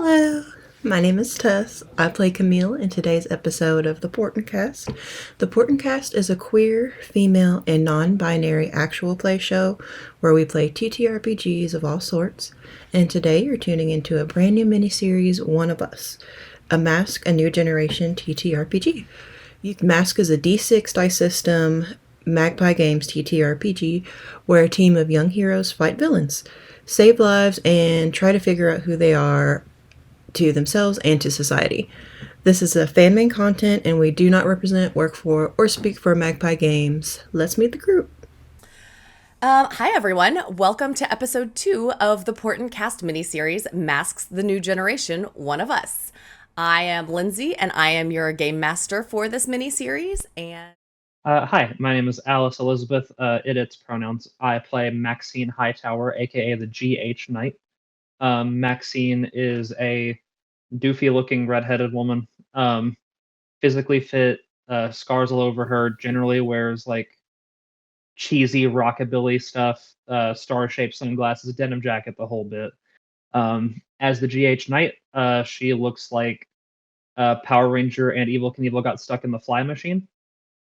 Hello, my name is Tess. I play Camille in today's episode of the Portent Kast. The Portent Kast is a queer, female, and non-binary actual play show where we play TTRPGs of all sorts. And today you're tuning into a brand new miniseries, One of Us, a Mask, a New Generation TTRPG. Mask is a D6 dice system, Magpie Games TTRPG, where a team of young heroes fight villains, save lives, and try to figure out who they are to themselves and to society. This is a fan-made content, and we do not represent, work for, or speak for Magpie Games. Let's meet the group. Hi, everyone. Welcome to episode 2 of the Portent Kast miniseries, Masks the New Generation, One of Us. I am Lindsay, and I am your game master for this miniseries. And Hi, my name is Alice Elizabeth. Its pronouns. I play Maxine Hightower, aka the GH Knight. Maxine is a doofy-looking redheaded woman. Physically fit, scars all over her. Generally wears like cheesy rockabilly stuff, star-shaped sunglasses, denim jacket, the whole bit. As the GH Knight, she looks like Power Ranger and Evil Knievel got stuck in the fly machine,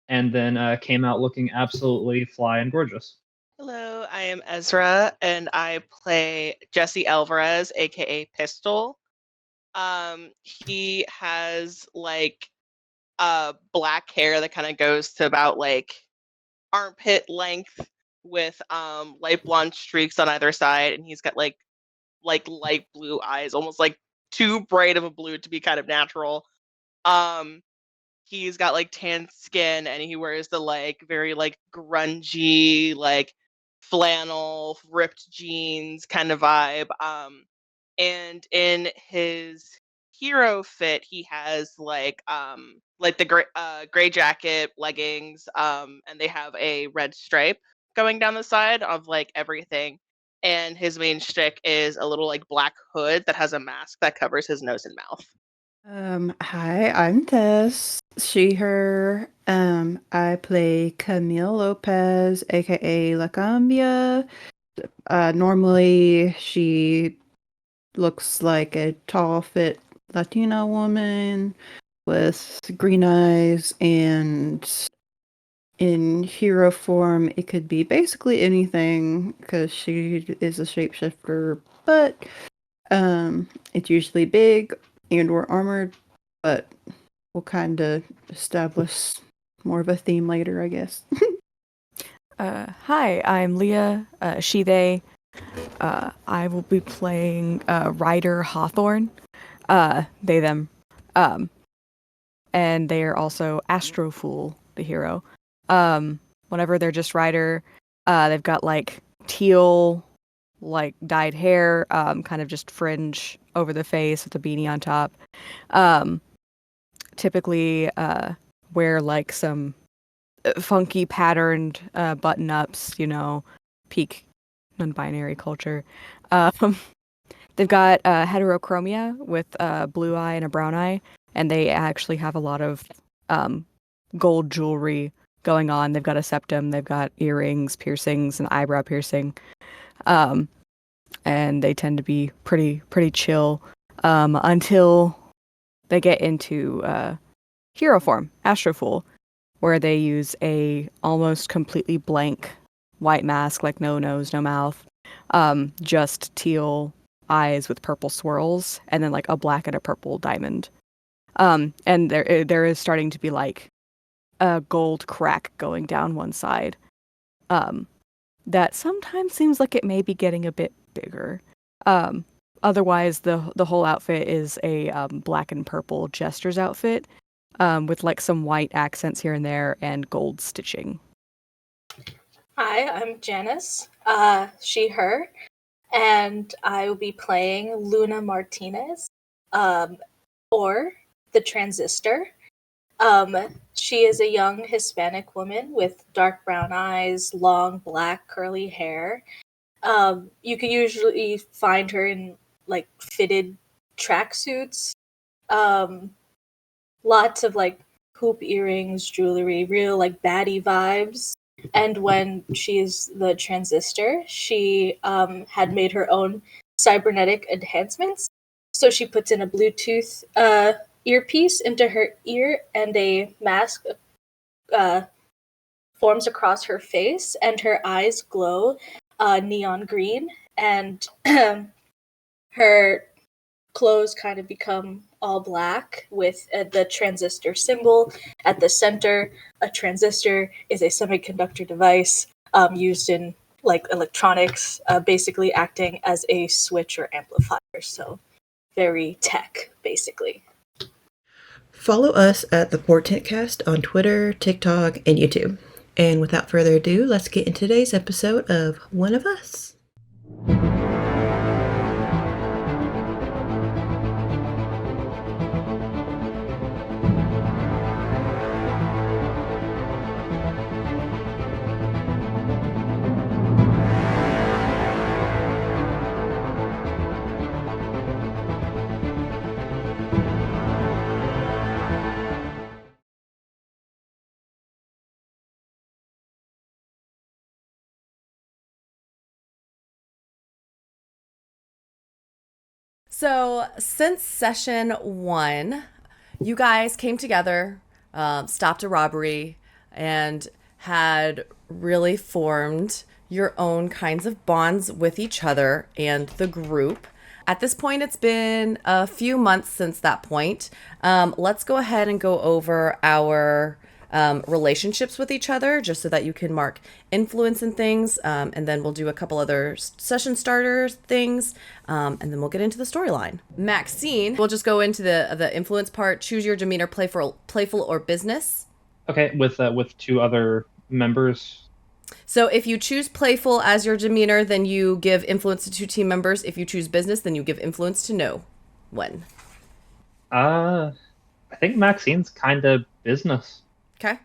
and then came out looking absolutely fly and gorgeous. Hello, I am Ezra, and I play Jesse Alvarez, aka Pistol. He has like black hair that kind of goes to about like armpit length with light blonde streaks on either side, and he's got like light blue eyes, almost like too bright of a blue to be kind of natural. He's got like tan skin, and he wears the like very like grungy like flannel ripped jeans kind of vibe. And in his hero fit, he has like the gray jacket, leggings, and they have a red stripe going down the side of like everything. And his main shtick is a little like black hood that has a mask that covers his nose and mouth. Hi, I'm Tess, she, her. I play Camille Lopez, aka La Cambia. Normally, she looks like a tall, fit Latina woman with green eyes, and in hero form, it could be basically anything because she is a shapeshifter, but it's usually big and or armored, but we'll kind of establish more of a theme later, I guess. Hi, I'm Leah, she, they. I will be playing Ryder Hawthorne, they, them. And they are also Astrofool, the hero. Whenever they're just Ryder, they've got like teal, like dyed hair, kind of just fringe over the face with a beanie on top. Typically wear like some funky patterned button-ups, peak non-binary culture. They've got heterochromia with a blue eye and a brown eye, and they actually have a lot of gold jewelry going on. They've got a septum, they've got earrings, piercings, and eyebrow piercing. And they tend to be pretty chill until they get into hero form, Astrofool, where they use a almost completely blank white mask, like no nose, no mouth, just teal eyes with purple swirls, and then like a black and a purple diamond. And there is starting to be like a gold crack going down one side. That sometimes seems like it may be getting a bit bigger. Otherwise, the whole outfit is a black and purple jester's outfit, with like some white accents here and there and gold stitching. Hi, I'm Janice, she, her, and I will be playing Luna Martinez, or the Transistor. She is a young Hispanic woman with dark brown eyes, long black curly hair. You can usually find her in like fitted tracksuits, lots of like hoop earrings, jewelry, real like baddie vibes. And when she is the Transistor, she had made her own cybernetic enhancements. So she puts in a Bluetooth earpiece into her ear, and a mask forms across her face, and her eyes glow neon green, and her clothes kind of become all black with the transistor symbol at the center. A transistor is a semiconductor device used in like electronics, basically acting as a switch or amplifier. So very tech, basically. Follow us at the Portent Kast on Twitter, TikTok, and YouTube. And without further ado, let's get into today's episode of One of Us. So, since session 1, you guys came together, stopped a robbery, and had really formed your own kinds of bonds with each other and the group. At this point, it's been a few months since that point. Let's go ahead and go over our relationships with each other, just so that you can mark influence and things, and then we'll do a couple other session starters things, and then we'll get into the storyline. Maxine, we'll just go into the influence part. Choose your demeanor, playful or business. Okay, with 2 other members. So if you choose playful as your demeanor, then you give influence to 2 team members. If you choose business, then you give influence to no one. I think Maxine's kind of business. Okay.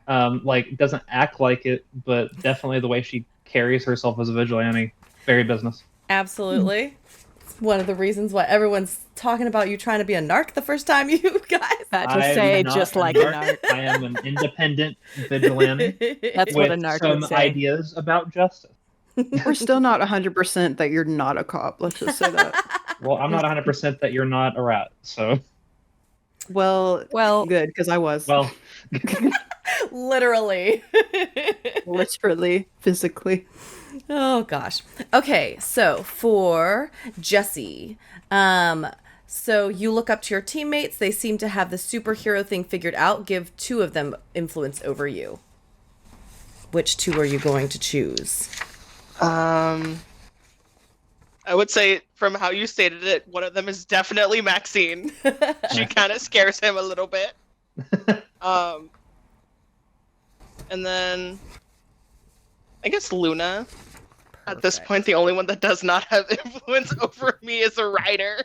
Like, doesn't act like it, but definitely the way she carries herself as a vigilante, very business. Absolutely. It's one of the reasons why everyone's talking about you trying to be a narc the first time you guys. That to say, just like a narc. I am an independent vigilante. That's what a narc some would say. ideas about justice. We're still not 100% that you're not a cop. Let's just say that. Well, I'm not 100% that you're not a rat, so. Well, good, because I was. Well, Literally. Literally, physically. Oh gosh. Okay, so for Jesse, so you look up to your teammates. They seem to have the superhero thing figured out. Give 2 of them influence over you. Which 2 are you going to choose? I would say, from how you stated it, one of them is definitely Maxine. She kind of scares him a little bit. And then I guess Luna. At this point, the only one that does not have influence over me is a writer.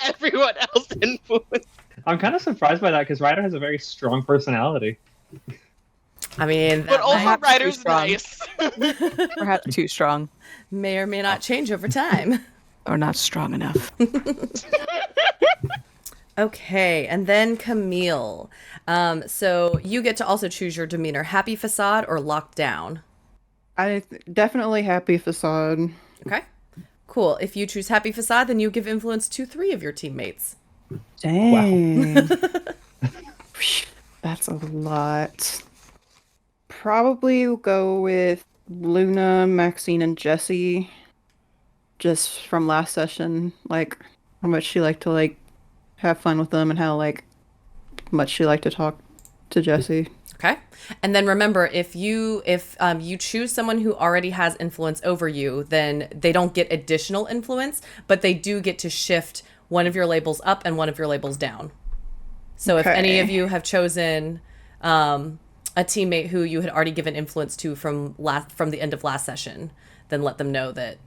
Everyone else influence. I'm kind of surprised by that, because Ryder has a very strong personality. I mean, But also, perhaps too writer's strong. nice. Perhaps too strong. may or may not change over time. Or not strong enough. Okay, and then Camille. So you get to also choose your demeanor: happy facade or locked down. Definitely happy facade. Okay, cool. If you choose happy facade, then you give influence to 3 of your teammates. Dang. That's a lot. Probably will go with Luna, Maxine, and Jessie. Just from last session, like how much she liked to like have fun with them and how like much she liked to talk to Jessie. Okay, and then remember, if you choose someone who already has influence over you, then they don't get additional influence, but they do get to shift one of your labels up and one of your labels down. So if any of you have chosen a teammate who you had already given influence to from the end of last session, then let them know that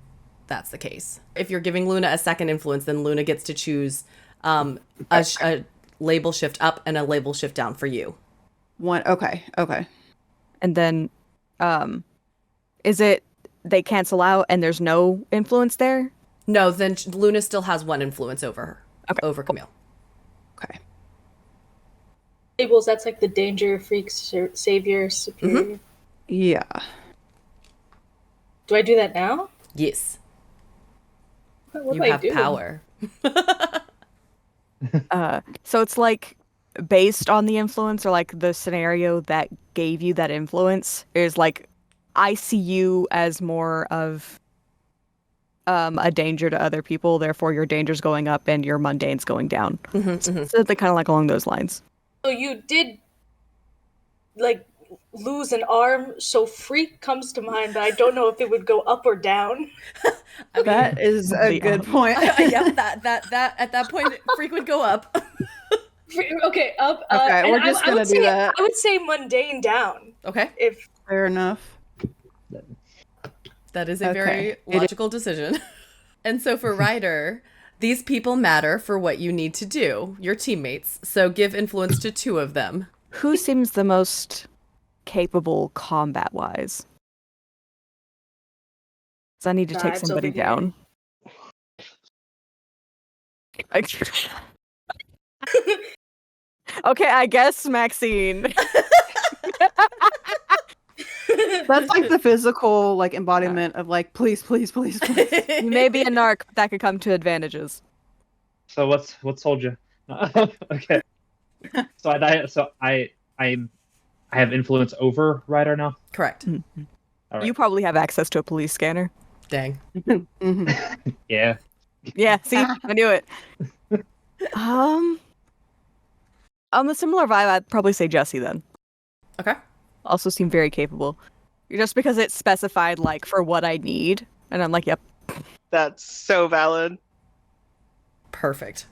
that's the case. If you're giving Luna a second influence, then Luna gets to choose a label shift up and a label shift down for you. Okay. And then, is it they cancel out and there's no influence there? No, then Luna still has 1 influence over her. Okay. Over Camille. Okay. Labels, that's like the danger, freak, savior, superior. Yeah. Do I do that now? Yes. What You do I have do? power. So it's like based on the influence or like the scenario that gave you that influence is like I see you as more of a danger to other people, therefore your danger's going up and your mundane's going down. So they're kind of like along those lines. So you did, like, lose an arm, so freak comes to mind, but I don't know if it would go up or down. I mean, That is a The, good point. yep, that at that point, freak would go up. Okay, up. Okay, and we're just gonna do that. I would say mundane down. Okay, If Fair enough. that is a Okay. very logical decision. And so for Ryder, these people matter for what you need to do, your teammates. So give influence to 2 of them. Who seems the most capable combat-wise? So I need to take Vibes somebody over here. down. Okay, I guess Maxine. That's like the physical like embodiment of like please, please, please, please. You may be a narc, but that could come to advantages. So what's told you? Okay. So I have influence over Ryder now. Correct. All right. You probably have access to a police scanner. Dang. Mhm. Yeah. Yeah, see, I knew it. On the similar vibe, I'd probably say Jesse then. Okay. Also seem very capable. Just because it specified like for what I need, and I'm like, yep. That's so valid. Perfect.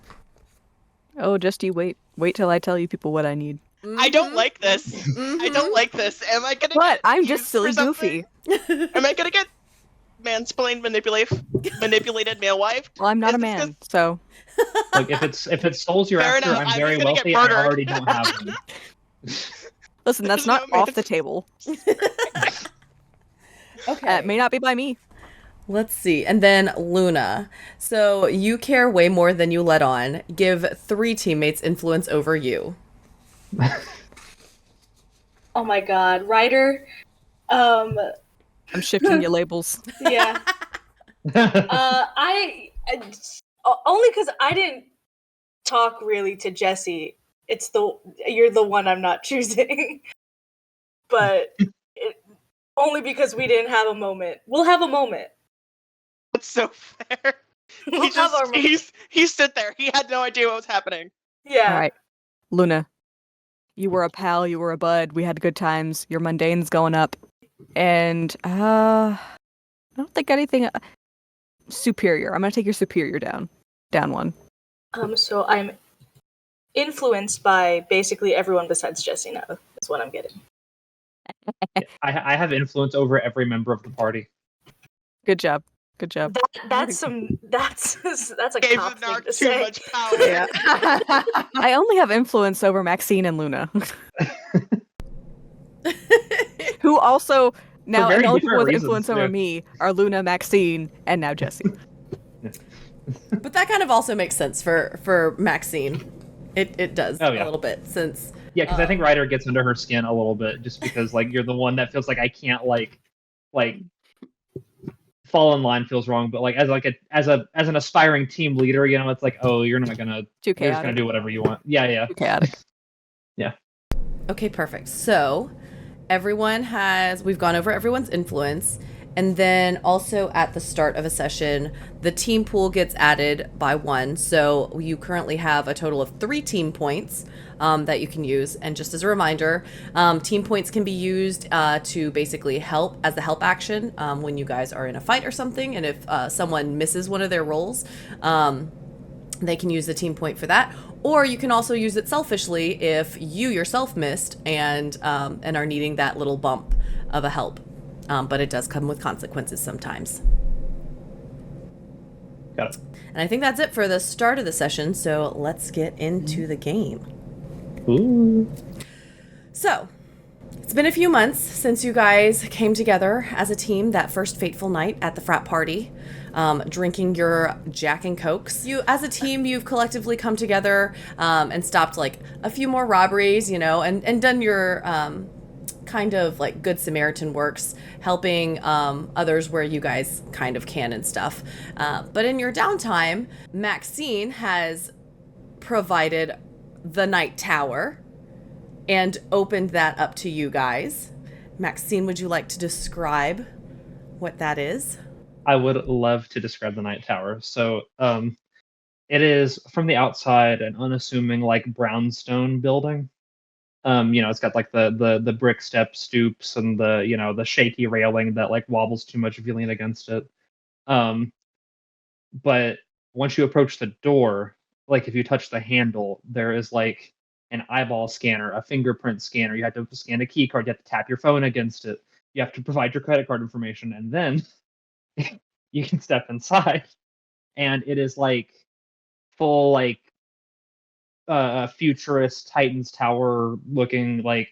Oh, just you wait till I tell you people what I need. I don't like this. I don't like this. Am I gonna What? get I'm used just for silly something? goofy. Am I gonna get mansplained, manipulated, male wife? Well, I'm not a Is this man, so Like if it souls your Fair actor, enough, I'm I was very gonna get wealthy. I murdered. already don't have one. listen, that's There's not no off man- the table. Okay. It may not be by me. Let's see. And then Luna. So you care way more than you let on. Give 3 teammates influence over you. oh my god, Ryder. I'm shifting your labels. Yeah. I only because I didn't talk really to Jesse. You're the one I'm not choosing, but only because we didn't have a moment. We'll have a moment. That's so fair. We'll He have our just moment. he stood there. He had no idea what was happening. Yeah. All right, Luna, you were a pal, you were a bud. We had good times. Your mundane's going up, and I don't think anything superior. I'm gonna take your superior down one. So I'm influenced by basically everyone besides Jesse now. Is what I'm getting. I have influence over every member of the party. Good job. Good job. That's a Gave cop the thing narc to too say. much power. Yeah. I only have influence over Maxine and Luna. Who also now very the only people different with reasons, influence over too. me are Luna, Maxine, and now Jesse. But that kind of also makes sense for Maxine. It does Oh, yeah. a little bit since Yeah, because I think Ryder gets under her skin a little bit, just because like you're the one that feels like I can't like fall in line feels wrong, but like as an aspiring team leader, you know, it's like, oh, you're not gonna Too you're just gonna chaotic. do whatever you want. Yeah. Too chaotic. Okay, perfect. So we've gone over everyone's influence. And then also at the start of a session, the team pool gets added by 1. So you currently have a total of 3 team points that you can use. And just as a reminder, team points can be used to basically help as a help action when you guys are in a fight or something. And if someone misses one of their roles, they can use the team point for that. Or you can also use it selfishly if you yourself missed and are needing that little bump of a help. But it does come with consequences sometimes. Got it. And I think that's it for the start of the session, so let's get into the game. Ooh. So, it's been a few months since you guys came together as a team that first fateful night at the frat party, drinking your Jack and Cokes. You, as a team, you've collectively come together and stopped like a few more robberies, you know, and done your kind of like Good Samaritan works, helping others where you guys kind of can and stuff. But in your downtime, Maxine has provided the Night Tower and opened that up to you guys. Maxine, would you like to describe what that is? I would love to describe the Night Tower. So, it is from the outside an unassuming like brownstone building. It's got like the brick step stoops and the shaky railing that like wobbles too much if you lean against it. But once you approach the door, like if you touch the handle, there is like an eyeball scanner, a fingerprint scanner. You have to scan a key card. You have to tap your phone against it. You have to provide your credit card information, and then you can step inside. And it is like full like futurist Titan's Tower looking, like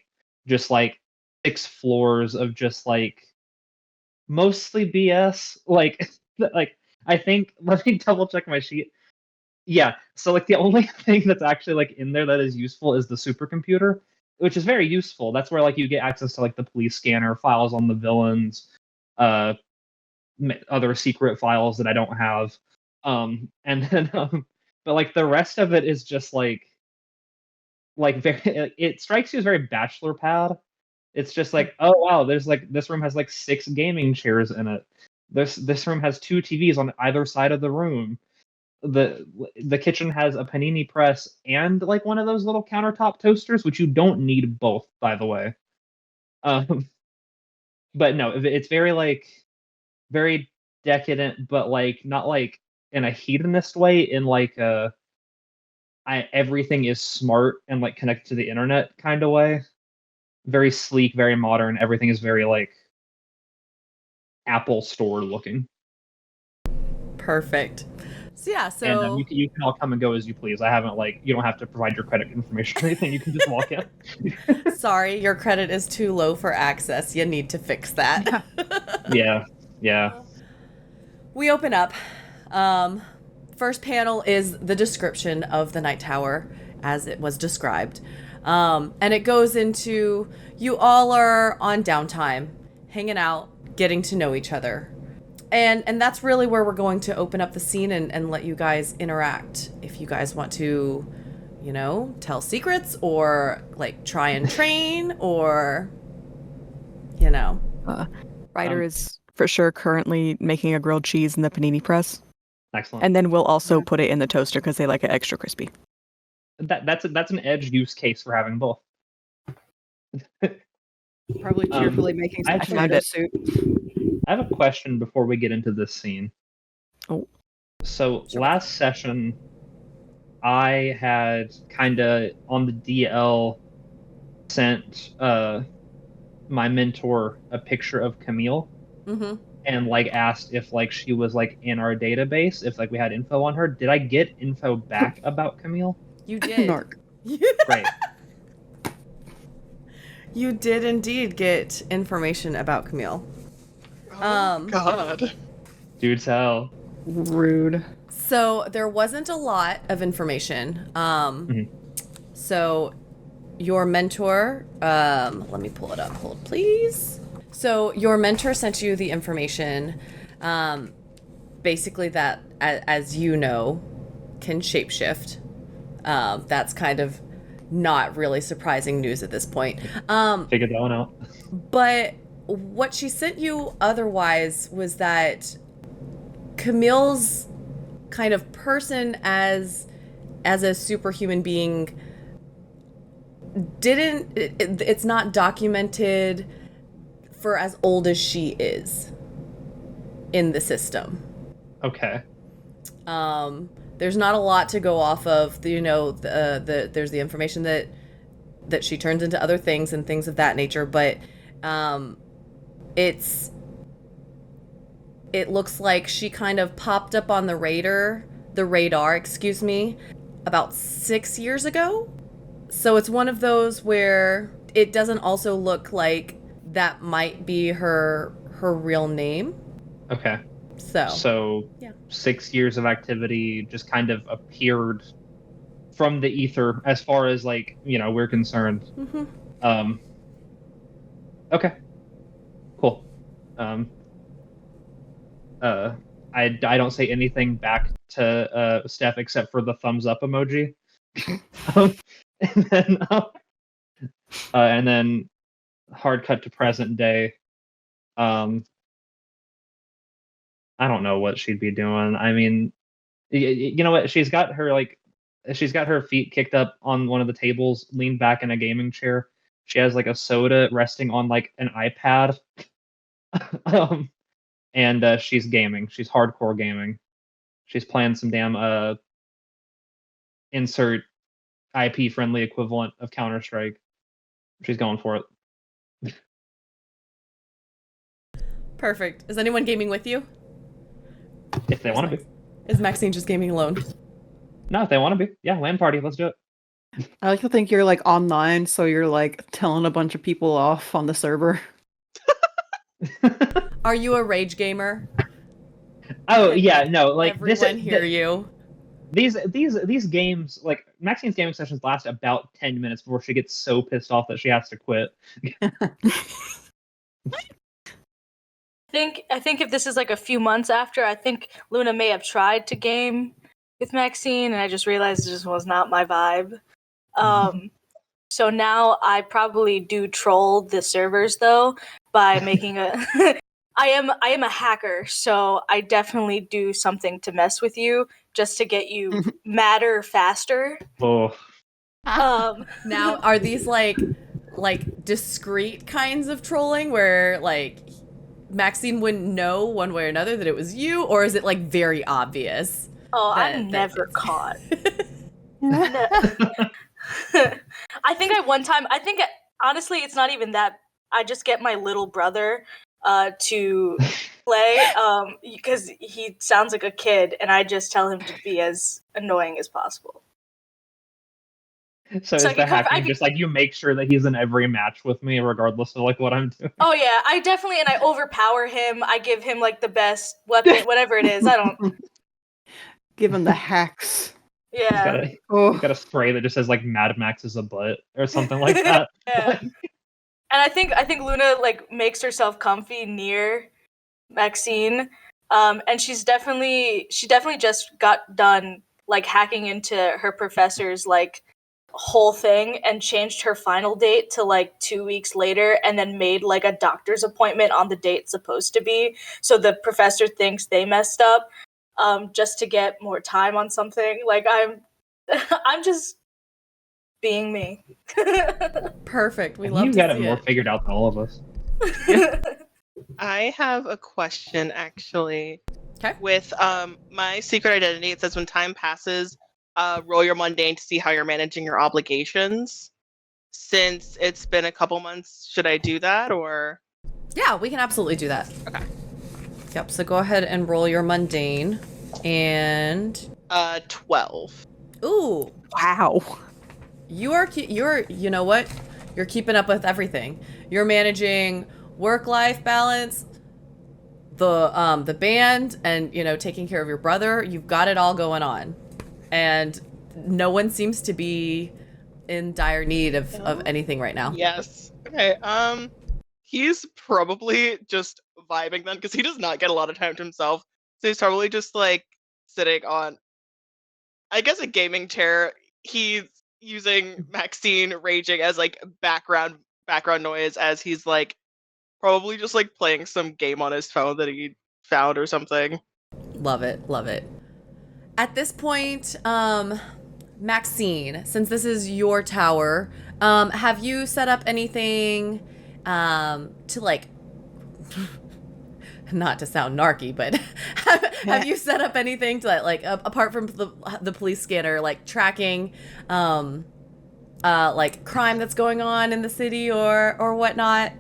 just like 6 floors of just like mostly BS. Like like I think, let me double check my sheet. Yeah, so like the only thing that's actually like in there that is useful is the supercomputer, which is very useful. That's where like you get access to like the police scanner, files on the villains, uh other secret files that I don't have. And then but like the rest of it is just like very, it strikes you as very bachelor pad. It's just like, oh wow, there's like this room has like 6 gaming chairs in it. This room has 2 TVs on either side of the room. The kitchen has a panini press and like one of those little countertop toasters, which you don't need both, by the way. But no, it's very like very decadent, but like not like in a hedonist way, in like a everything is smart and like connected to the internet kind of way. Very sleek, very modern. Everything is very like Apple Store looking. Perfect. So yeah, And so you can all come and go as you please. I haven't like, you don't have to provide your credit information or anything. You can just walk in. sorry, your credit is too low for access. You need to fix that. Yeah. We open up. First panel is the description of the Night Tower as it was described. And it goes into, you all are on downtime, hanging out, getting to know each other. And that's really where we're going to open up the scene and let you guys interact. If you guys want to, tell secrets or like try and train or, Ryder is for sure currently making a grilled cheese in the panini press. Excellent. And then we'll also put it in the toaster because they like it extra crispy. That's an edge use case for having both. Probably cheerfully making some actually tomato found it. soup. I have a question before we get into this scene. Oh. So last session, I had kind of on the DL sent my mentor a picture of Camille. Mm-hmm. And like asked if like she was like in our database, if like we had info on her. Did I get info back about Camille? You did. Narc. Great. You did indeed get information about Camille. God. Do tell. Rude. So there wasn't a lot of information. So your mentor, let me pull it up. Hold, please. So your mentor sent you the information, basically that, as you know, can shapeshift. That's kind of not really surprising news at this point. Figured that one out. But what she sent you otherwise was that Camille's kind of person as a superhuman being it's not documented for as old as she is in the system. Okay. There's not a lot to go off of. There's the information that she turns into other things and things of that nature, but it looks like she kind of popped up on the radar, about 6 years ago. So it's one of those where it doesn't also look like that might be her real name. Okay. So yeah. 6 years of activity just kind of appeared from the ether as far as like, we're concerned. Mm-hmm. Okay. Cool. I don't say anything back to Steph except for the thumbs up emoji. And then and then hard cut to present day. I don't know what she'd be doing. I mean, you know what? She's got her feet kicked up on one of the tables, leaned back in a gaming chair. She has like a soda resting on like an iPad. And she's gaming. She's hardcore gaming. She's playing some damn insert IP friendly equivalent of Counter-Strike. She's going for it. Perfect. Is anyone gaming with you? If they want to be. Is Maxine just gaming alone? No, if they want to be. Yeah, LAN party. Let's do it. I like to think you're like online, so you're like telling a bunch of people off on the server. Are you a rage gamer? Oh yeah, no, like everyone hear you. These games, like Maxine's gaming sessions last about 10 minutes before she gets so pissed off that she has to quit. I think if this is like a few months after, I think Luna may have tried to game with Maxine, and I just realized it just was not my vibe. So now I probably do troll the servers though by making a. I am a hacker, so I definitely do something to mess with you just to get you madder faster. Oh. Now, are these like discreet kinds of trolling where like Maxine wouldn't know one way or another that it was you, or is it like very obvious? Oh, I'm never caught. I think honestly it's not even that. I just get my little brother to play because he sounds like a kid, and I just tell him to be as annoying as possible. So is the hacking just like you make sure that he's in every match with me regardless of like what I'm doing? Oh yeah, I definitely, and I overpower him. I give him like the best weapon, whatever it is. I don't give him the hacks. Yeah. He's got a spray that just says like Mad Max is a butt or something like that. Yeah. And I think Luna like makes herself comfy near Maxine, and she definitely just got done like hacking into her professor's like whole thing and changed her final date to like 2 weeks later, and then made like a doctor's appointment on the date it's supposed to be, so the professor thinks they messed up, just to get more time on something. Like I'm just being me. Perfect. We love you to got it see more figured out than all of us. I have a question actually. Okay. With my secret identity, it says when time passes, roll your mundane to see how you're managing your obligations. Since it's been a couple months, should I do that or? Yeah, we can absolutely do that. Okay. Yep. So go ahead and roll your mundane, and 12. Ooh. Wow. You're you know what? You're keeping up with everything. You're managing work-life balance, the band, and taking care of your brother. You've got it all going on, and no one seems to be in dire need of anything right now. Yes. Okay. He's probably just vibing then, because he does not get a lot of time to himself. So he's probably just like sitting on, I guess, a gaming chair. He's using Maxine raging as like background noise as he's like probably just like playing some game on his phone that he found or something. Love it. Love it. At this point, Maxine, since this is your tower, have you set up anything to like, not to sound narky, but have you set up anything to like apart from the police scanner, like tracking like crime that's going on in the city or whatnot?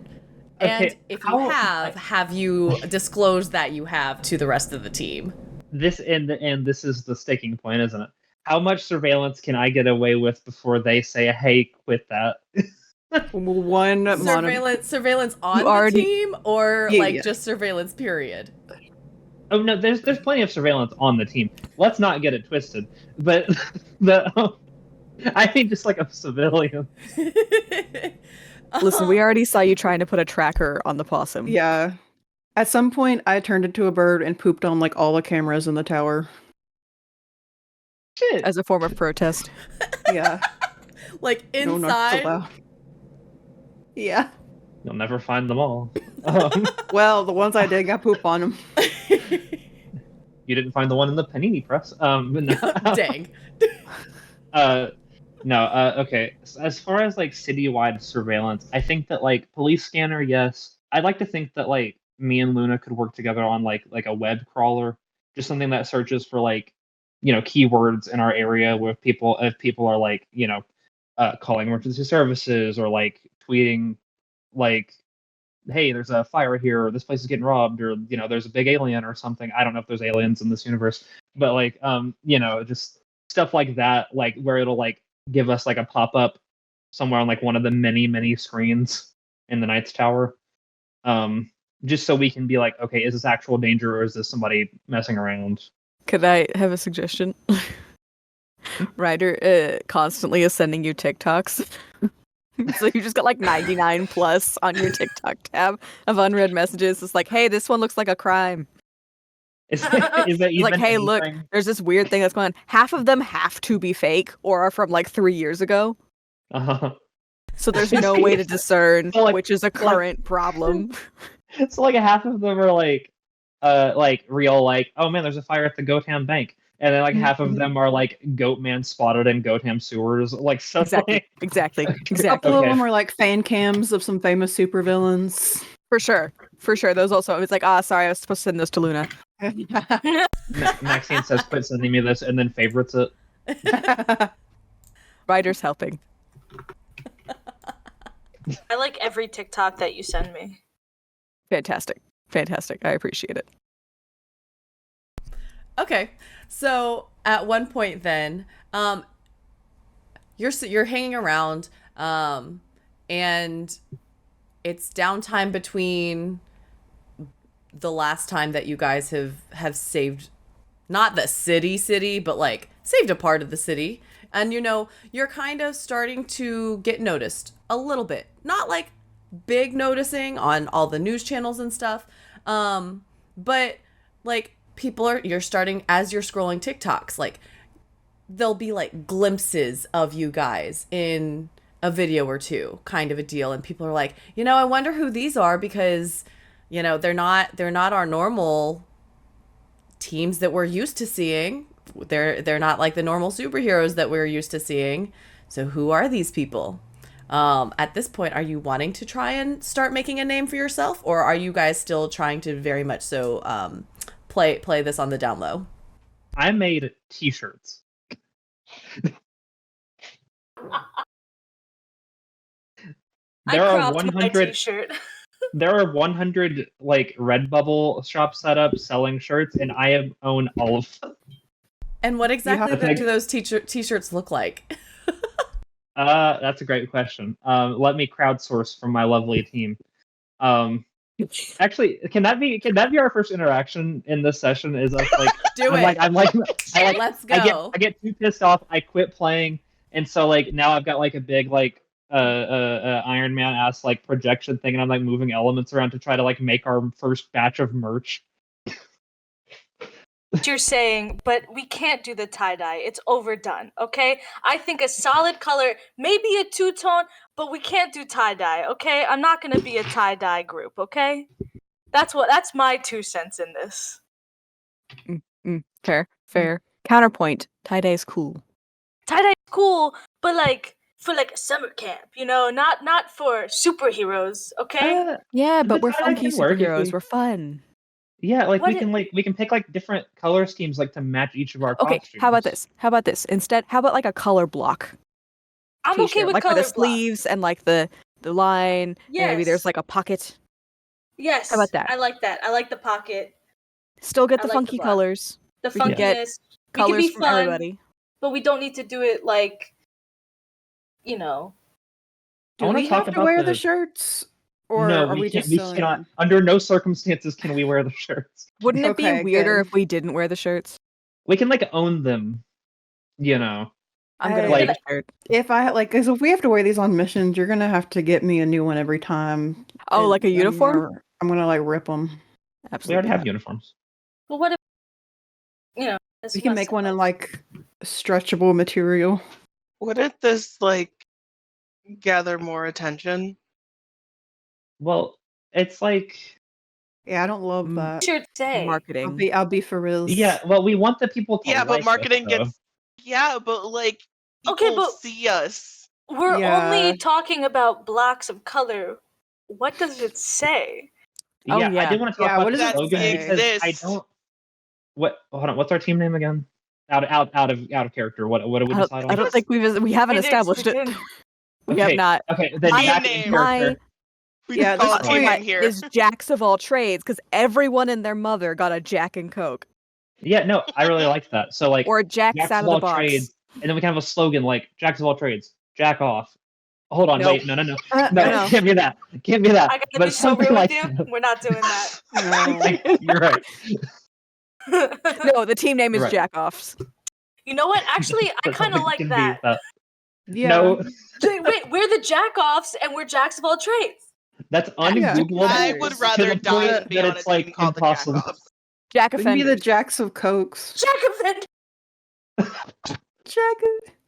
Okay, and if you have you disclosed that you have to the rest of the team? This this is the sticking point, isn't it? How much surveillance can I get away with before they say, "Hey, quit that"? Surveillance on the team, or just surveillance period? Oh no, there's plenty of surveillance on the team. Let's not get it twisted. But I mean, just like a civilian. Listen, we already saw you trying to put a tracker on the possum. Yeah. At some point, I turned into a bird and pooped on like all the cameras in the tower. Shit. As a form of protest. Yeah. Like No narcs inside. allowed. Yeah. You'll never find them all. Well, the ones I did got poop on them. You didn't find the one in the panini press. But no. Dang. Okay. As far as like citywide surveillance, I think that like police scanner, yes. I'd like to think that like me and Luna could work together on like a web crawler, just something that searches for like, keywords in our area where if people are like, calling emergency services or like tweeting like, hey, there's a fire here, or this place is getting robbed, or there's a big alien or something. I don't know if there's aliens in this universe, but like just stuff like that, like where it'll like give us like a pop-up somewhere on like one of the many screens in the Knight's Tower. Just so we can be like, okay, is this actual danger or is this somebody messing around? Could I have a suggestion? Ryder constantly is sending you TikToks. So you just got like 99 plus on your TikTok tab of unread messages. It's like, hey, this one looks like a crime. Is that It's even like, hey, look, anything? there's this weird thing that's going on. Half of them have to be fake or are from like 3 years ago. Uh-huh. So there's no way to discern So, like- which is a current problem. So like half of them are like real, like, oh man, there's a fire at the Gotham Bank. And then like half of them are like Goatman spotted in Gotham sewers, like stuff Exactly. like- A couple Okay. of them are like fan cams of some famous supervillains. For sure. Those also, it's like, sorry, I was supposed to send this to Luna. Maxine says, quit sending me this, and then favorites it. Ryder's helping. I like every TikTok that you send me. Fantastic. I appreciate it. Okay, so at one point then, you're hanging around, and it's downtime between the last time that you guys have saved, not the city, but like saved a part of the city, and you're kind of starting to get noticed a little bit, not like big noticing on all the news channels and stuff, but like you're starting, as you're scrolling TikToks, like there'll be like glimpses of you guys in a video or two, kind of a deal, and people are like, I wonder who these are, because they're not our normal teams that we're used to seeing. They're not like the normal superheroes that we're used to seeing. So who are these people? At this point, are you wanting to try and start making a name for yourself, or are you guys still trying to very much so play this on the down low? I made t-shirts. I There are cropped my 100 t-shirt. there are 100 like Redbubble shops set up selling shirts, and I own all of them. And what exactly have to- do those t-shirts look like? That's a great question. Let me crowdsource from my lovely team. Actually, can that be our first interaction in this session? Is us like Do I'm it. like I'm like Let's go. I get too pissed off. I quit playing, and so like now I've got like a big like Iron Man ass like projection thing, and I'm like moving elements around to try to like make our first batch of merch. What you're saying, but we can't do the tie-dye. It's overdone, okay? I think a solid color, maybe a two-tone, but we can't do tie-dye, okay? I'm not gonna be a tie-dye group, okay? That's my 2 cents in this. Fair. Counterpoint, tie-dye's cool. Tie-dye's cool, but like for like a summer camp, not for superheroes, okay? Yeah, but The we're tie-dye funky can work if superheroes. we- We're fun. Yeah, like What we can pick like different color schemes like to match each of our Okay, costumes. how about this? Instead, how about like a color block I'm okay t-shirt? with Like color the block. sleeves and like the line, and maybe Yes. there's like a pocket. Yes. How about that? I like that. I like the pocket. Still get I the like the funky block. colors. The We can get funkiness. We can Colors be from fun, everybody. but we don't need to do it like, I Do wanna we talk have to about wear the- the shirts? Or No, are we can't. just We selling cannot. them? Under no circumstances can we wear the shirts. Wouldn't it Okay, be weirder good. if we didn't wear the shirts? We can like own them, you know. I'm gonna Like- get a shirt. If if we have to wear these on missions, you're gonna have to get me a new one every time. Oh, like a I'm uniform? I'm gonna like rip them. We Absolutely. already have not. uniforms. Well, what if We can make one in like stretchable material. Wouldn't this like gather more attention? Well, it's like Yeah, I don't love that. Should say Marketing. I'll be for real. yeah. Well, we want the people to Yeah, like but us, marketing though. gets. Yeah, but like Okay, people but- see us. we're Yeah. only talking about blocks of color. What does it say? Oh, I yeah. did want to talk Yeah, about what the does it slogan say? because I Exists. don't. Hold on. What's our team name again? Out of character. What did we decide on? I don't think we haven't We established it. didn't. We have not. Okay, then Team back name. in character. We Yeah, just call this it team point name here. Is Jacks of all trades because everyone and their mother got a Jack and Coke Yeah, no, I really liked that. So like or Jacks Jacks out of of all the box. trades, and then we can have a slogan like Jacks of all trades, Jack off. Hold on, Nope. wait, no, no. can't be that, can't be that. I gotta but be so something real like with you. that. We're not doing that. No. You're right. No, the team name is Right. Jackoffs. You know what? Actually, I But kind of something like can be that. Yeah. No, Wait, we're the jack-offs and we're jacks of all trades. that's Yeah. ungoogleable. I Googleable would to rather the die point than be that on a it's team like called the impossible. Jackoffs. Jack We can be the offenders. Jacks of Cokes. Jack offend. Jack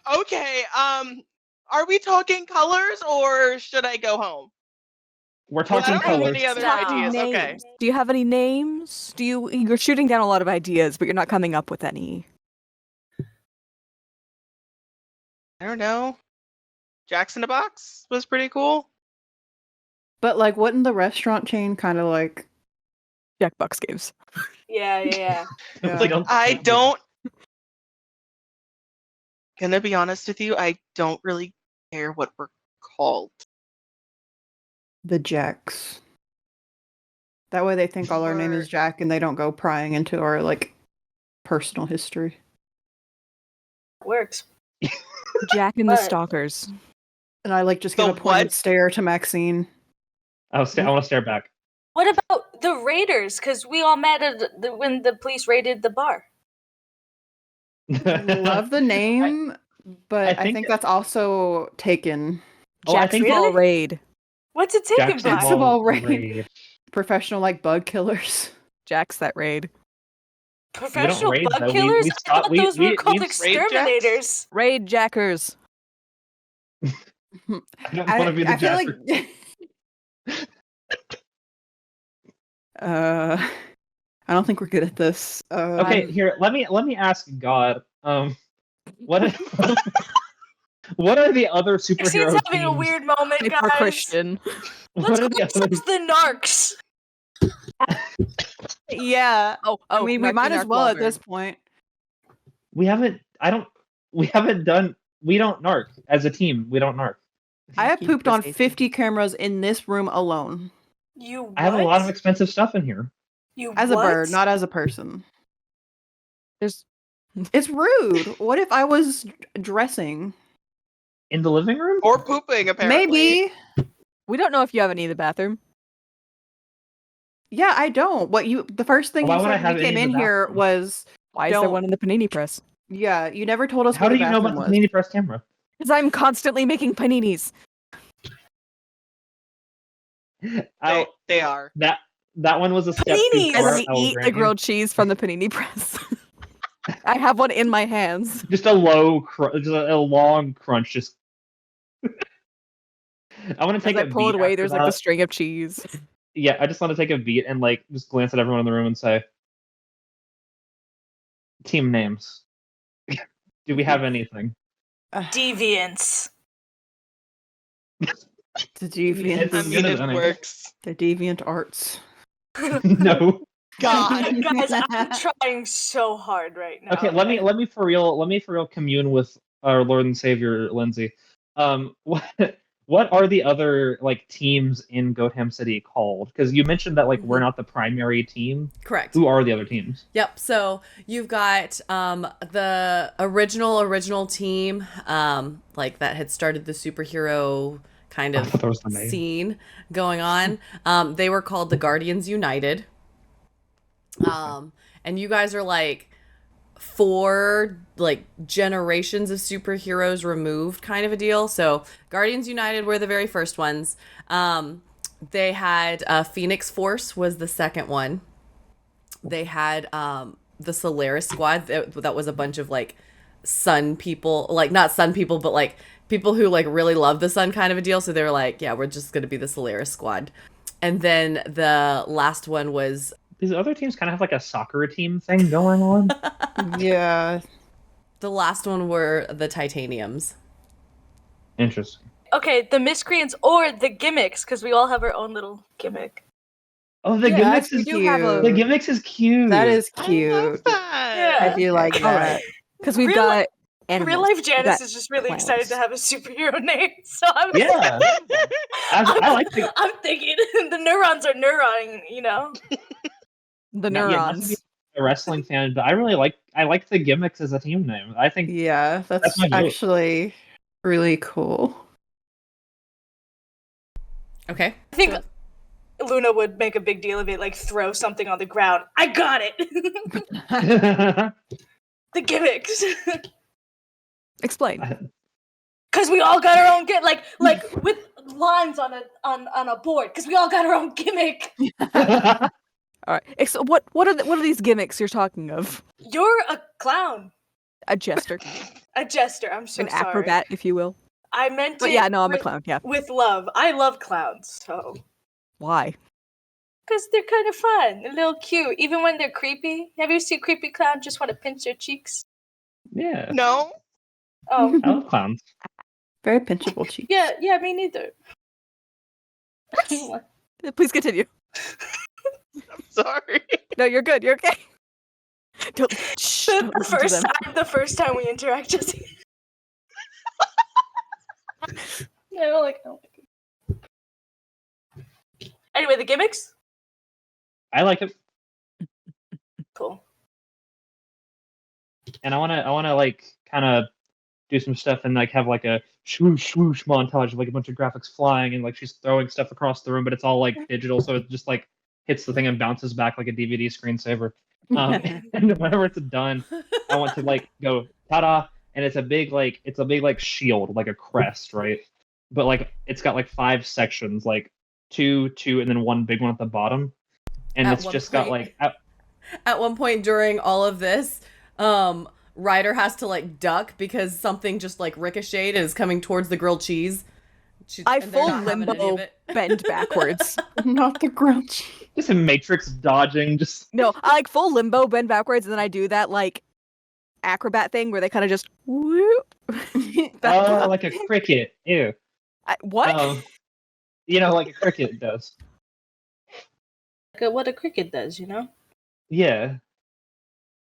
of... Okay, are we talking colors or should I go home? We're I talking don't have colors. any other Stop. ideas. Okay. Names. Do you have any names? You're shooting down a lot of ideas, but you're not coming up with any. I don't know. Jacks in a Box was pretty cool. But like, wouldn't the restaurant chain kind of like? Jackbox games. Yeah. Yeah. Like, I don't. Gonna be honest with you, I don't really care what we're called. The Jacks. That way, they think all our name is Or- Jack, and they don't go prying into our like personal history. Works. Jack and the But- Stalkers. And I like just give The a pointed what? stare to Maxine. I want to stare back. What about the Raiders? Because we all met at when the police raided the bar. Love the name, but I I think- think that's also taken. Oh, I Jack's think Ball Really? Raid. What's it taken Jackson by? Jackson Ball raid. raid. Professional like bug killers. Jack's that raid. Professional raid, bug though. We killers? I stop- thought we- those were we- called we raid jacks? exterminators. Raid Jackers. I don't want to be the I feel Jacker. like I don't think we're good at this. Okay, here. Let me ask God. What what are the other superhero Maxine's having a teams? weird moment, Hyper guys. Christian. What Let's are go the other? access the narcs. yeah. Oh, I mean, we Narc might the as Narc well at Wahlberg. this point. We haven't. We haven't done. We don't narc as a team. We don't narc. I have Keep pooped this on safety. 50 cameras in this room alone. You what? I have a lot of expensive stuff in here. You As what? a bird, not as a person. There's It's rude. What if I was dressing? In the living room? Or pooping, apparently. Maybe. we don't know if you have any in the bathroom. Yeah, I don't. The first thing Why you would I said when have you came any in in the here bathroom? was, Why is there Don't- one in the panini press? yeah, you never told us How where do the you know bathroom about the was. Panini Press camera? Because I'm constantly making paninis. They are. That one was a step too Paninis! And far. then I will eat the grant you. grilled cheese from the panini press. I have one in my hands. Just a low, just a long crunch. Just. I want to As take I a pull beat it away, after there's like the that. string of cheese. Yeah, I just want to take a beat and like just glance at everyone in the room and say, team names. Do we have anything? Deviants. The deviant, It's I as mean, good as it any. works. the deviant arts. No. God. Guys, I'm trying so hard right now. Okay, let me for real commune with our Lord and Savior Lindsay. What are the other like teams in Gotham City called? Because you mentioned that like we're not the primary team. Correct. Who are the other teams? Yep. So you've got the original team, like that had started the superhero kind I of thought that was the name. scene going on. They were called the Guardians United. And you guys are like 4 like generations of superheroes removed kind of a deal. So Guardians United were the very first ones. They had Phoenix Force was the second one. They had the Solaris Squad that was a bunch of like sun people, like not sun people, but like people who like really love the sun kind of a deal. So they were like, yeah, we're just going to be the Solaris Squad. And then the last one was... These other teams kind of have like a soccer team thing going on. Yeah. The last one were the Titaniums. Interesting. Okay, the miscreants or the gimmicks, because we all have our own little gimmick. Oh, the Yeah, gimmicks that's is cute. cute. The gimmicks is cute. That is I love cute. that. I do like that. Because we've Real got animals. Real life We've Janice got is just really clowns. excited to have a superhero name. So I'm Yeah. I like the... I'm thinking the neurons are neuroning, you know. The Yeah, not to neurons. be a wrestling fan, but I like the gimmicks as a team name. I think Yeah, that's my vote. actually really cool. Okay. I think Luna would make a big deal of it, like throw something on the ground. I got it. The gimmicks. Explain. Because we all got our own like with lines on a board. Because we all got our own gimmick. All right. So what are these gimmicks you're talking of? You're a clown, A jester, a jester. I'm so an sorry. acrobat, if you will. I meant But it. yeah, no, I'm a clown. Yeah. With love. I love clowns. So. Why? Because they're kind of fun, a little cute, even when they're creepy. Have you seen a creepy clown just want to pinch their cheeks? Yeah. No? Oh, I love clowns. Very pinchable cheeks. yeah, me neither. Please continue. I'm sorry. No, you're good. You're okay. Don't, shh, don't listen to them. The first time we interact, Jesse. I don't like it. Anyway, the gimmicks? I like it, Cool. and I wanna like kind of do some stuff and like have like a swoosh swoosh montage of like a bunch of graphics flying and like she's throwing stuff across the room, but it's all like digital, so it just like hits the thing and bounces back like a DVD screensaver. And whenever it's done, I want to like go ta-da, and it's a big like shield, like a crest, right? But like it's got like 5 sections, like two, and then one big one at the bottom, and At it's one just got point. like At one point during all of this, Ryder has to like duck because something just like ricocheted and is coming towards the grilled cheese. I And they're full not having any of limbo it. bend backwards. Not the grilled cheese. just a Matrix dodging, just No, I like full limbo bend backwards, and then I do that like acrobat thing where they kind of just whoop. like a cricket. Ew. What? You know, like a cricket does. What a cricket does, you know? Yeah.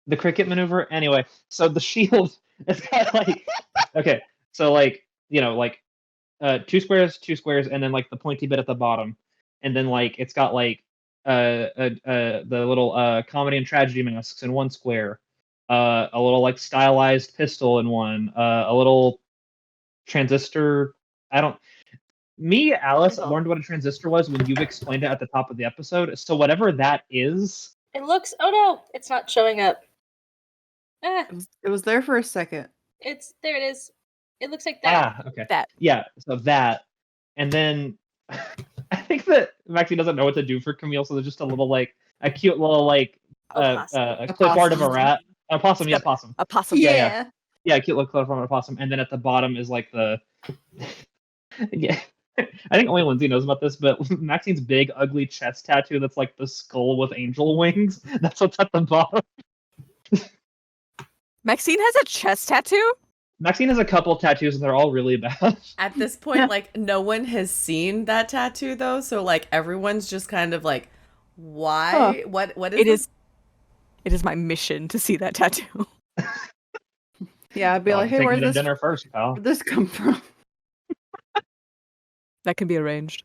The cricket maneuver. Anyway, so the shield, it's got like, okay, so like, you know, like 2 squares, and then like the pointy bit at the bottom, and then like it's got like the little comedy and tragedy masks in 1 square, a little like stylized pistol in one, a little transistor. Alice learned what a transistor was when you've explained it at the top of the episode. So whatever that is, It looks. Oh no, it's not showing up. It was there for a second. There. It is. It looks like that. okay, That. yeah. So that, and then I think that Maxie doesn't know what to do for Camille, so there's just a little like a cute little like a clip art of a rat, a possum, yeah, possum. A possum. Yeah. Yeah, a cute little clip art of a possum, and then at the bottom is like the yeah. I think only Lindsay knows about this, but Maxine's big, ugly chest tattoo that's like the skull with angel wings. That's what's at the bottom. Maxine has a chest tattoo? Maxine has a couple tattoos, and they're all really bad. At this point, like no one has seen that tattoo though, so like everyone's just kind of like, why? What is this? It is my mission to see that tattoo. Yeah, I'd be like, hey, Take where'd me to this, dinner first, pal. where'd this come from? That can be arranged.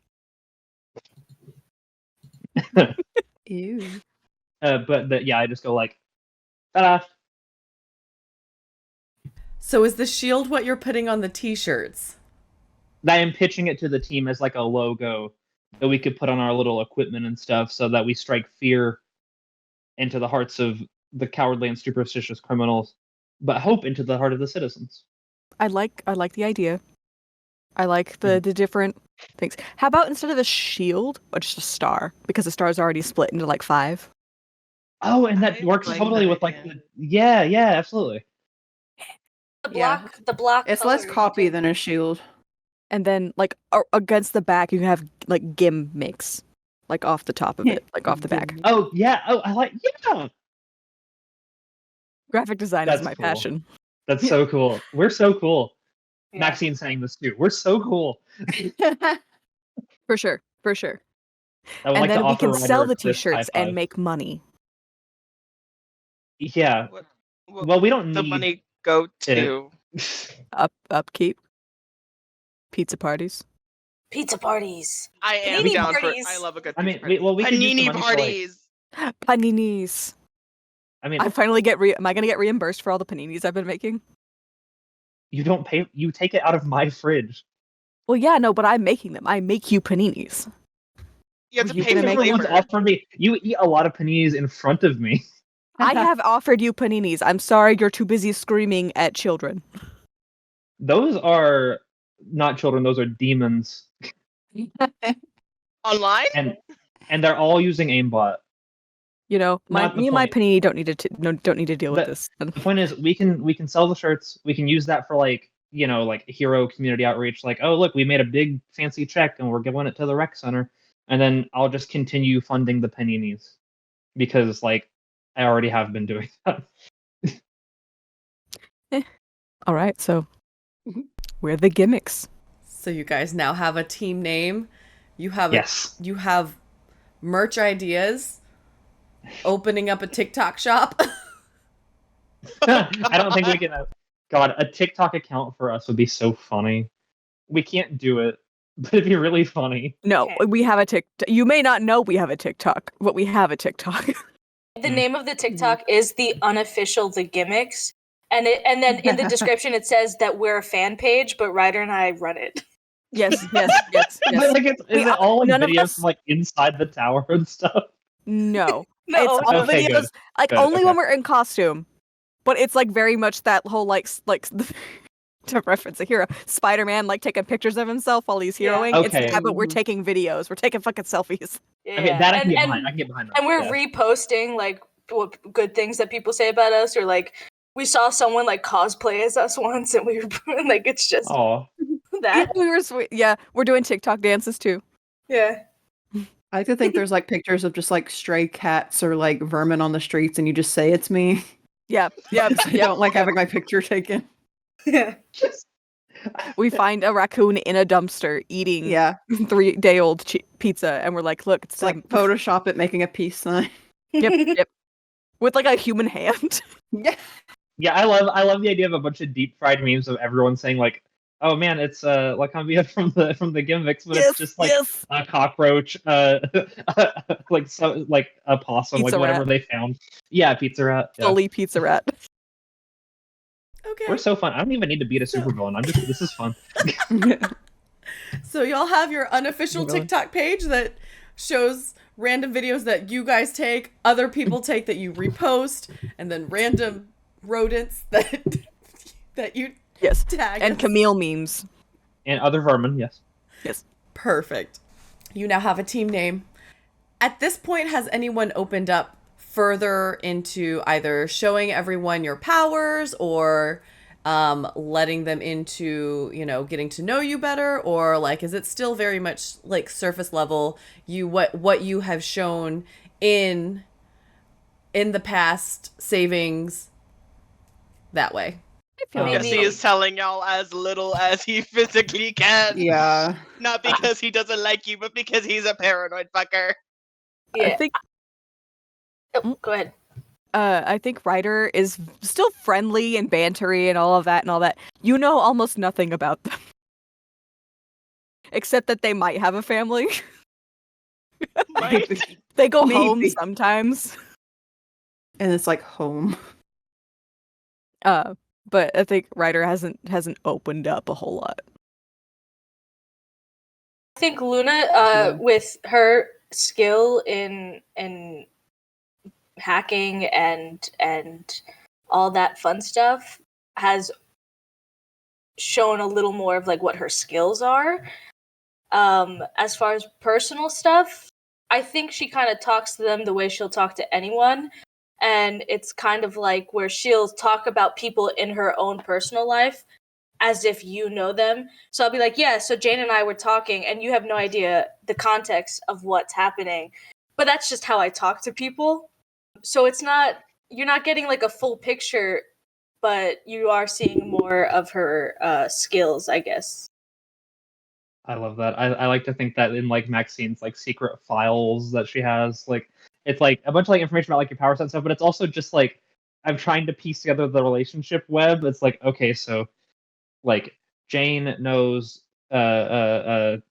Ew. Yeah, I just go like, ta-da. So is the shield what you're putting on the t-shirts? I am pitching it to the team as like a logo that we could put on our little equipment and stuff, so that we strike fear into the hearts of the cowardly and superstitious criminals, but hope into the heart of the citizens. I like the idea. I like the different things. How about instead of a shield, or just a star? Because the star's already split into like 5. Oh, and that I works like totally that with like idea. yeah, absolutely. The block. It's less colors, copy too. than a shield. And then like against the back, you can have like gimmicks, like off the top of it, like off the back. Oh yeah. Oh, I like yeah. Graphic design is That's my cool. passion. That's so cool. We're so cool. Yeah. Maxine's saying this too. We're so cool. For sure, for sure. I would And like to then we offer can Ryder sell a the Cliff high t-shirts and five. make money. Yeah. What Well, we don't the need money go it. to? Upkeep. Pizza parties. Pizza parties. I am Panini down parties. for. I love a good. I mean, pizza party. we could use the Panini money for, like, parties. Paninis. I mean, I finally am I gonna get reimbursed for all the paninis I've been making? you don't pay. You take it out of my fridge. Well, yeah, no, but I'm making them. I make you paninis. You have to You pay gonna for make Everyone's labor. offered me. You eat a lot of paninis in front of me. I have offered you paninis. I'm sorry you're too busy screaming at children. Those are not children. Those are demons, Online? and they're all using aimbot. You know, Not the me and my point. panini don't need to deal with The- this. The point is, we can sell the shirts. We can use that for like hero community outreach. Like, oh look, we made a big fancy check and we're giving it to the rec center, and then I'll just continue funding the paninis because like I already have been doing that. All right, so we're the gimmicks. So you guys now have a team name. You have Yes. you have merch ideas. Opening up a TikTok shop. I don't think we can. God, a TikTok account for us would be so funny. We can't do it, but it'd be really funny. No, Okay. we have a TikTok. You may not know we have a TikTok, but we have a TikTok. The name of the TikTok is the unofficial The Gimmicks. And then in the description it says that we're a fan page, but Ryder and I run it. yes. But like, is it all like none of videos us- from like inside the tower and stuff? No. No, It's all Okay, videos, good. like Good, only okay. when we're in costume. But it's like very much that whole like to reference a hero, Spider-Man like taking pictures of himself while he's Yeah. heroing. Okay. It's that, but we're taking videos. We're taking fucking selfies. Yeah. Okay, that I can get and, behind. I can get behind that. and we're yeah. reposting like what good things that people say about us, or like we saw someone like cosplay as us once, and we were like, it's just Aw. that. We were sweet. Yeah, we're doing TikTok dances too. Yeah. I like to think there's like pictures of just like stray cats or like vermin on the streets, and you just say it's me. Yeah, yeah, I don't like having my picture taken. Yeah. We find a raccoon in a dumpster eating Yeah, 3-day-old pizza, and we're like, look, it's like Photoshop it making a peace sign. yep, with like a human hand. Yeah. Yeah, I love the idea of a bunch of deep fried memes of everyone saying like, "Oh man, it's like Cambia from the gimmicks," but it's just like a cockroach, like a possum, Pizza like whatever rat. they found. Yeah, pizza rat. Yeah. Fully pizza rat. Okay. We're so fun. I don't even need to beat a supervillain. This is fun. So y'all have your unofficial Really? TikTok page that shows random videos that you guys take, other people take that you repost, and then random rodents that you Yes, tag. and us. Camille memes. And other vermin, yes. Perfect. You now have a team name. At this point, has anyone opened up further into either showing everyone your powers or letting them into, getting to know you better? Or like, is it still very much like surface level, what you have shown in the past savings that way? Um, Yes, he is telling y'all as little as he physically can. Yeah. Not because he doesn't like you, but because he's a paranoid fucker. Yeah. I think Go ahead. I think Ryder is still friendly and bantery and all of that. You know almost nothing about them. Except that they might have a family. Right? They go home Maybe. sometimes. And it's like home. But I think Ryder hasn't opened up a whole lot. I think Luna, with her skill in hacking and all that fun stuff has shown a little more of like what her skills are. As far as personal stuff, I think she kind of talks to them the way she'll talk to anyone. And it's kind of like where she'll talk about people in her own personal life as if you know them. So I'll be like, yeah, so Jane and I were talking and you have no idea the context of what's happening. But that's just how I talk to people. So you're not getting like a full picture, but you are seeing more of her skills, I guess. I love that. I like to think that in like Maxine's like secret files that she has, like it's like a bunch of like information about like your power set stuff, but it's also just like I'm trying to piece together the relationship web. It's like, okay, so like Jane knows other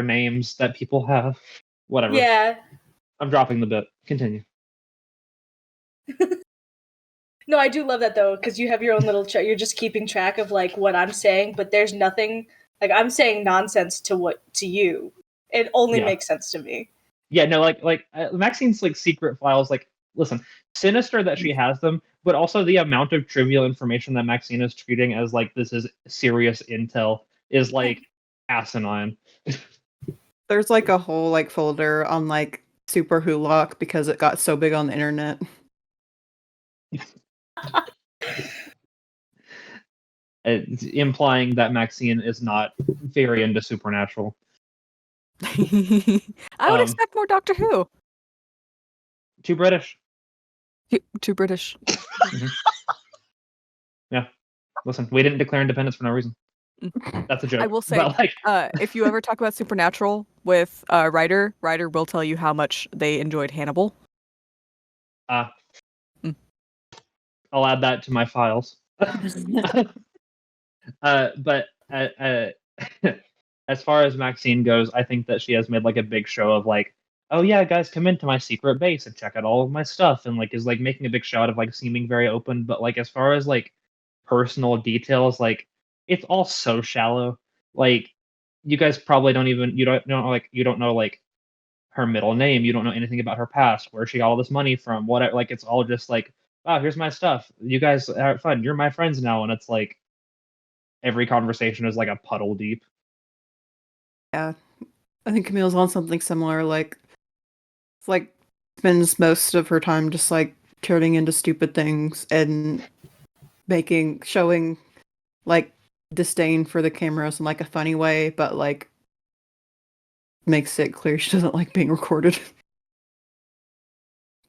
names that people have. Whatever. Yeah. I'm dropping the bit. Continue. No, I do love that though, because you have your own little you're just keeping track of like what I'm saying, but there's nothing like I'm saying nonsense to you. It only makes sense to me. Yeah, no, like Maxine's like secret files. Like, listen, sinister that she has them, but also the amount of trivial information that Maxine is treating as like this is serious intel is like asinine. There's like a whole like folder on like Super Hulock because it got so big on the internet. It's implying that Maxine is not very into supernatural. I would expect more Doctor Who. Too British. Too British. Yeah. Listen, we didn't declare independence for no reason. That's a joke. I will say, but, like... if you ever talk about Supernatural with Ryder will tell you how much they enjoyed Hannibal. I'll add that to my files. But as far as Maxine goes, I think that she has made like a big show of like, oh yeah, guys, come into my secret base and check out all of my stuff, and like is like making a big show out of like seeming very open. But like as far as like personal details, like it's all so shallow. Like you guys probably you don't know like her middle name, you don't know anything about her past, where she got all this money from, what, like it's all just like, oh, here's my stuff, you guys have fun, you're my friends now, and it's like every conversation is like a puddle deep. Yeah, I think Camille's on something similar. Like, it's like spends most of her time just like turning into stupid things and showing like disdain for the cameras in like a funny way, but like makes it clear she doesn't like being recorded.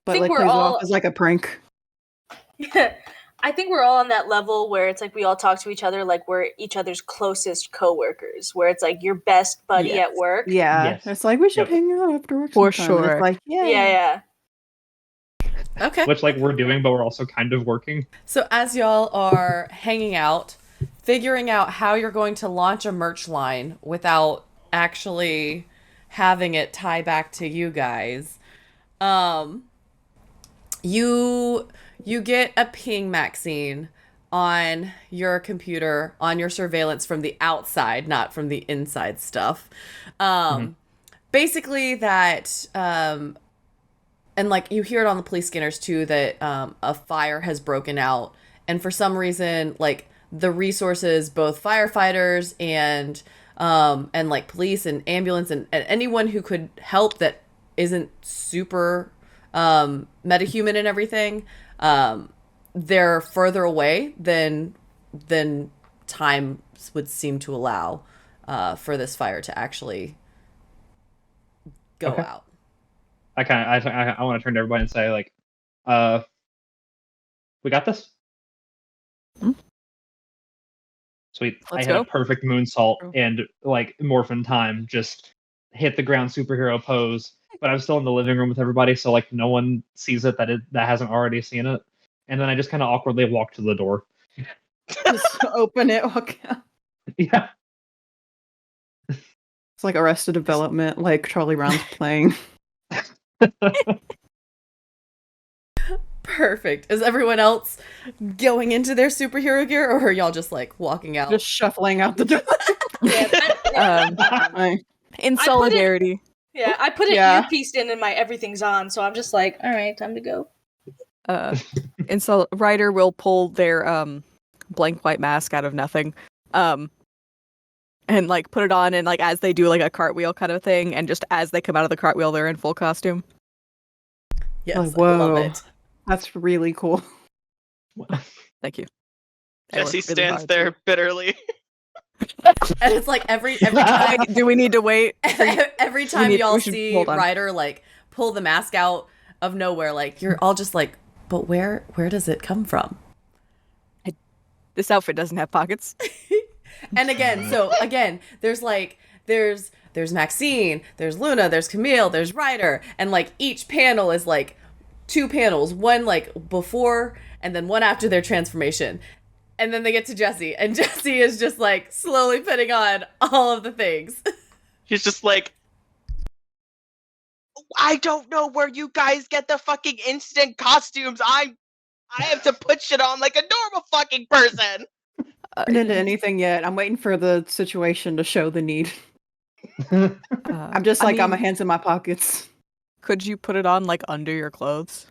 But like plays it off as like a prank. Yeah, I think we're all on that level where it's like we all talk to each other like we're each other's closest coworkers, where it's like your best buddy at work. Yeah, yes. It's like we should hang out after work for sometime. sure. It's like Yeah. Okay. Which like we're doing, but we're also kind of working. So as y'all are hanging out, figuring out how you're going to launch a merch line without actually having it tie back to you guys, you get a ping, Maxine, on your computer, on your surveillance from the outside, not from the inside stuff. Basically that, and like you hear it on the police scanners too, that a fire has broken out. And for some reason, like the resources, both firefighters and like police and ambulance and anyone who could help that isn't super metahuman and everything, they're further away than time would seem to allow for this fire to actually go out. I want to turn to everybody and say like, we got this. Sweet. Let's I had go. a perfect moonsault and like morphin time, just hit the ground superhero pose, but I'm still in the living room with everybody, so like no one sees it that hasn't already seen it. And then I just kind of awkwardly walk to the door. Just open it, walk out. Yeah. It's like Arrested Development, like Charlie Brown's playing. Perfect. Is everyone else going into their superhero gear, or are y'all just like walking out? Just shuffling out the door. Yeah, In solidarity. Yeah, I put an Yeah. earpiece in and my everything's on, so I'm just like, all right, time to go. And so Ryder will pull their blank white mask out of nothing, and like put it on, and like as they do like a cartwheel kind of thing, and just as they come out of the cartwheel, they're in full costume. Yes, Oh, I whoa. love it. That's really cool. Thank you. I Jesse worked really stands hard there to- bitterly. And it's like every time Wait, do we need to wait? every time y'all we should- see hold on. Ryder like pull the mask out of nowhere, like you're all just like, but where does it come from? This outfit doesn't have pockets. And again, there's Maxine, there's Luna, there's Camille, there's Ryder, and like each panel is like 2 panels, one like before and then one after their transformation. And then they get to Jesse, and Jesse is just like slowly putting on all of the things. He's just like, I don't know where you guys get the fucking instant costumes. I have to put shit on like a normal fucking person. Turned into anything yet. I'm waiting for the situation to show the need. I'm just like, got my hands in my pockets. Could you put it on like under your clothes?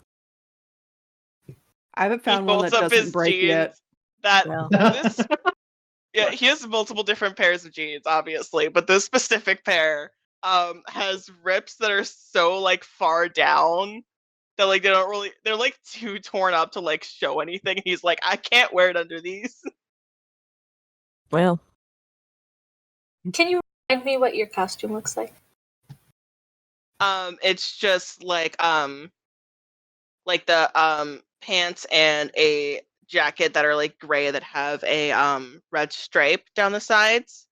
I haven't He found one folds that up doesn't his break jeans. yet. This, yeah, he has multiple different pairs of jeans, obviously, but this specific pair has rips that are so like far down that like they're like too torn up to like show anything. He's like, I can't wear it under these. Well, Can you remind me what your costume looks like? It's just like the pants and a jacket that are like gray that have a red stripe down the sides.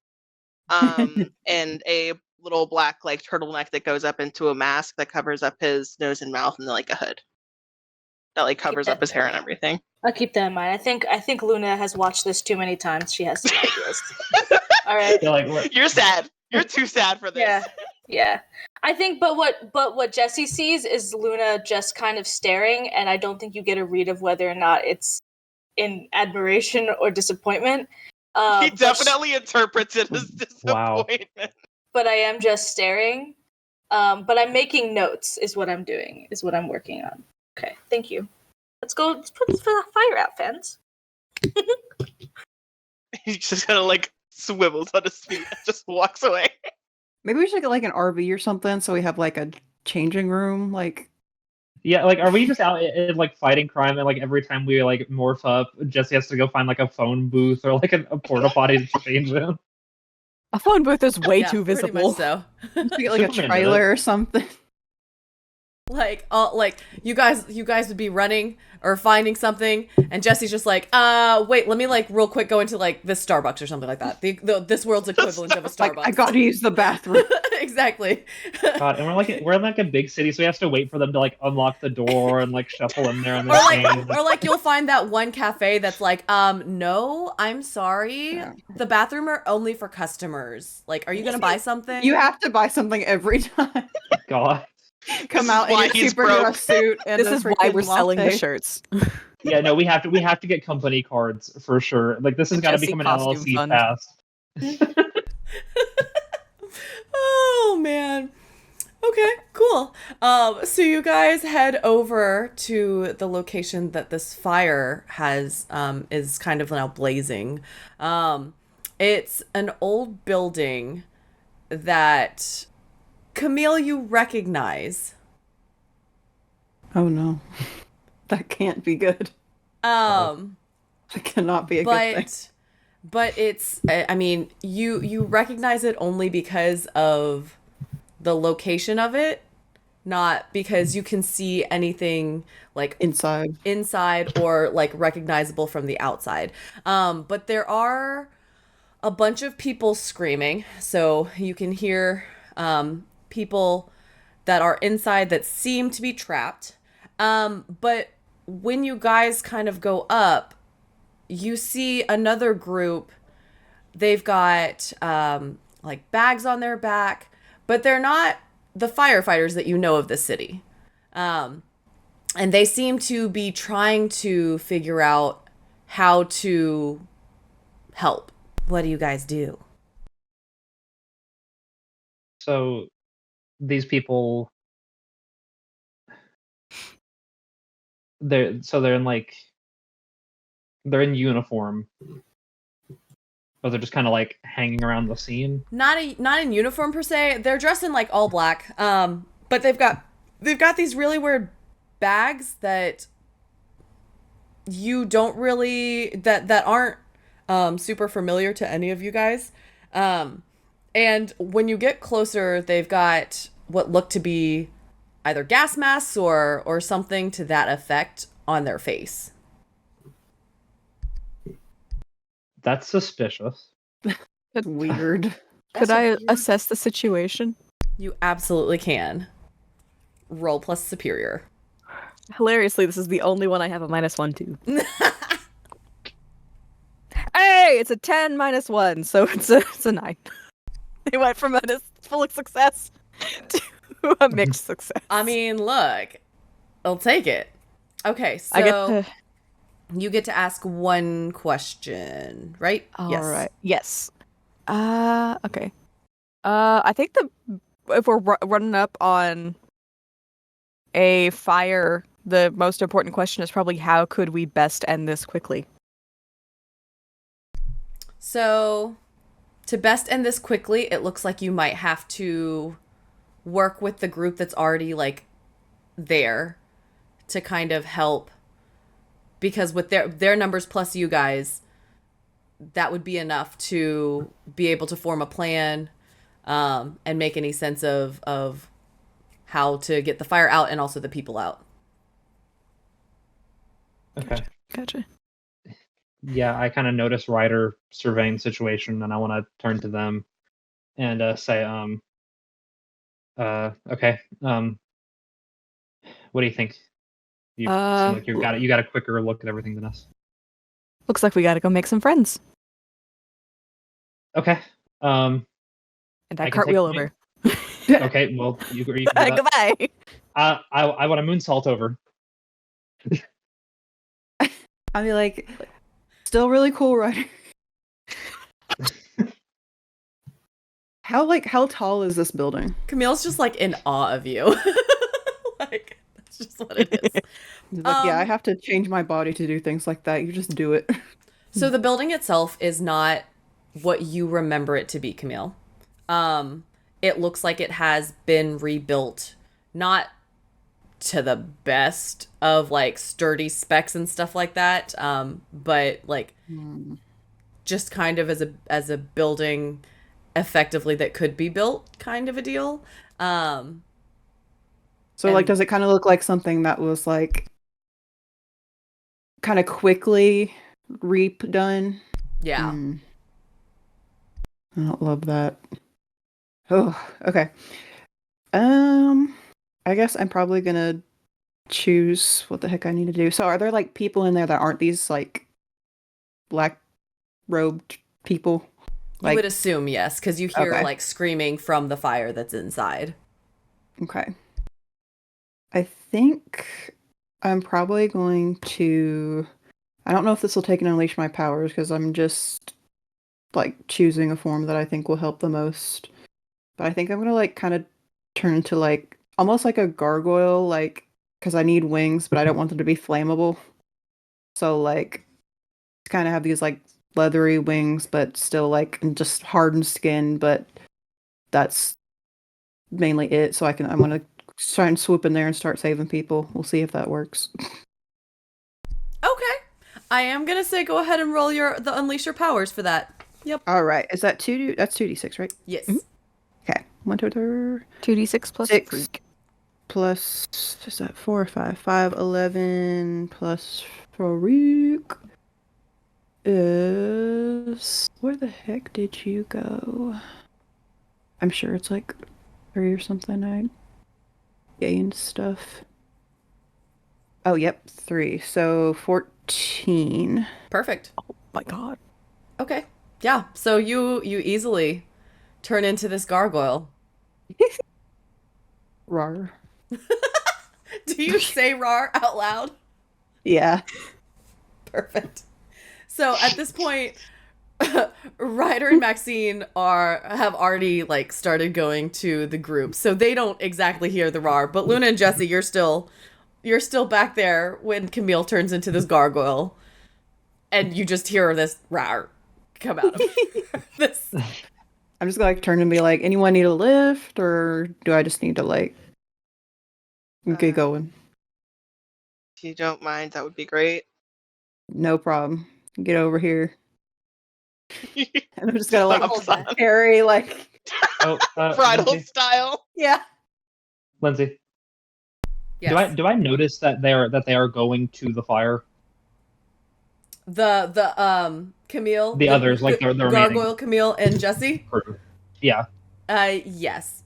And a little black like turtleneck that goes up into a mask that covers up his nose and mouth, and then like a hood that like covers up his hair and everything. I'll keep that in mind. I think Luna has watched this too many times. She has some ideas. All right. You're like, You're sad. You're too sad for this. Yeah. Yeah. I think but what Jesse sees is Luna just kind of staring, and I don't think you get a read of whether or not it's in admiration or disappointment. He definitely interprets it as disappointment. But I am just staring. But I'm making notes is what I'm doing, is what I'm working on. Okay, thank you. Let's put this fire out, fans. He just kind of like swivels on his feet and just walks away. Maybe we should get like an RV or something so we have like a changing room. Like, yeah, like, are we just out in like fighting crime, and like every time we like morph up, Jesse has to go find like a phone booth or like a porta potty to change in? a phone booth is way Yeah, too pretty visible. much so. we get like a Superman did it. trailer or something. Like you guys would be running or finding something, and Jesse's just like, wait, let me like real quick go into like this Starbucks or something like that. This world's equivalent of a Starbucks. Like, I gotta use the bathroom. Exactly. God, and we're in like a big city, so we have to wait for them to like unlock the door and like shuffle in there and then Or like you'll find that one cafe that's like, no, I'm sorry, Yeah. the bathroom are only for customers. Like, are you gonna buy something? You have to buy something every time. God. Come This out is why in your he's superhero broke. suit. And This a is why freaking we're selling the latte. shirts. Yeah, no, we have to get company cards for sure. Like, this has The got to Jesse become an costume LLC fund. pass. Oh man. Okay, cool. So you guys head over to the location that this fire has is kind of now blazing. It's an old building that Camille you recognize. Oh no. That can't be good. That cannot be a good thing. But it's I mean, you recognize it only because of the location of it, not because you can see anything like Inside. or like recognizable from the outside. But there are a bunch of people screaming, so you can hear people that are inside that seem to be trapped. But when you guys kind of go up, you see another group. They've got like bags on their back, but they're not the firefighters that you know of the city. And they seem to be trying to figure out how to help. What do you guys do? So these people, they're in like, they're in uniform, but they're just kind of like hanging around the scene. Not in uniform per se. They're dressed in like all black. But they've got these really weird bags that you don't really that aren't super familiar to any of you guys. And when you get closer, they've got what look to be either gas masks or something to that effect on their face. That's suspicious. That's weird. Could I assess the situation? You absolutely can. Roll plus superior. Hilariously, this is the only one I have a -1 to. Hey, it's a 10 -1, so it's a 9. They went from a full success to a mixed success. I mean, look, I'll take it. Okay, so I get to... you get to ask one question, right? All right. Yes. Okay. I think if we're running up on a fire, the most important question is probably how could we best end this quickly? So, to best end this quickly, it looks like you might have to work with the group that's already like there to kind of help, because with their numbers plus you guys, that would be enough to be able to form a plan and make any sense of how to get the fire out and also the people out. Okay. Gotcha. Yeah, I kind of notice Ryder surveying the situation, and I want to turn to them and say, okay, what do you think? You seem like you got a quicker look at everything than us. Looks like we gotta go make some friends. Okay. And I cartwheel over. Okay, well, you can do that. Goodbye. I want to moonsault over. I'll be like, still really cool, right? How tall is this building? Camille's just like in awe of you. Like, that's just what it is. He's like, yeah, I have to change my body to do things like that. You just do it. So the building itself is not what you remember it to be, Camille. It looks like it has been rebuilt, not to the best of like sturdy specs and stuff like that, but like just kind of as a building effectively that could be built, kind of a deal. So like, does it kind of look like something that was like kind of quickly redone? Yeah. I don't love that. Oh, okay. I guess I'm probably gonna choose what the heck I need to do. So are there like people in there that aren't these like black robed people? You would assume yes, because you hear like screaming from the fire that's inside. Okay. I think I'm probably going to... I don't know if this will take and unleash my powers, because I'm just like choosing a form that I think will help the most. But I think I'm gonna like kind of turn into like almost like a gargoyle, like, because I need wings, but I don't want them to be flammable. So like kind of have these like leathery wings, but still like just hardened skin, but that's mainly it. So I'm gonna try and swoop in there and start saving people. We'll see if that works. Okay. I am gonna say go ahead and roll the unleash your powers for that. Yep. All right. Is that that's 2d6, right? Yes. Mm-hmm. Okay. 2d6 plus 6 freak. Plus, is that 4 or 5? 5, 11 plus freak is... Where the heck did you go? I'm sure it's like 3 or something. I gained stuff. Oh, yep, 3. So 14. Perfect. Oh my god. Okay. Yeah. So you easily turn into this gargoyle. Rar. Do you say rar out loud? Yeah. Perfect. So at this point, Ryder and Maxine have already like started going to the group, so they don't exactly hear the roar. But Luna and Jesse, you're still back there when Camille turns into this gargoyle, and you just hear this roar come out of this. I'm just gonna like turn and be like, anyone need a lift, or do I just need to like get going? If you don't mind, that would be great. No problem. Get over here. And I'm just gonna like Thumbs up. carry like Bridal Lindsay, style. yeah. Lindsay, Yes. do I notice that they are going to the fire? The Camille, The others, like the remaining gargoyle, Camille, and Jesse. crew. Yeah. Yes.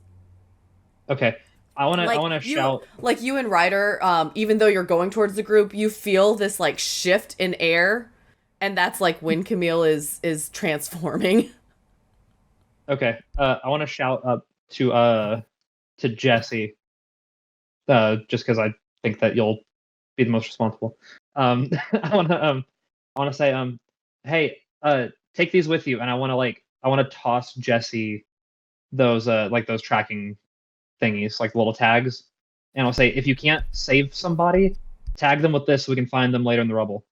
Okay. I want to shout. Like you and Ryder, even though you're going towards the group, you feel this like shift in air, and that's like when Camille is transforming. Okay. I want to shout up to Jesse. Just because I think that you'll be the most responsible. I want to say hey, take these with you, and I want to toss Jesse those those tracking thingies, like little tags, and I'll say, if you can't save somebody, tag them with this so we can find them later in the rubble.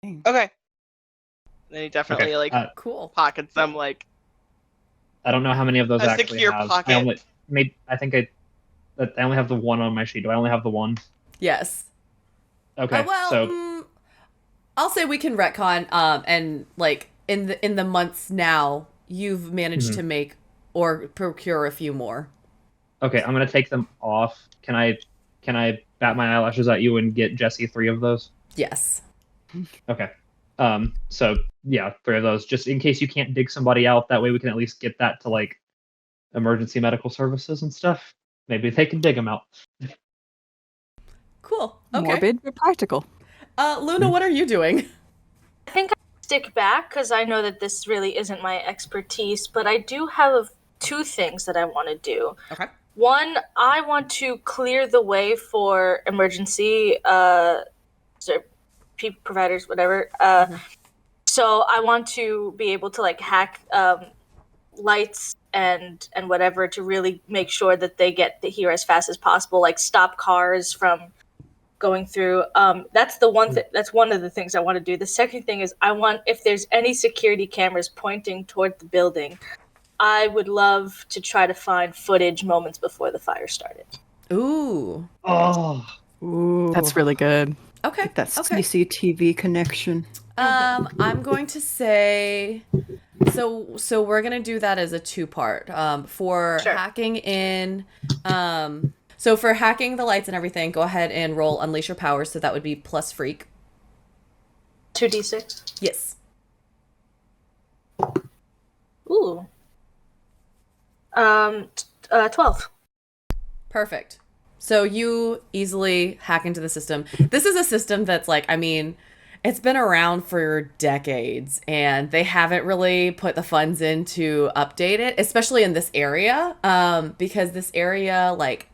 Okay. Then he definitely Cool. pockets them like I don't know how many of those a actually secure have. pocket. I think I only have the one on my sheet. Do I only have the one? Yes. Okay. I'll say we can retcon. And like in the months now, you've managed to make or procure a few more. Okay, I'm gonna take them off. Can I bat my eyelashes at you and get Jesse 3 of those? Yes. Okay. So yeah, 3 of those, just in case you can't dig somebody out. That way we can at least get that to like emergency medical services and stuff. Maybe they can dig them out. Cool. Okay. Morbid but practical. Luna, what are you doing? I think I stick back because I know that this really isn't my expertise, but I do have 2 things that I want to do. Okay. One, I want to clear the way for emergency providers, whatever. So I want to be able to like hack lights and whatever to really make sure that they get here as fast as possible, like stop cars from going through. That's the one that's one of the things I want to do. The second thing is I want, if there's any security cameras pointing toward the building, I would love to try to find footage moments before the fire started. Ooh. Oh. Ooh. That's really good. Okay. Like that Okay. CCTV connection. I'm going to say, so we're gonna do that as a 2-part. For Sure. hacking in, so for hacking the lights and everything, go ahead and roll Unleash Your Powers. So that would be plus Freak. 2d6. Yes. Ooh. 12. Perfect. So you easily hack into the system. This is a system that's like, I mean, it's been around for decades, and they haven't really put the funds in to update it, especially in this area, because this area, like,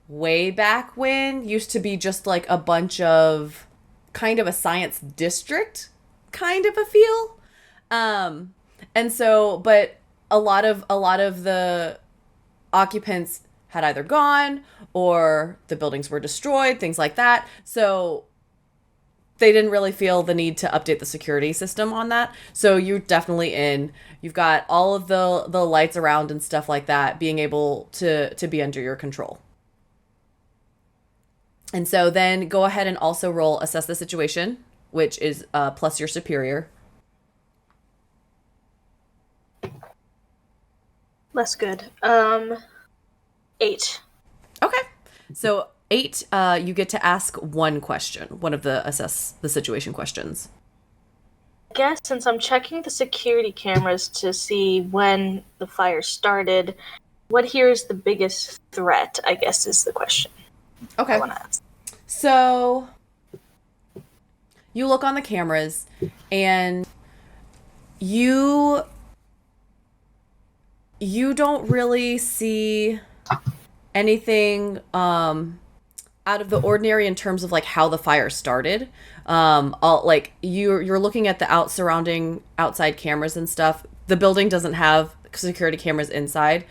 way back when, used to be just like a bunch of kind of a science district kind of a feel. And so, but a lot of the occupants had either gone or the buildings were destroyed, things like that. So they didn't really feel the need to update the security system on that. So you're definitely in. You've got all of the lights around and stuff like that being able to be under your control. And so then go ahead and also roll Assess the Situation, which is plus your superior. Less good. 8. Okay. So 8, you get to ask one question, one of the Assess the Situation questions. I guess since I'm checking the security cameras to see when the fire started, what here is the biggest threat, I guess is the question. Okay. I want to ask. So you look on the cameras and you don't really see anything out of the ordinary in terms of like how the fire started. all like you're looking at the surrounding outside cameras and stuff. The building doesn't have security cameras inside.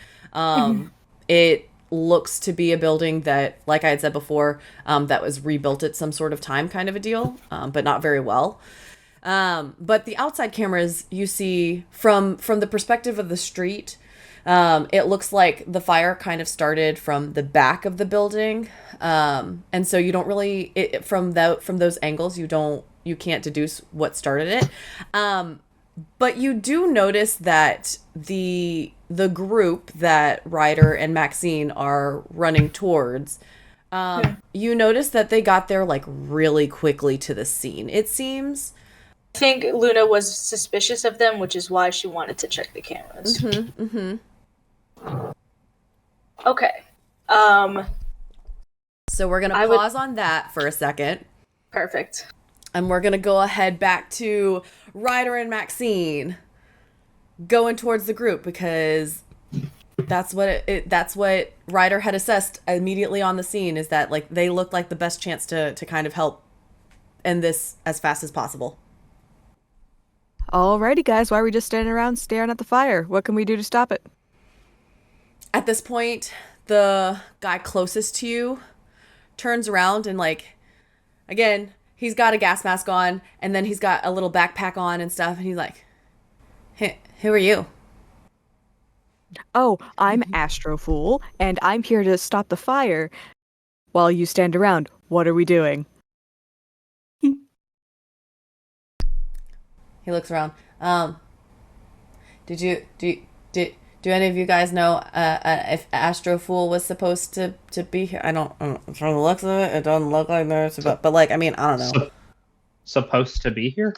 It looks to be a building that, like I had said before, that was rebuilt at some sort of time, kind of a deal, but not very well. But the outside cameras you see from the perspective of the street, it looks like the fire kind of started from the back of the building, and so you don't really from those angles you can't deduce what started it. But you do notice that the group that Ryder and Maxine are running towards, you notice that they got there like really quickly to the scene, it seems. I think Luna was suspicious of them, which is why she wanted to check the cameras. Okay. So we're going to pause on that for a second. Perfect. And we're going to go ahead back to Ryder and Maxine going towards the group, because that's what Ryder had assessed immediately on the scene, is that like they looked like the best chance to kind of help end this as fast as possible. Alrighty, guys. Why are we just standing around staring at the fire? What can we do to stop it? At this point, the guy closest to you turns around and, like, again, he's got a gas mask on, and then he's got a little backpack on and stuff, and he's like, hey, who are you? Oh, I'm Astrofool, and I'm here to stop the fire. While you stand around, what are we doing? He looks around. Do any of you guys know if Astrofool was supposed to be here? I don't from the looks of it, it doesn't look like there's but like, I mean, I don't know. Supposed to be here?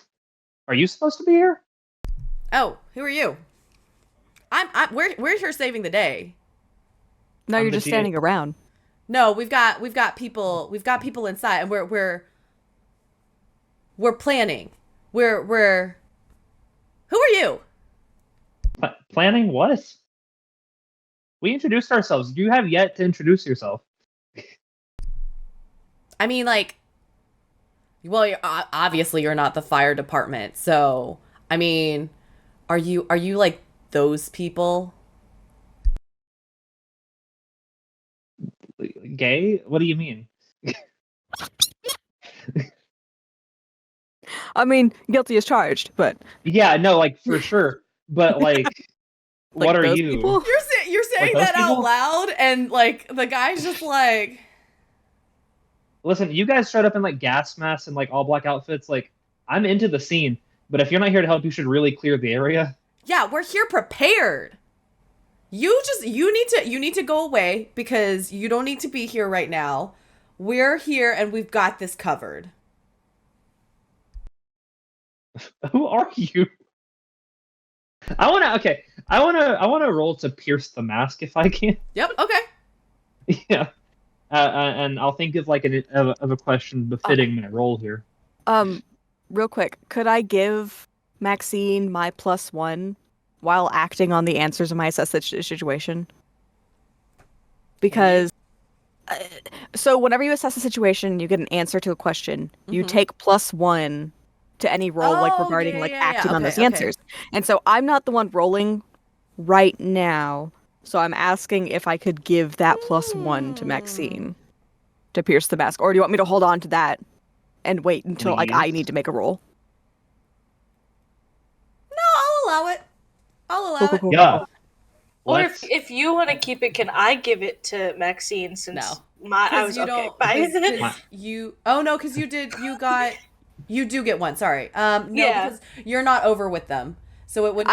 Are you supposed to be here? Oh, who are you? We're here saving the day. No, you're just standing around. No, we've got people inside, and we're planning. We're who are you? Planning what? We introduced ourselves. You have yet to introduce yourself. I mean, like, well, obviously you're not the fire department, so I mean, are you like those people? Gay? What do you mean? I mean, guilty as charged, but yeah, no, like for sure. But like, what are you? People? You're saying Like that people? out loud, and like the guy's just like, Listen, you guys showed up in like gas masks and like all black outfits. Like, I'm into the scene, but if you're not here to help, you should really clear the area. yeah, we're here prepared. You need to go away because you don't need to be here right now. We're here and we've got this covered. Who are you? I wanna roll to pierce the mask if I can. Yep. Okay. Yeah. And I'll think of like of a question befitting my role here. Real quick, could I give Maxine my +1 while acting on the answers of my assessed situation? Because so whenever you assess a situation, you get an answer to a question. You take +1 to any roll, like regarding acting on those answers. And so I'm not the one rolling right now. So I'm asking if I could give that +1 to Maxine to pierce the mask, or do you want me to hold on to that and wait until like I need to make a roll? No, I'll allow it. Cool. Yeah. Or if you want to keep it, can I give it to Maxine since I was okay? Bye. You do get one. Sorry. No, because you're not over with them, so it wouldn't.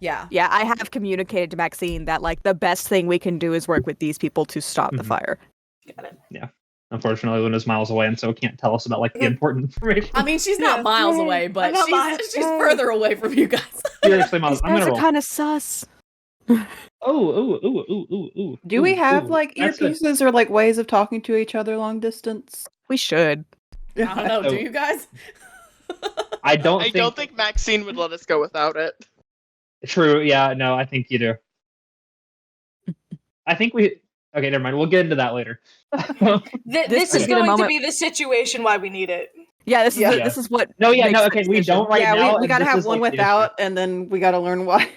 Yeah, I have communicated to Maxine that like the best thing we can do is work with these people to stop the fire. Got it. Yeah. Unfortunately, Luna's miles away, and so can't tell us about like the important information. I mean, she's not miles away, but she's further away from you guys. Seriously, Miles, I'm gonna roll. Kind of sus. Ooh. Do we have like That's earpieces or like ways of talking to each other long distance? We should. I don't know. Do you guys? I don't think Maxine would let us go without it. True. Yeah. No, I think you do. I think we. Okay, never mind. We'll get into that later. This is going to be the situation why we need it. Yeah, this is Yeah. this is what. No, yeah, makes no, the okay, we decision. don't right yeah, now. we and gotta this have is, one like, the issue. without, and then we gotta learn why.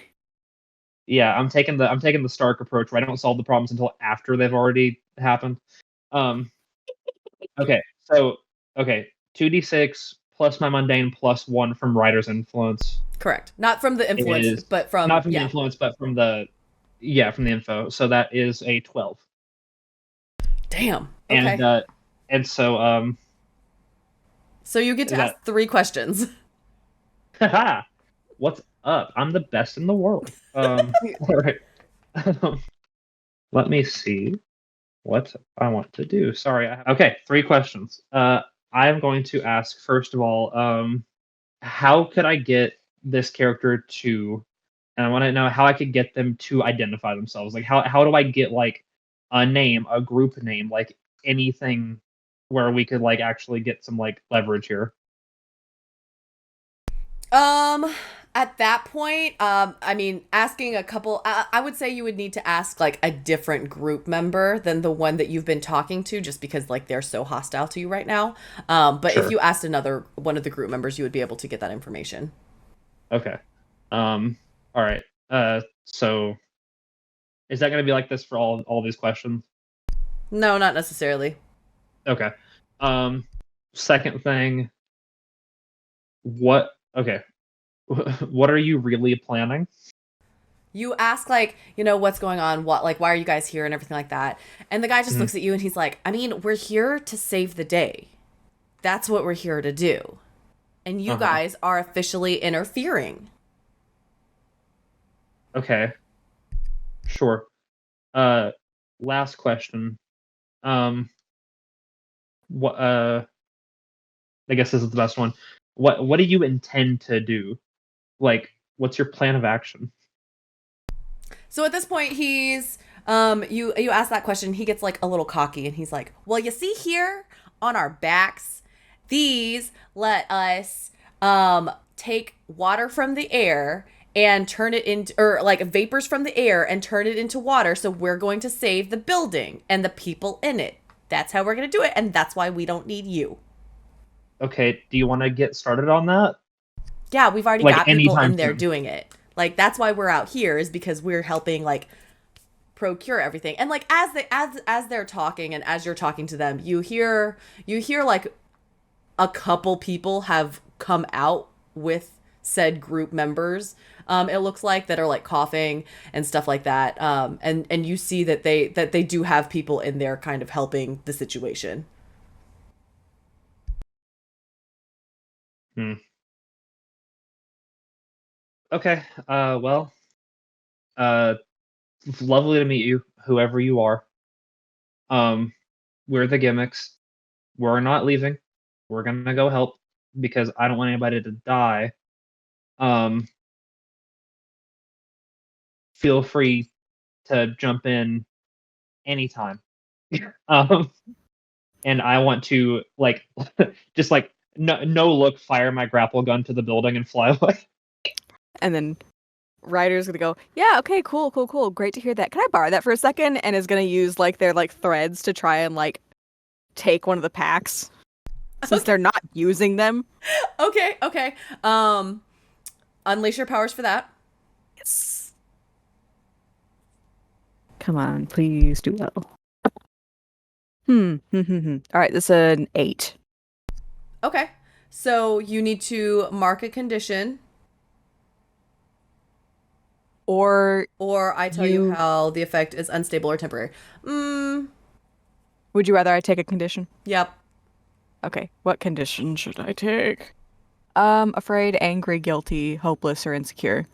Yeah, I'm taking the Stark approach where I don't solve the problems until after they've already happened. Okay, so 2d6 plus my mundane plus 1 from writer's influence Correct. Not from the influence, is but from not from the influence, but from the info. So that is a 12. Damn. Okay. And so So you get to is ask 3 questions. haha, what's up? I'm the best in the world. All right. Let me see what I want to do. Sorry. Okay, 3 questions. I'm going to ask, first of all, how could I get this character to, and I want to know how I could get them to identify themselves. Like, how do I get, like, a name, a group name, like anything where we could, like, actually get some, like, leverage here? At that point, I mean, asking a couple, I would say you would need to ask like a different group member than the one that you've been talking to, just because like they're so hostile to you right now. But Sure. if you asked another one of the group members, you would be able to get that information. Okay. All right. So is that going to be like this for all these questions? No, not necessarily. Okay. Second thing, what what are you really planning? You ask like, what's going on? What, like, why are you guys here and everything like that? And the guy just looks at you and he's like, I mean, we're here to save the day. That's what we're here to do. And you guys are officially interfering. Okay. Sure. Last question. What I guess this is the best one. What do you intend to do? Like, what's your plan of action? So at this point, he's you ask that question, he gets like a little cocky and he's like, well, you see here on our backs, these let us take water from the air and turn it into, or like vapors from the air and turn it into water, so we're going to save the building and the people in it. That's how we're going to do it, and that's why we don't need you. Okay, do you want to get started on that? Yeah, we've already Like, got people anytime in there soon? doing it. Like, that's why we're out here, is because we're helping like procure everything. And like as they're talking and as you're talking to them, you hear like a couple people have come out with said group members. It looks like, that are like coughing and stuff like that. And you see that they do have people in there kind of helping the situation. Okay. Well, lovely to meet you, whoever you are. We're the Gimmicks. We're not leaving. We're gonna go help because I don't want anybody to die. Feel free to jump in anytime. um, and I want to, like, just like no look, fire my grapple gun to the building and fly away. And then Ryder's gonna go, yeah, okay, cool. Great to hear that. Can I borrow that for a second? And is gonna use like their like threads to try and like take one of the packs. Since they're not using them. Okay. Unleash your powers for that. Yes. Come on, please do well. All right, this is an 8. Okay. So you need to mark a condition. Or I tell you how the effect is unstable or temporary. Would you rather I take a condition? Yep. Okay, what condition should I take? Afraid, angry, guilty, hopeless, or insecure.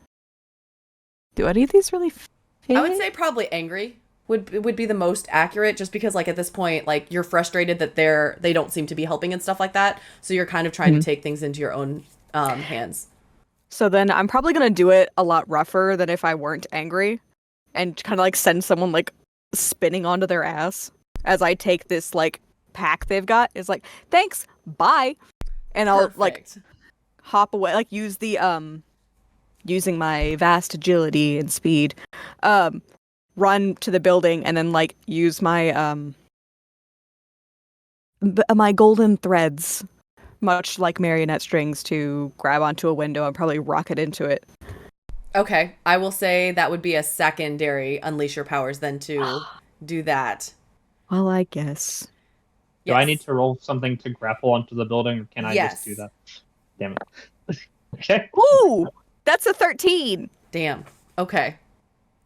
Do any of these really fit? I would say probably angry would be the most accurate, just because like at this point, like, you're frustrated that they don't seem to be helping and stuff like that. So you're kind of trying to take things into your own hands. So then I'm probably gonna do it a lot rougher than if I weren't angry, and kind of like send someone like spinning onto their ass as I take this like pack they've got. It's like, thanks, bye, and I'll like hop away, like use the using my vast agility and speed, run to the building, and then like use my my golden threads, much like marionette strings, to grab onto a window and probably rocket into it. Okay, I will say that would be a secondary unleash your powers then to do that. Well, I guess. Do I need to roll something to grapple onto the building, or can I just do Yes. that? Damn it. Okay. Ooh, that's a 13. Damn. Okay.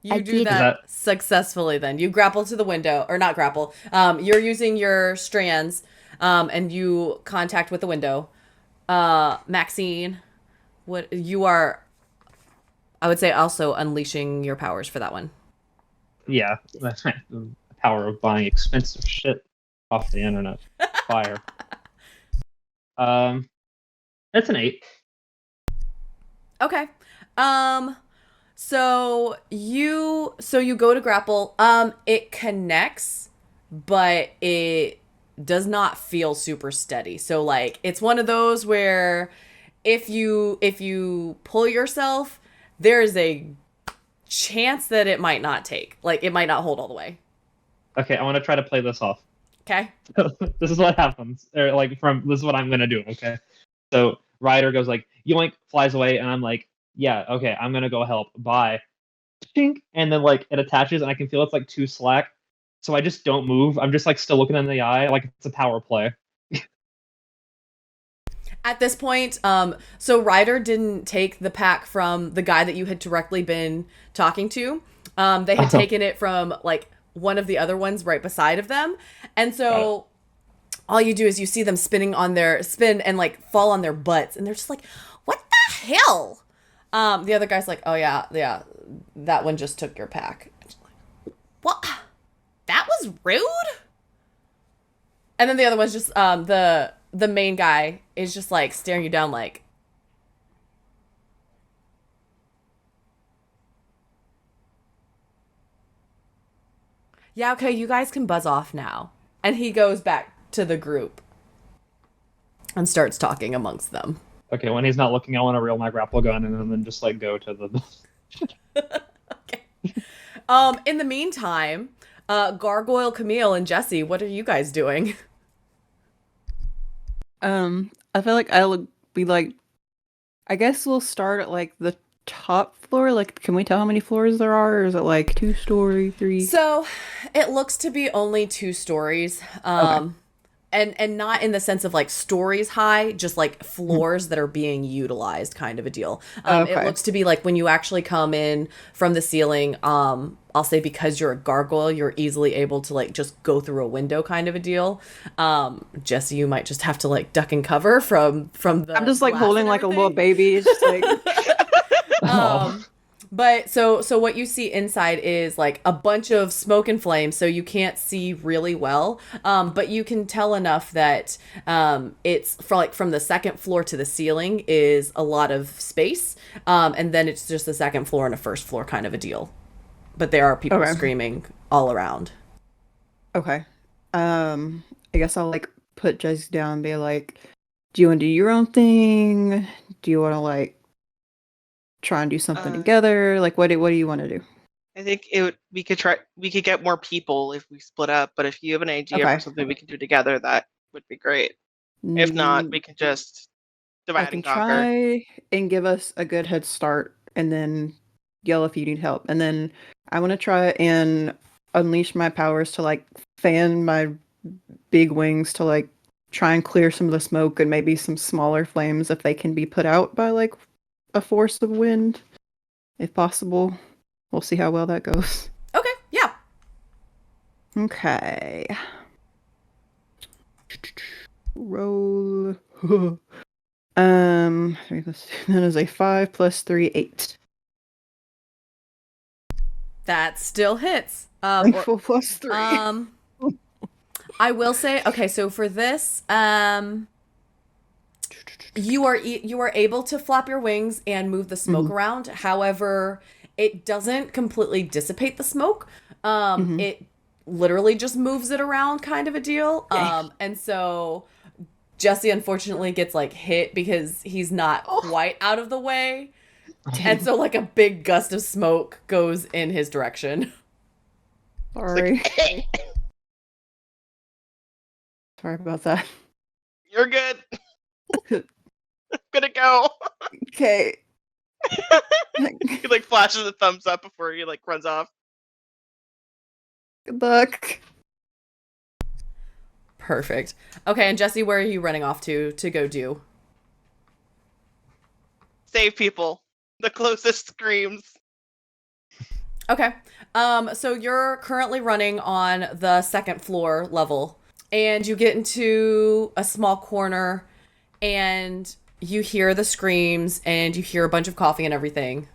You I do did that successfully then. You grapple to the window, or not grapple. You're using your strands, and you contact with the window. Maxine, what you are, I would say, also unleashing your powers for that one. Yeah, that's right. The power of buying expensive shit off the internet. Fire. That's an 8. Okay. So you go to grapple. It connects, but it does not feel super steady. So like it's one of those where if you pull yourself, there's a chance that it might not take. Like it might not hold all the way. Okay, I want to try to play this off. Okay? This is what happens. Or like this is what I'm gonna do, okay? So Ryder goes like yoink, flies away, and I'm like, yeah, okay, I'm gonna go help. Bye. Chink, and then like it attaches and I can feel it's like too slack. So I just don't move. I'm just like still looking in the eye like it's a power play. At this point, so Ryder didn't take the pack from the guy that you had directly been talking to. They had taken it from like one of the other ones right beside of them. And so all you do is you see them spin and like fall on their butts. And they're just like, what the hell? The other guy's like, oh yeah, that one just took your pack. What? That was rude? And then the other one's just, the main guy is just like staring you down like, yeah, okay, you guys can buzz off now. And he goes back to the group and starts talking amongst them. Okay, when he's not looking, I want to reel my grapple gun and then just like go to the. Okay. In the meantime, Gargoyle, Camille, and Jesse, what are you guys doing? I feel like I'll be like, I guess we'll start at like the top floor. Like, can we tell how many floors there are, or is it like 2-story, 3? So, it looks to be only 2 stories. Okay. And not in the sense of like stories high, just like floors that are being utilized kind of a deal. Okay. It looks to be like when you actually come in from the ceiling, I'll say because you're a gargoyle, you're easily able to like just go through a window kind of a deal. Jesse, you might just have to like duck and cover from the I'm just like glass holding and like a little everything. baby. It's just like But so what you see inside is like a bunch of smoke and flames, so you can't see really well. But you can tell enough that it's from the second floor to the ceiling is a lot of space, and then it's just the second floor and a first floor kind of a deal. But there are people screaming all around. Okay. I guess I'll like put Jesse down and be like, do you want to do your own thing? Do you want to like try and do something together? Like, what do you want to do? I think we could get more people if we split up, but if you have an idea for something we can do together, that would be great. If not, we can just divide and conquer. Try and give us a good head start and then yell if you need help. And then I want to try and unleash my powers to like fan my big wings to like try and clear some of the smoke and maybe some smaller flames if they can be put out by like a force of wind, if possible. We'll see how well that goes. Okay, yeah. Okay. Roll. That is a 5 plus 3, 8. That still hits. 4 plus 3. I will say, okay, so for this, you are able to flap your wings and move the smoke around. However, it doesn't completely dissipate the smoke. It literally just moves it around, kind of a deal. And so Jesse unfortunately gets like hit because he's not quite out of the way. And so like a big gust of smoke goes in his direction. Sorry. Sorry about that. You're good. gonna go. Okay. He like flashes a thumbs up before he like runs off. Good luck. Perfect. Okay, and Jesse, where are you running off to go do? Save people. The closest screams. Okay. So you're currently running on the second floor level, and you get into a small corner, and you hear the screams, and you hear a bunch of coughing and everything.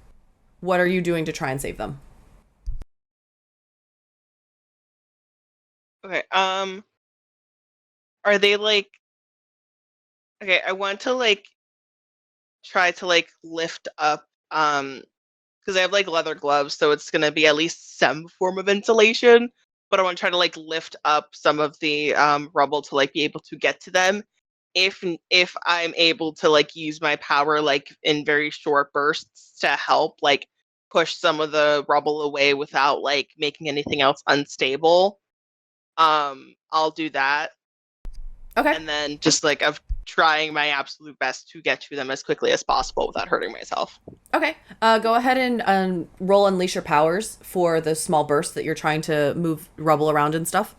What are you doing to try and save them? Okay. Are they like? Okay, I want to like try to like lift up because I have like leather gloves, so it's gonna be at least some form of insulation. But I want to try to like lift up some of the rubble to like be able to get to them. If I'm able to like use my power like in very short bursts to help like push some of the rubble away without like making anything else unstable, I'll do that. Okay. And then just like of trying my absolute best to get to them as quickly as possible without hurting myself. Okay. Go ahead and roll Unleash Your Powers for the small burst that you're trying to move rubble around and stuff.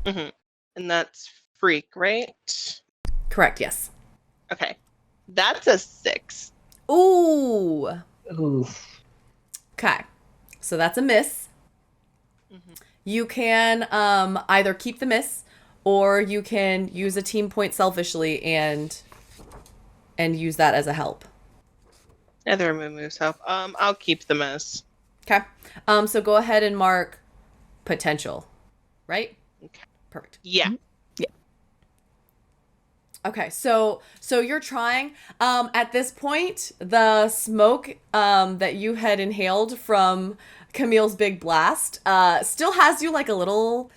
Mm-hmm. And that's Freak, right? Correct, yes. Okay. That's a 6. Ooh. Ooh. Okay. So that's a miss. Mm-hmm. You can either keep the miss, or you can use a team point selfishly and use that as a help. Either moves help. I'll keep the miss. Okay. So go ahead and mark potential, right? Okay. Perfect. Yeah. Okay, so you're trying. At this point, the smoke that you had inhaled from Camille's big blast still has you like a little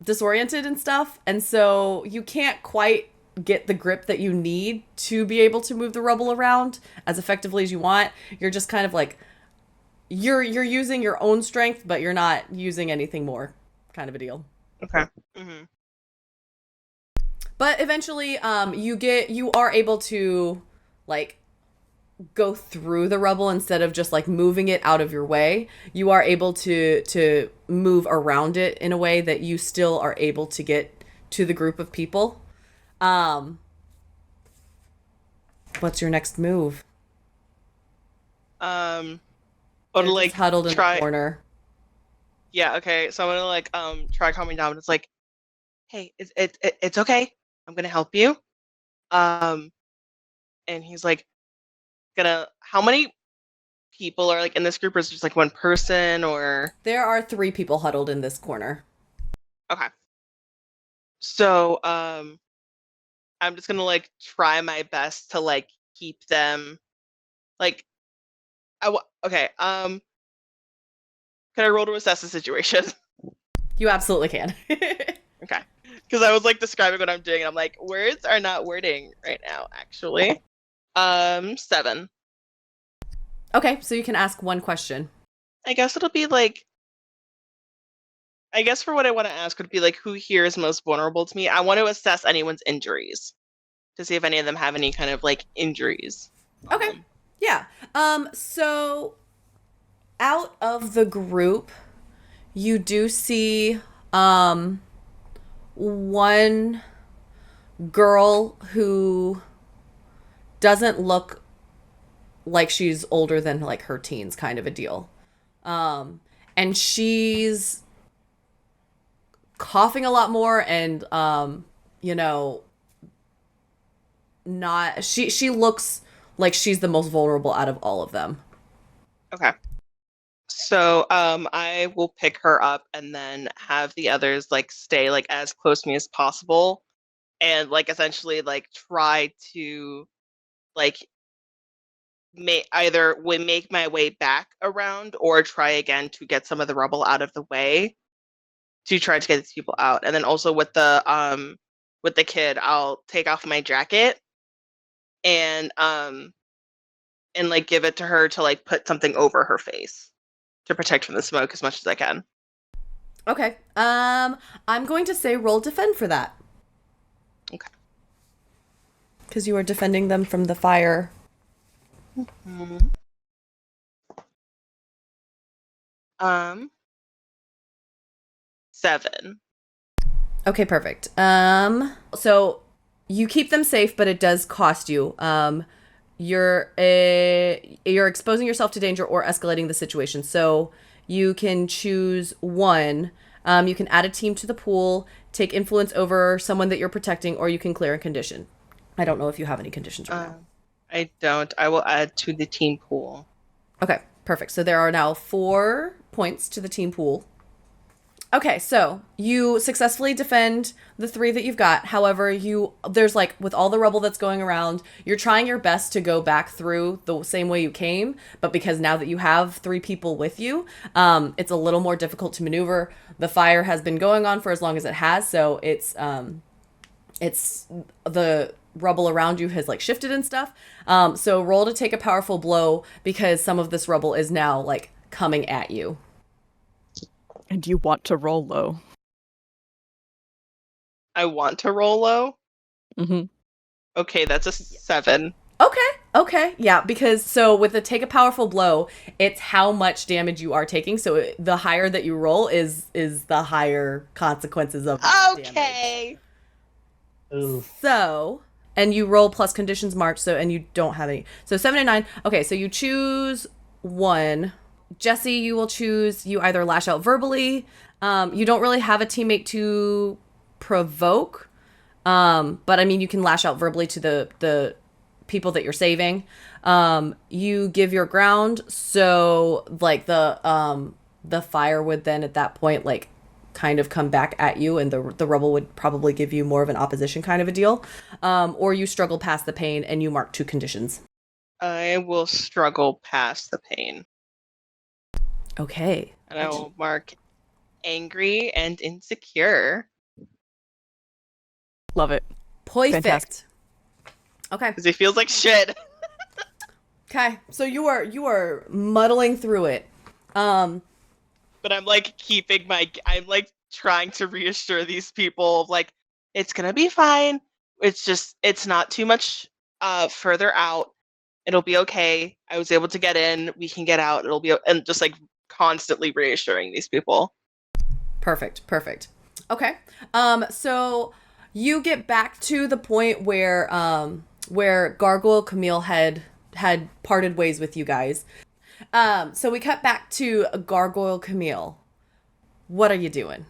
disoriented and stuff, and so you can't quite get the grip that you need to be able to move the rubble around as effectively as you want. You're just kind of like you're using your own strength, but you're not using anything more, kind of a deal. Okay. Mm-hmm. But eventually, you are able to, like, go through the rubble instead of just, like, moving it out of your way. You are able to move around it in a way that you still are able to get to the group of people. What's your next move? Or They're like just huddled in try. the corner. Yeah. Okay. So I'm gonna like try calming down. It's like, hey, it's okay. I'm gonna help you. And he's like, how many people are like in this group, or is it just like one person, or There are 3 people huddled in this corner. okay. So I'm just gonna like try my best to like keep them like okay. Can I roll to assess the situation? You absolutely can. Okay. Because I was like describing what I'm doing, and I'm like, words are not wording right now, actually. 7. Okay, so you can ask one question. I guess it'll be like, I guess for what I want to ask would be like, who here is most vulnerable to me? I want to assess anyone's injuries to see if any of them have any kind of like injuries. Okay. Yeah. So out of the group, you do see one girl who doesn't look like she's older than like her teens, kind of a deal. And she's coughing a lot more, and not she looks like she's the most vulnerable out of all of them. Okay. So I will pick her up and then have the others like stay like as close to me as possible, and like essentially like try to like make my way back around or try again to get some of the rubble out of the way to try to get these people out. And then also with the kid, I'll take off my jacket and like give it to her to like put something over her face to protect from the smoke as much as I can. Okay. I'm going to say roll defend for that. Okay. because you are defending them from the fire. Mhm. 7. Okay, perfect. So you keep them safe, but it does cost you. You're exposing yourself to danger or escalating the situation. So you can choose one. You can add a team to the pool, take influence over someone that you're protecting, or you can clear a condition. I don't know if you have any conditions right now. I don't. I will add to the team pool. Okay, perfect. So there are now 4 points to the team pool. Okay, so you successfully defend the 3 that you've got. However, there's like with all the rubble that's going around, you're trying your best to go back through the same way you came, but because now that you have 3 people with you, it's a little more difficult to maneuver. The fire has been going on for as long as it has, so it's the rubble around you has like shifted and stuff. So roll to take a powerful blow because some of this rubble is now like coming at you. And you want to roll low. I want to roll low. Mm-hmm. Okay, that's a 7. Okay, yeah, because so with the take a powerful blow, it's how much damage you are taking. So the higher that you roll is the higher consequences of the Okay. Ooh. So, and you roll plus conditions marked, so, and you don't have any. So 7 and 9. Okay, so you choose one. Jesse, you will choose, you either lash out verbally. You don't really have a teammate to provoke. But I mean, you can lash out verbally to the people that you're saving. You give your ground. So like the fire would then at that point, like kind of come back at you, and the rubble would probably give you more of an opposition kind of a deal. Or you struggle past the pain and you mark 2 conditions. I will struggle past the pain. Okay. And I will mark angry and insecure. Love it. Perfect. Fantastic. Okay. Because it feels like shit. Okay. So you are muddling through it. But I'm like I'm like trying to reassure these people of like, it's gonna be fine. It's not too much further out. It'll be okay. I was able to get in. We can get out. It'll be, and just like constantly reassuring these people. Perfect. Okay. So you get back to the point where Gargoyle Camille had parted ways with you guys. So we cut back to Gargoyle Camille. What are you doing?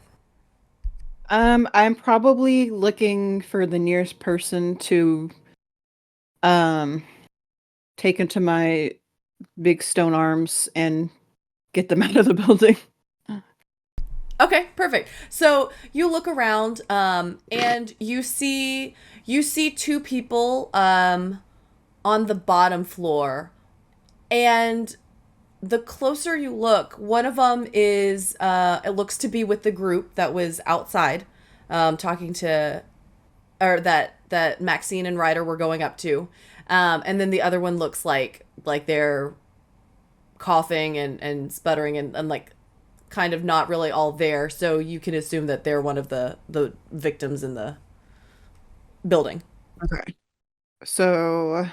I'm probably looking for the nearest person to take into my big stone arms and get them out of the building. Okay, perfect. So you look around, and you see 2 people on the bottom floor, and the closer you look, one of them is it looks to be with the group that was outside, talking to, or that Maxine and Ryder were going up to, and then the other one looks like they're coughing and sputtering and like kind of not really all there, so you can assume that they're one of the victims in the building. Okay. So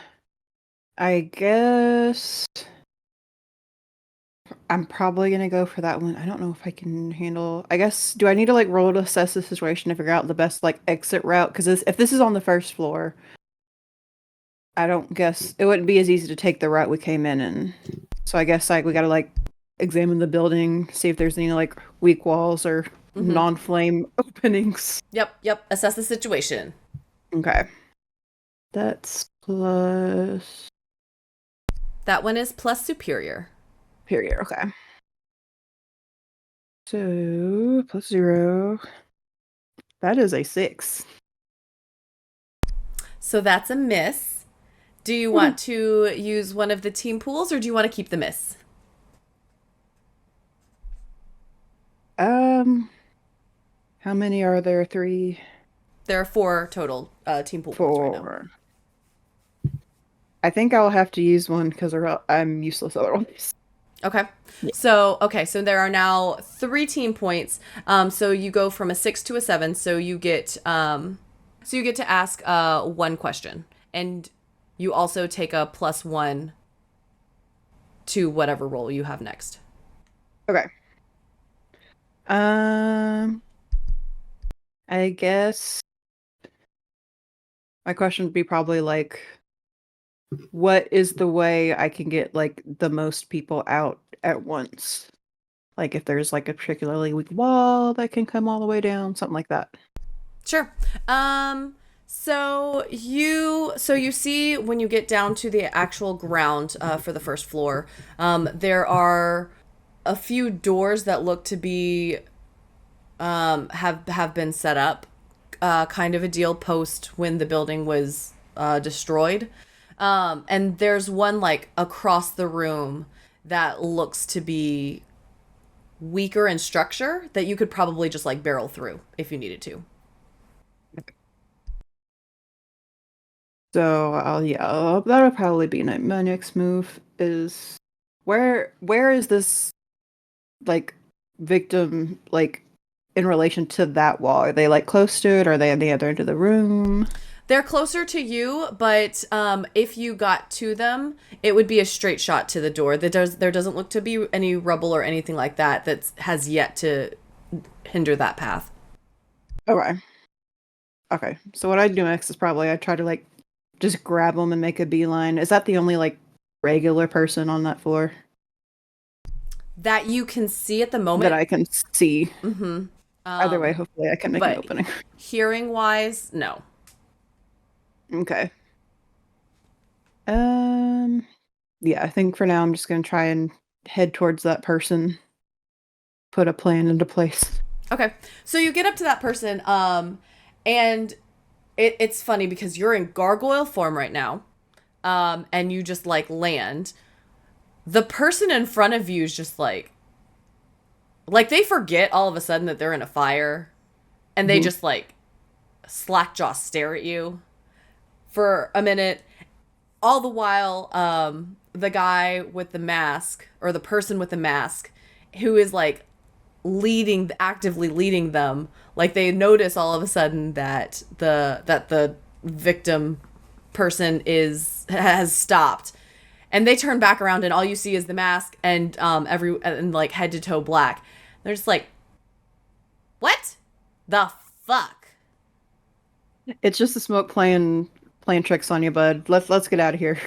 I guess I'm probably gonna go for that one. I don't know if I can handle. I guess, do I need to like roll to assess the situation to figure out the best like exit route? Because if this is on the first floor, I don't guess it wouldn't be as easy to take the route we came in. So I guess like we gotta like examine the building, see if there's any like weak walls or non-flame openings. Yep. Assess the situation. Okay. That's plus That one is plus superior. superior. Okay. So plus 0. That is a 6. So that's a miss. Do you want to use one of the team pools, or do you want to keep the miss? How many are there? 3? There are 4 total team pool pools right now. 4. I think I'll have to use one because I'm useless otherwise. Okay. So there are now 3 team points. So you go from a 6 to a 7. So you get to ask 1 question, and you also take a +1 to whatever roll you have next. Okay. I guess my question would be probably like, what is the way I can get like the most people out at once? Like if there's like a particularly weak wall that can come all the way down, something like that. Sure. So you see when you get down to the actual ground for the first floor, there are a few doors that look to be have been set up, kind of a deal post when the building was destroyed. And there's one like across the room that looks to be weaker in structure that you could probably just like barrel through if you needed to. So that would probably be my next move. Is where is this like victim like in relation to that wall? Are they like close to it? Or are they on the other end of the room? They're closer to you, but if you got to them, it would be a straight shot to the door. There doesn't look to be any rubble or anything like that has yet to hinder that path. Okay. So what I'd do next is probably I'd try to like just grab them and make a beeline. Is that the only like regular person on that floor That you can see at the moment. that I can see? Mm-hmm. Either way, hopefully I can make an opening. Hearing wise, no. Okay. Yeah, I think for now I'm just gonna try and head towards that person. Put a plan into place. Okay. So you get up to that person, and it's funny because you're in gargoyle form right now, and you just like land. The person in front of you is just like they forget all of a sudden that they're in a fire, and they just like slackjaw stare at you for a minute. All the while, the guy with the mask, or the person with the mask, who is like actively leading them, like they notice all of a sudden that the victim person has stopped, and they turn back around, and all you see is the mask and and like head to toe black. They're just like, what the fuck? It's just the smoke playing tricks on you, bud. Let's get out of here.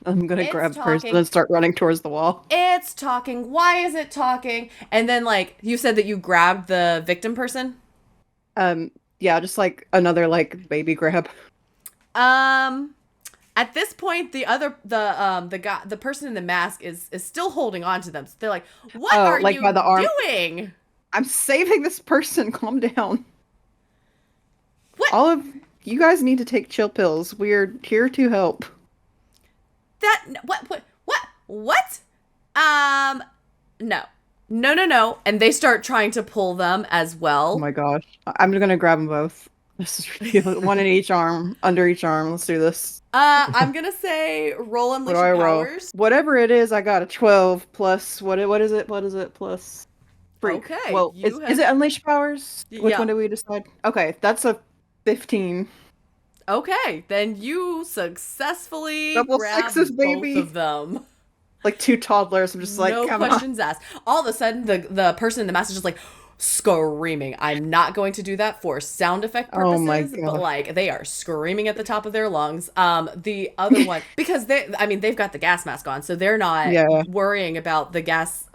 I'm gonna grab the person and start running towards the wall. It's talking. Why is it talking? And then like you said that you grabbed the victim person. Yeah, just like another like baby grab. At this point, the person in the mask is still holding on to them. So they're like, "What are like you by the arm? doing?" I'm saving this person. Calm down. What? All of you guys need to take chill pills. We're here to help. What? No. And they start trying to pull them as well. Oh my gosh. I'm gonna grab them both. This is ridiculous. One in each arm, under each arm. Let's do this. I'm gonna say roll unleash your powers. Whatever it is, I got a 12 plus what is it? Plus freak. Okay. Well, is it unleash powers? Which one did we decide? Okay, that's a 15. Okay, then you successfully Double grab sixes, baby. both of them. Like two toddlers. I'm just like, no come questions asked. All of a sudden, the person in the mask is just like screaming. I'm not going to do that for sound effect purposes, Oh my God. but like they are screaming at the top of their lungs. The other one, because they've got the gas mask on, so they're not worrying about the gas,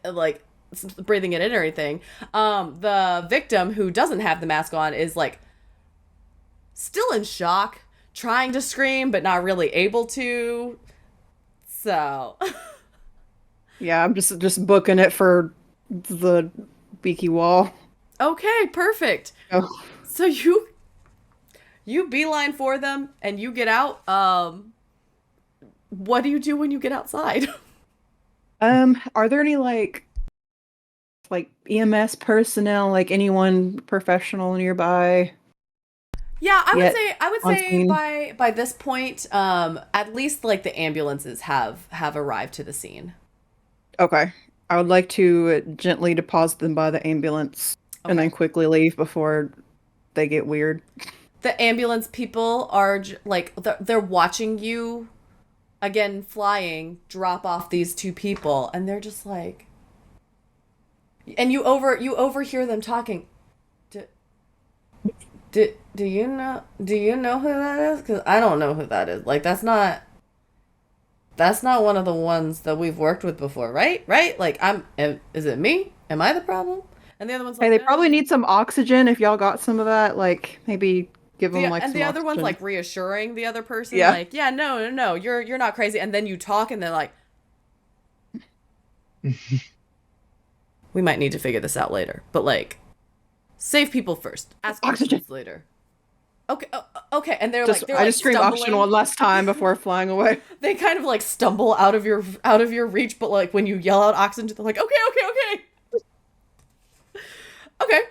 like breathing it in or anything. The victim who doesn't have the mask on is like still in shock, trying to scream but not really able to. So yeah, I'm just booking it for the beaky wall. Okay, perfect. Oh. So you beeline for them and you get out. What do you do when you get outside? Are there any like EMS personnel, like anyone professional nearby? Yeah, I would say by this point, at least like the ambulances have arrived to the scene. Okay. I would like to gently deposit them by the ambulance and then quickly leave before they get weird. the ambulance people are like they're watching you again flying drop off these two people, and they're just like, and you overhear them talking. Do you know who that is? Because I don't know who that is. Like that's not one of the ones that we've worked with before, right? Like is it me? Am I the problem? And the other one's like, Hey, they "No." probably need some oxygen. If y'all got some of that, like maybe give them like and some the other one's oxygen. like reassuring the other person, Yeah. like, yeah, no, you're not crazy. And then you talk, and they're like, we might need to figure this out later, but like, save people first, ask Oxygen questions later. Okay, okay, and they're I like, just scream stumbling. oxygen one last time before flying away. They kind of like stumble out of your reach, but like when you yell out oxygen, they're like, okay. Okay.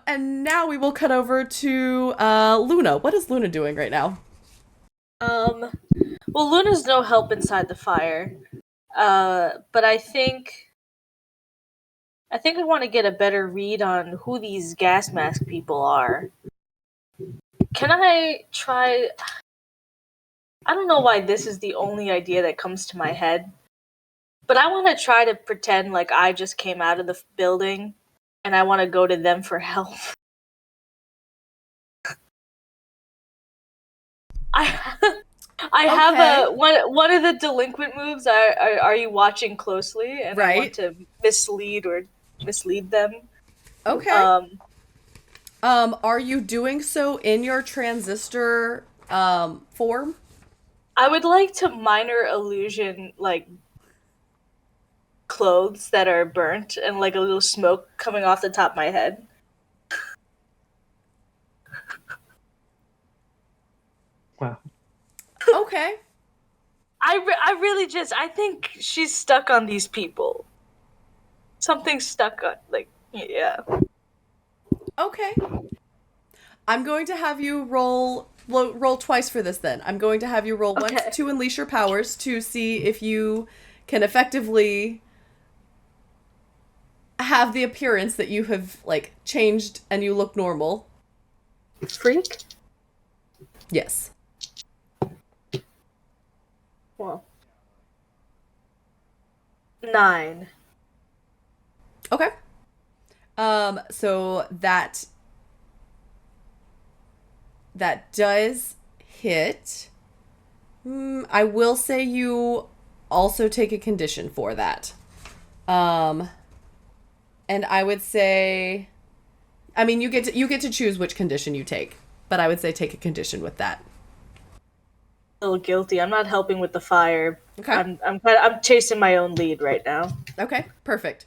And now we will cut over to Luna. What is Luna doing right now? Well, Luna's no help inside the fire. But I think I want to get a better read on who these gas mask people are. Can I try? I don't know why this is the only idea that comes to my head, but I want to try to pretend like I just came out of the building and I want to go to them for help. I have a one of the delinquent moves. Are you watching closely? And I want to mislead them. Okay. Are you doing so in your transistor form? I would like to minor illusion like clothes that are burnt and like a little smoke coming off the top of my head. Wow. Okay. I really just I think she's stuck on these people. Something's stuck on yeah. Okay. I'm going to have you roll twice for this then. I'm going to have you roll once to unleash your powers to see if you can effectively have the appearance that you have like changed and you look normal. Freak? Yes. Well. 9. Okay. So that does hit. I will say you also take a condition for that. And I would say, I mean, you get to choose which condition you take, but I would say take a condition with that. A little guilty. I'm not helping with the fire. Okay. I'm chasing my own lead right now. Okay, perfect.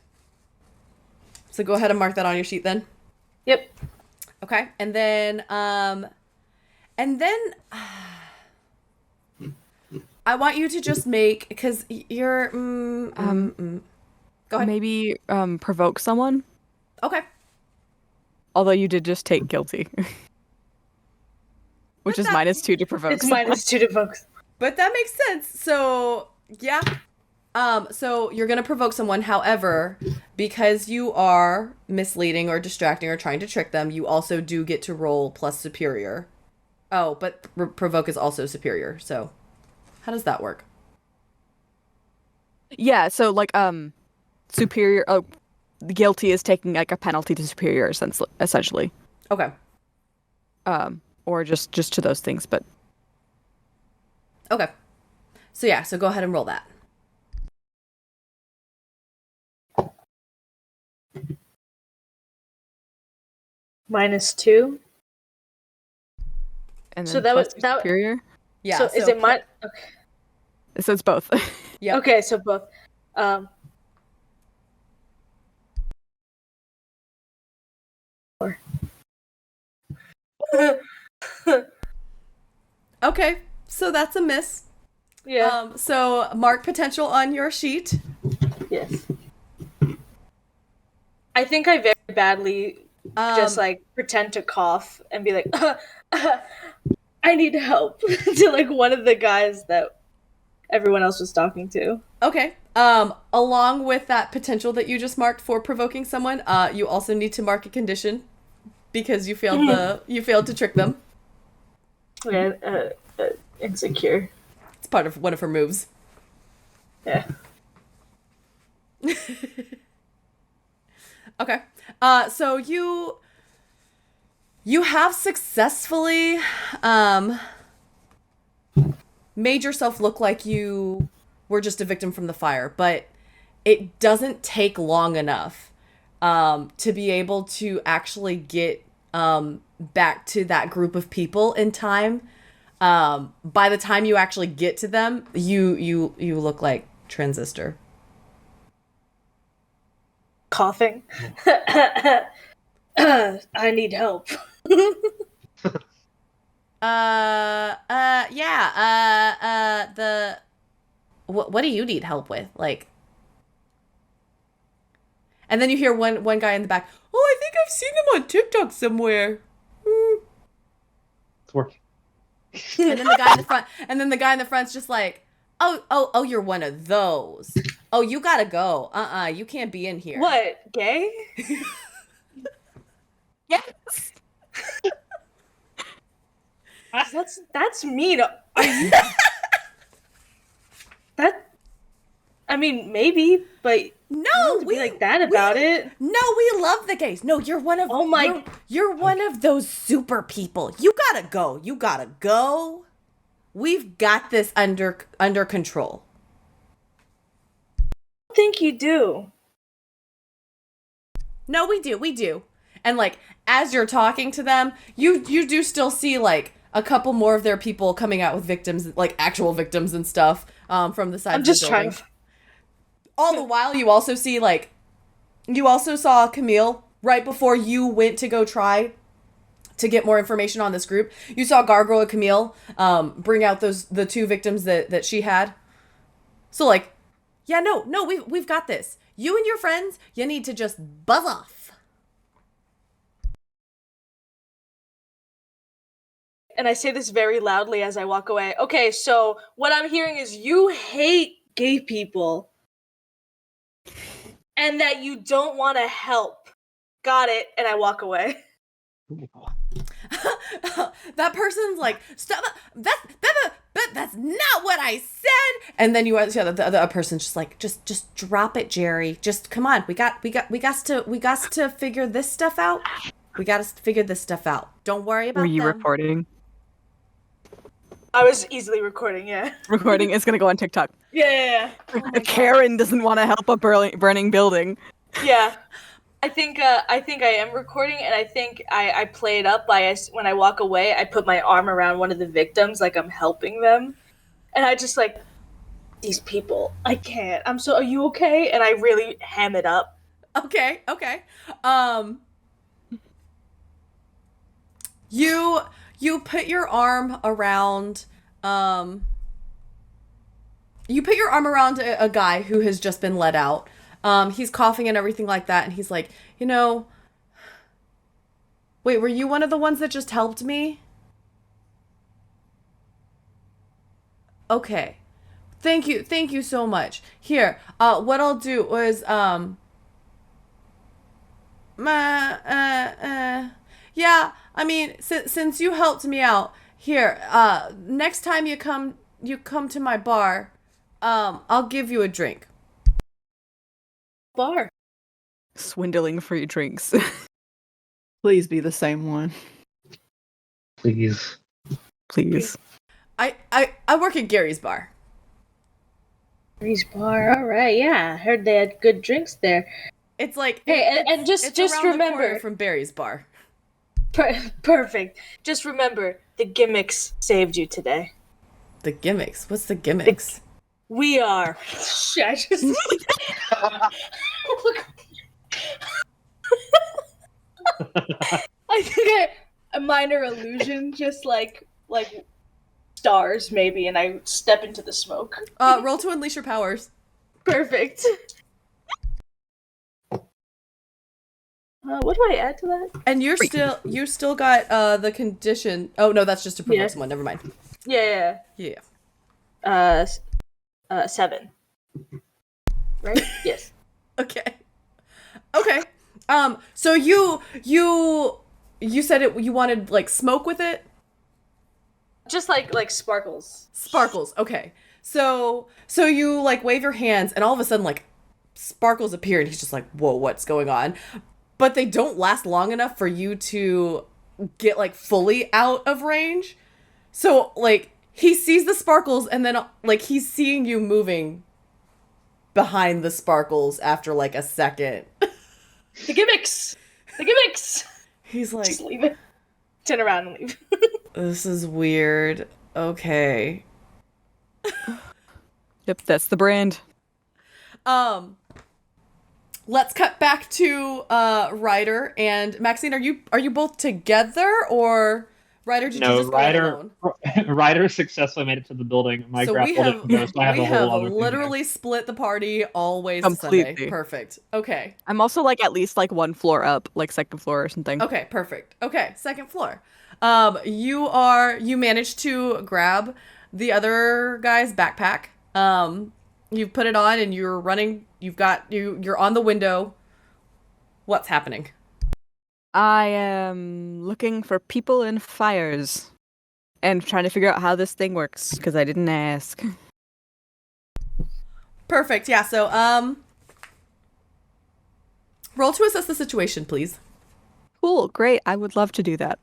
So go ahead and mark that on your sheet then. Yep. Okay, and then I want you to just make, because you're go ahead. Maybe provoke someone. Okay. Although you did just take guilty. Which is -2 to provoke. It's -2 to provoke. But that makes sense. So yeah. So you're gonna provoke someone. However, because you are misleading or distracting or trying to trick them, you also do get to roll plus superior. Oh, but provoke is also superior. So how does that work? Yeah, so like superior guilty is taking like a penalty to superior essentially. Okay. Or just to those things, but okay. So yeah, so go ahead and roll that. -2. and then So that was superior. Yeah. So is it my? Okay. So it's both. Yeah. Okay, so both. Okay, so that's a miss. Yeah. So mark potential on your sheet. Yes. I think I very badly just like pretend to cough and be like, I need help to like one of the guys that everyone else was talking to. Okay. Along with that potential that you just marked for provoking someone, you also need to mark a condition. because you failed to trick them. Yeah, insecure. It's part of one of her moves. Yeah. Okay. So you have successfully made yourself look like you were just a victim from the fire, but it doesn't take long enough to be able to actually get back to that group of people in time. By the time you actually get to them, you look like Transistor. Coughing. I need help. What do you need help with? Like, and then you hear one guy in the back, oh, I think I've seen them on TikTok somewhere. It's working. And then the guy in the front's just like, oh, you're one of those. Oh, you gotta go. You can't be in here. What? Gay? Yes. That's mean. Are you? I mean, maybe, but No, we like that about it. No, we love the gays. No, you're one of. Oh my! You're one of those super people. You gotta go. You gotta go. We've got this under control. I think you do. No, we do. And like as you're talking to them, you do still see like a couple more of their people coming out with victims, like actual victims and stuff, from the side. I'm just trying. All the while, you also saw Camille right before you went to go try to get more information on this group. You saw Gargoyle and Camille bring out the two victims that she had. So like, yeah, no, we've got this. You and your friends, you need to just buzz off. And I say this very loudly as I walk away. Okay, so what I'm hearing is you hate gay people. And that you don't want to help. Got it. And I walk away. That person's like, stop. That's not what I said. And then the other person's just like, just drop it, Jerry. Just come on. We got to figure this stuff out. We got to figure this stuff out. Don't worry about it. Were you recording? I was easily recording, yeah. Recording is going to go on TikTok. Yeah. Karen doesn't want to help a burning building. Yeah. I think I am recording, and I think I play it up by when I walk away, I put my arm around one of the victims like I'm helping them. And I just like, these people, I can't. Are you okay? And I really ham it up. Okay. You put your arm around a guy who has just been let out. He's coughing and everything like that, and he's like, wait, were you one of the ones that just helped me? Okay. Thank you so much. Here, what I'll do is yeah, I mean, since you helped me out, here, next time you come to my bar, I'll give you a drink. Bar. Swindling free drinks. Please be the same one. Please. I work at Gary's bar. Gary's bar, alright, yeah. I heard they had good drinks there. It's like, hey, and just around remember, the corner from Barry's bar. Perfect. Just remember, the Gimmicks saved you today. The Gimmicks? What's the Gimmicks? We are. Shit, I just... I think a minor illusion, just like stars maybe, and I step into the smoke. Roll to unleash your powers. Perfect. What do I add to that? And you still got the condition. Oh no, that's just to provoke someone. Never mind. Yeah. 7. Right? Yes. Okay. So you you said you wanted like smoke with it? Just like sparkles. Sparkles. Okay. So you like wave your hands and all of a sudden like sparkles appear and he's just like, "Whoa, what's going on?" But they don't last long enough for you to get like fully out of range. So like he sees the sparkles and then like he's seeing you moving behind the sparkles after like a second. The gimmicks. The gimmicks. He's like, Just leave it. Turn around and leave. "This is weird. Okay." Yep, that's the brand. Let's cut back to Ryder and Maxine. Are you both together, or Ryder? Did you just go in alone? Ryder successfully made it to the building. My So grapple didn't go, so I have we a whole have other thing literally split the party all ways to Sunday. Completely. Perfect. Okay. I'm also like at least like one floor up, like second floor or something. Okay. Perfect. Okay. Second floor. You managed to grab the other guy's backpack. You've put it on and you're running. You're on the window. What's happening? I am looking for people in fires and trying to figure out how this thing works because I didn't ask. Perfect. Yeah. So, roll to assess the situation, please. Cool, great. I would love to do that.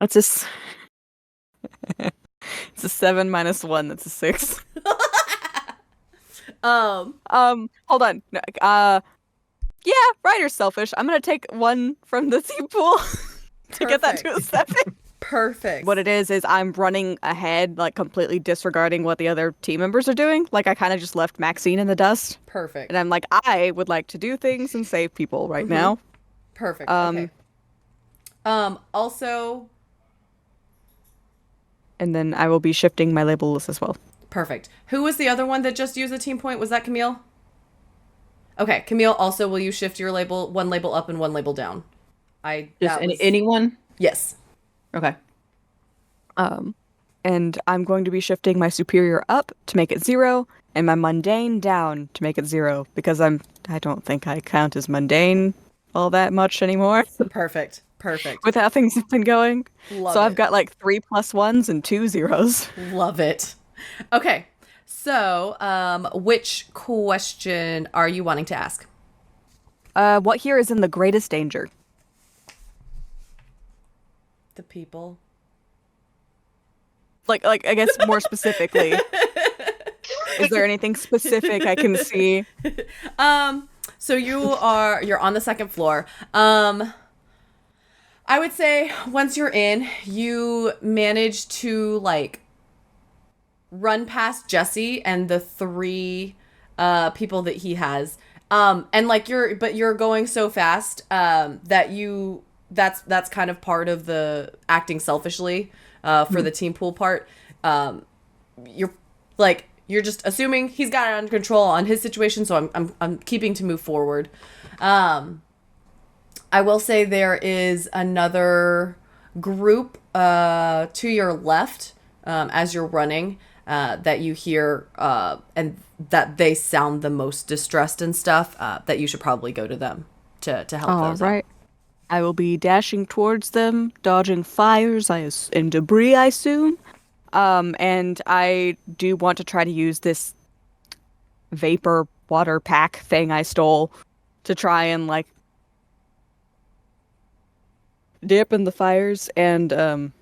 That's it's a 7 minus 1. That's a 6. Hold on. No, yeah, Ryder's selfish. I'm gonna take 1 from the team pool to get that to a 7. Perfect. What it is I'm running ahead, like completely disregarding what the other team members are doing. Like I kind of just left Maxine in the dust. Perfect. And I'm like, I would like to do things and save people right now. Perfect. Okay. Also. And then I will be shifting my label list as well. Perfect. Who was the other one that just used a team point? Was that Camille? Okay, Camille, also will you shift your label, 1 label up and 1 label down? Anyone? Yes. Okay. And I'm going to be shifting my superior up to make it 0 and my mundane down to make it 0 because I don't think I count as mundane all that much anymore. Perfect. With how things have been going. Love I've got like 3 +1s and 2 zeros. Love it. Okay. So, which question are you wanting to ask? What here is in the greatest danger? The people. Like I guess more specifically. Is there anything specific I can see? So you're on the second floor. I would say once you're in, you manage to like run past Jesse and the 3 people that he has. And like you're going so fast that that's kind of part of the acting selfishly for the team pool part. You're just assuming he's got it under control on his situation, so I'm keeping to move forward. I will say there is another group to your left as you're running that you hear and that they sound the most distressed and stuff, that you should probably go to them to help those out. Right. I will be dashing towards them, dodging fires and debris, I assume. And I do want to try to use this vapor water pack thing I stole to try and like dip in the fires and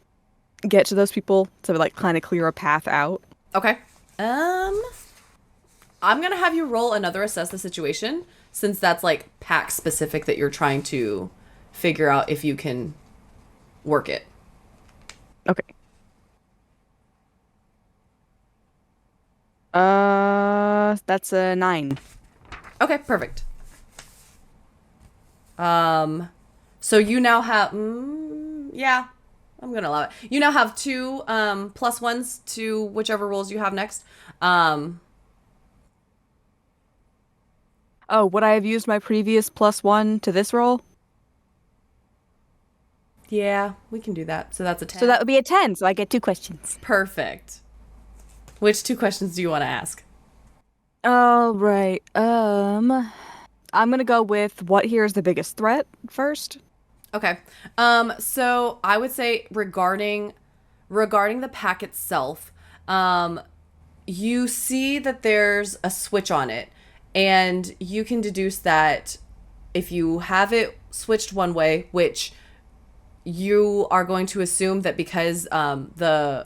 get to those people to like kind of clear a path out. Okay. I'm gonna have you roll another assess the situation, since that's like pack specific that you're trying to figure out if you can work it. Okay. That's a 9. Okay, perfect. So you now have, yeah, I'm gonna allow it. You now have 2 +1s to whichever rolls you have next. Oh, would I have used my previous +1 to this roll? Yeah, we can do that. So that's a 10. So that would be a 10, so I get 2 questions. Perfect. Which 2 questions do you want to ask? All right. I'm gonna go with what here is the biggest threat first. Okay. So I would say regarding the pack itself, um, you see that there's a switch on it, and you can deduce that if you have it switched one way, which you are going to assume that because the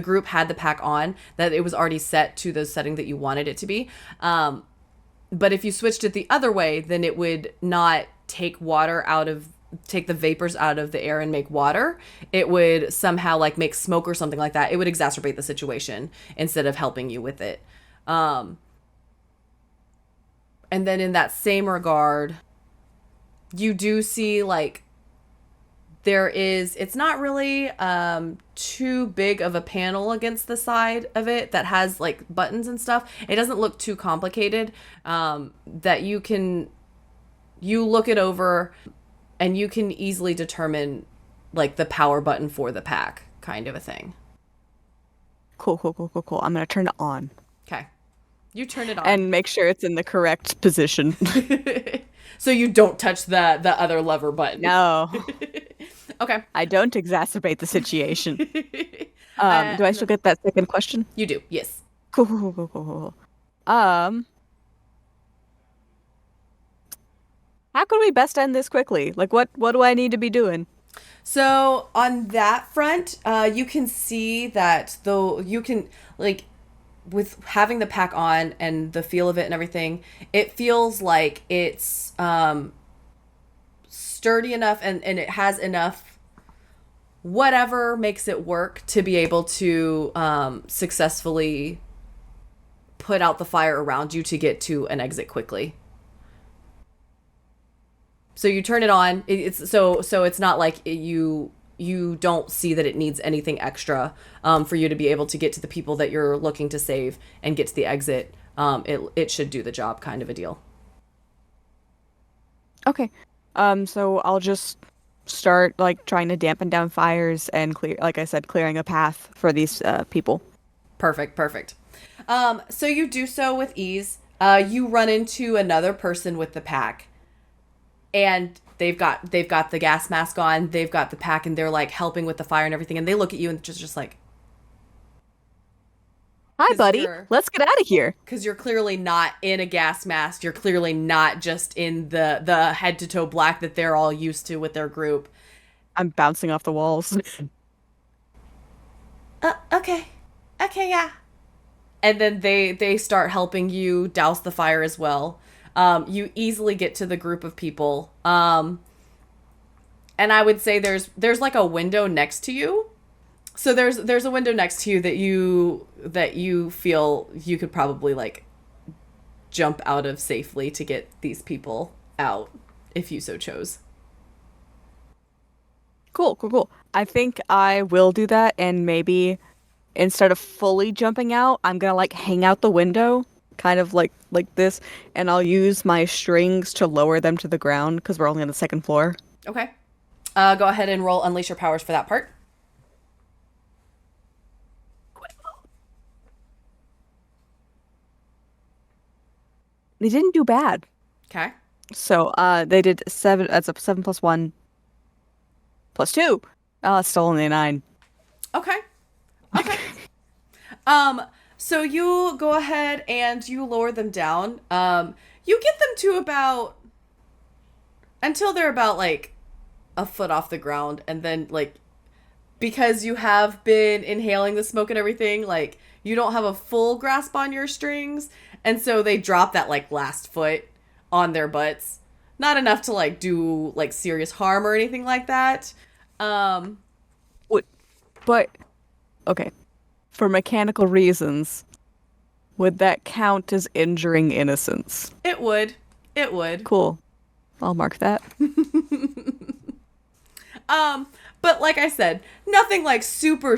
group had the pack on, that it was already set to the setting that you wanted it to be. But if you switched it the other way, then it would not take the vapors out of the air and make water. It would somehow like make smoke or something like that. It would exacerbate the situation instead of helping you with it. And then in that same regard, you do see like it's not really too big of a panel against the side of it that has like buttons and stuff. It doesn't look too complicated, that you look it over and you can easily determine like the power button for the pack kind of a thing. Cool. I'm gonna turn it on Okay. You turn it on. and make sure it's in the correct position. So you don't touch the other lever button. No, Okay. I don't exacerbate the situation. Do I still get that second question? You do, yes. Cool. How can we best end this quickly? Like, what do I need to be doing? So on that front, you can see that though you can like with having the pack on and the feel of it and everything, it feels like it's sturdy enough and it has enough whatever makes it work to be able to successfully put out the fire around you to get to an exit quickly. So you turn it on. It's so it's not like you don't see that it needs anything extra for you to be able to get to the people that you're looking to save and get to the exit. It should do the job, kind of a deal. Okay. So I'll just start like trying to dampen down fires and clear, like I said, clearing a path for these people. Perfect. So you do so with ease. You run into another person with the pack, and they've got the gas mask on, they've got the pack, and they're like helping with the fire and everything, and they look at you and just like, Hi, buddy. Let's get out of here. because you're clearly not in a gas mask. You're clearly not just in the head to toe black that they're all used to with their group. I'm bouncing off the walls. Okay, yeah. And then they start helping you douse the fire as well. You easily get to the group of people. And I would say there's like a window next to you. So there's a window next to you that you feel you could probably like jump out of safely to get these people out if you so chose. Cool. I think I will do that, and maybe instead of fully jumping out, I'm gonna like hang out the window, kind of like this, and I'll use my strings to lower them to the ground because we're only on the second floor. Okay. Go ahead and roll Unleash Your Powers for that part. They didn't do bad. Okay. So they did 7. That's a 7 plus 1 plus 2. It's still only a 9. Okay. So you go ahead and you lower them down. You get them to until they're about like a foot off the ground, and then like because you have been inhaling the smoke and everything, like you don't have a full grasp on your strings, and so they drop that like last foot on their butts. Not enough to like do like serious harm or anything like that. But okay, for mechanical reasons, would that count as injuring innocence? It would. Cool. I'll mark that. But like I said, nothing like super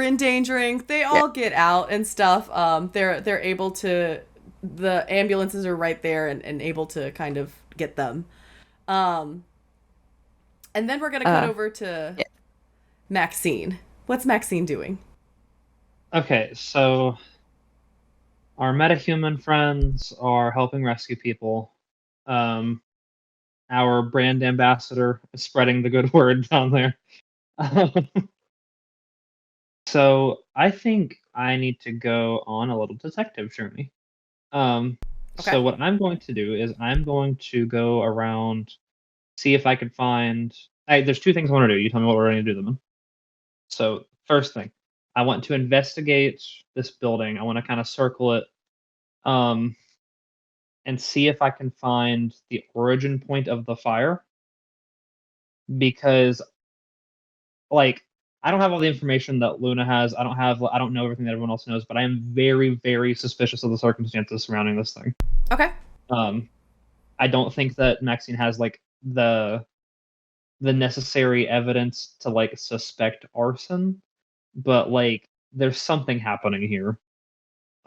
endangering. They all get out and stuff. They're able to. The ambulances are right there and able to kind of get them. And then we're gonna cut over to Maxine. What's Maxine doing? Okay, so our metahuman friends are helping rescue people. Our brand ambassador is spreading the good word down there. So I think I need to go on a little detective journey. Okay. So what I'm going to do is I'm going to go around, see if I can find. There's two things I want to do. You tell me what we're going to do them in. So first thing, I want to investigate this building. I want to kind of circle it, and see if I can find the origin point of the fire. Because, like, I don't have all the information that Luna has. I don't know everything that everyone else knows, but I am very, very suspicious of the circumstances surrounding this thing. Okay. I don't think that Maxine has like the necessary evidence to like suspect arson, but like there's something happening here.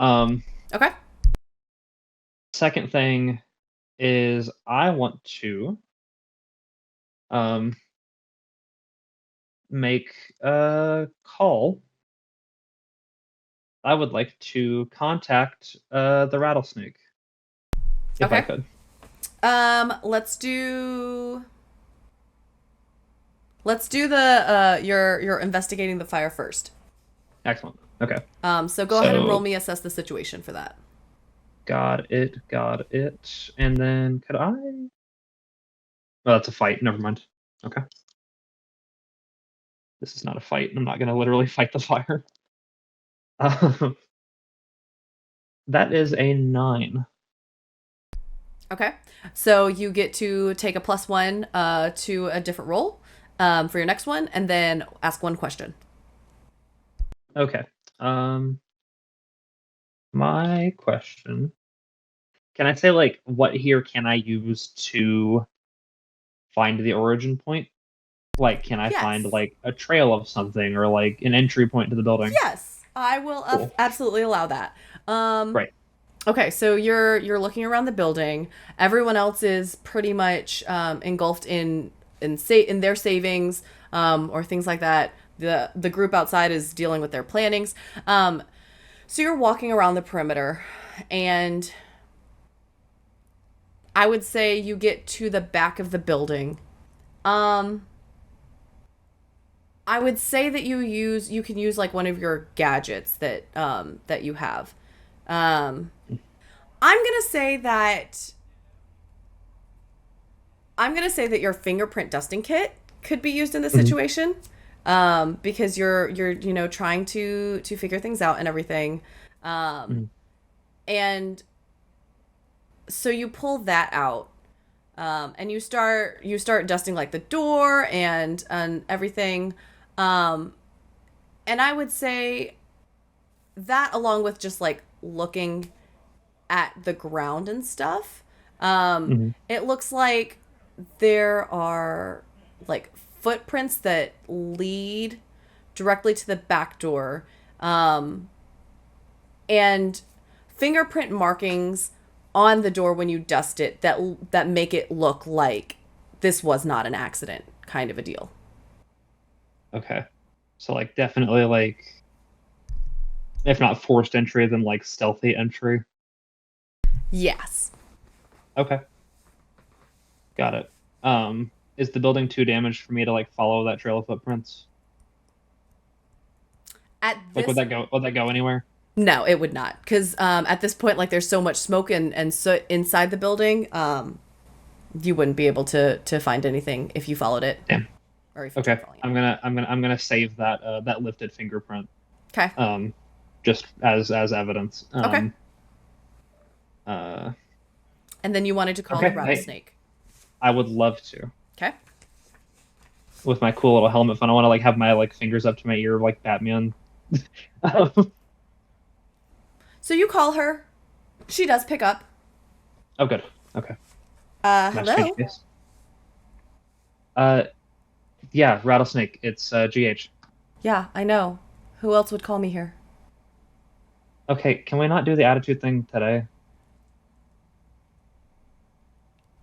Okay. Second thing is I want to make a call. I would like to contact the rattlesnake. If I Okay. could. Let's do the you're investigating the fire first. Excellent. Okay. So go ahead and So- roll me assess the situation for that. Got it. And then could I? Oh, that's a fight. Never mind. Okay. This is not a fight. I'm not going to literally fight the fire. That is a 9. Okay. So you get to take a +1 to a different roll for your next one, and then ask one question. Okay. My question. Can I say like what here can I use to find the origin point? Like, can I Yes. find like a trail of something or like an entry point to the building? Yes, I will Cool. absolutely allow that. Right. Okay, so you're looking around the building. Everyone else is pretty much engulfed in their savings or things like that. The group outside is dealing with their plannings. So you're walking around the perimeter, and I would say you get to the back of the building. I would say that you can use like one of your gadgets that that you have. I'm gonna say that your fingerprint dusting kit could be used in this situation, because you're trying to figure things out and everything, and so you pull that out, and you start dusting like the door and everything, and I would say that along with just like looking at the ground and stuff, it looks like there are like footprints that lead directly to the back door, and fingerprint markings on the door when you dust it that make it look like this was not an accident, kind of a deal. Okay. So like definitely like if not forced entry, then like stealthy entry. Yes. Okay. Got it. Is the building too damaged for me to like follow that trail of footprints? At Like this would that go anywhere? No, it would not, because at this point, like there's so much smoke and soot inside the building, you wouldn't be able to find anything if you followed it. Damn. Or if you Okay. tried following I'm gonna save that that lifted fingerprint. it. Okay. Just as evidence. Okay. And then you wanted to call okay, the rattlesnake. I would love to. Okay. With my cool little helmet fun. I want to like have my like fingers up to my ear like Batman. So you call her. She does pick up. Oh, good. Okay. Hello? Yeah, rattlesnake. It's GH. Yeah, I know. Who else would call me here? Okay, can we not do the attitude thing today?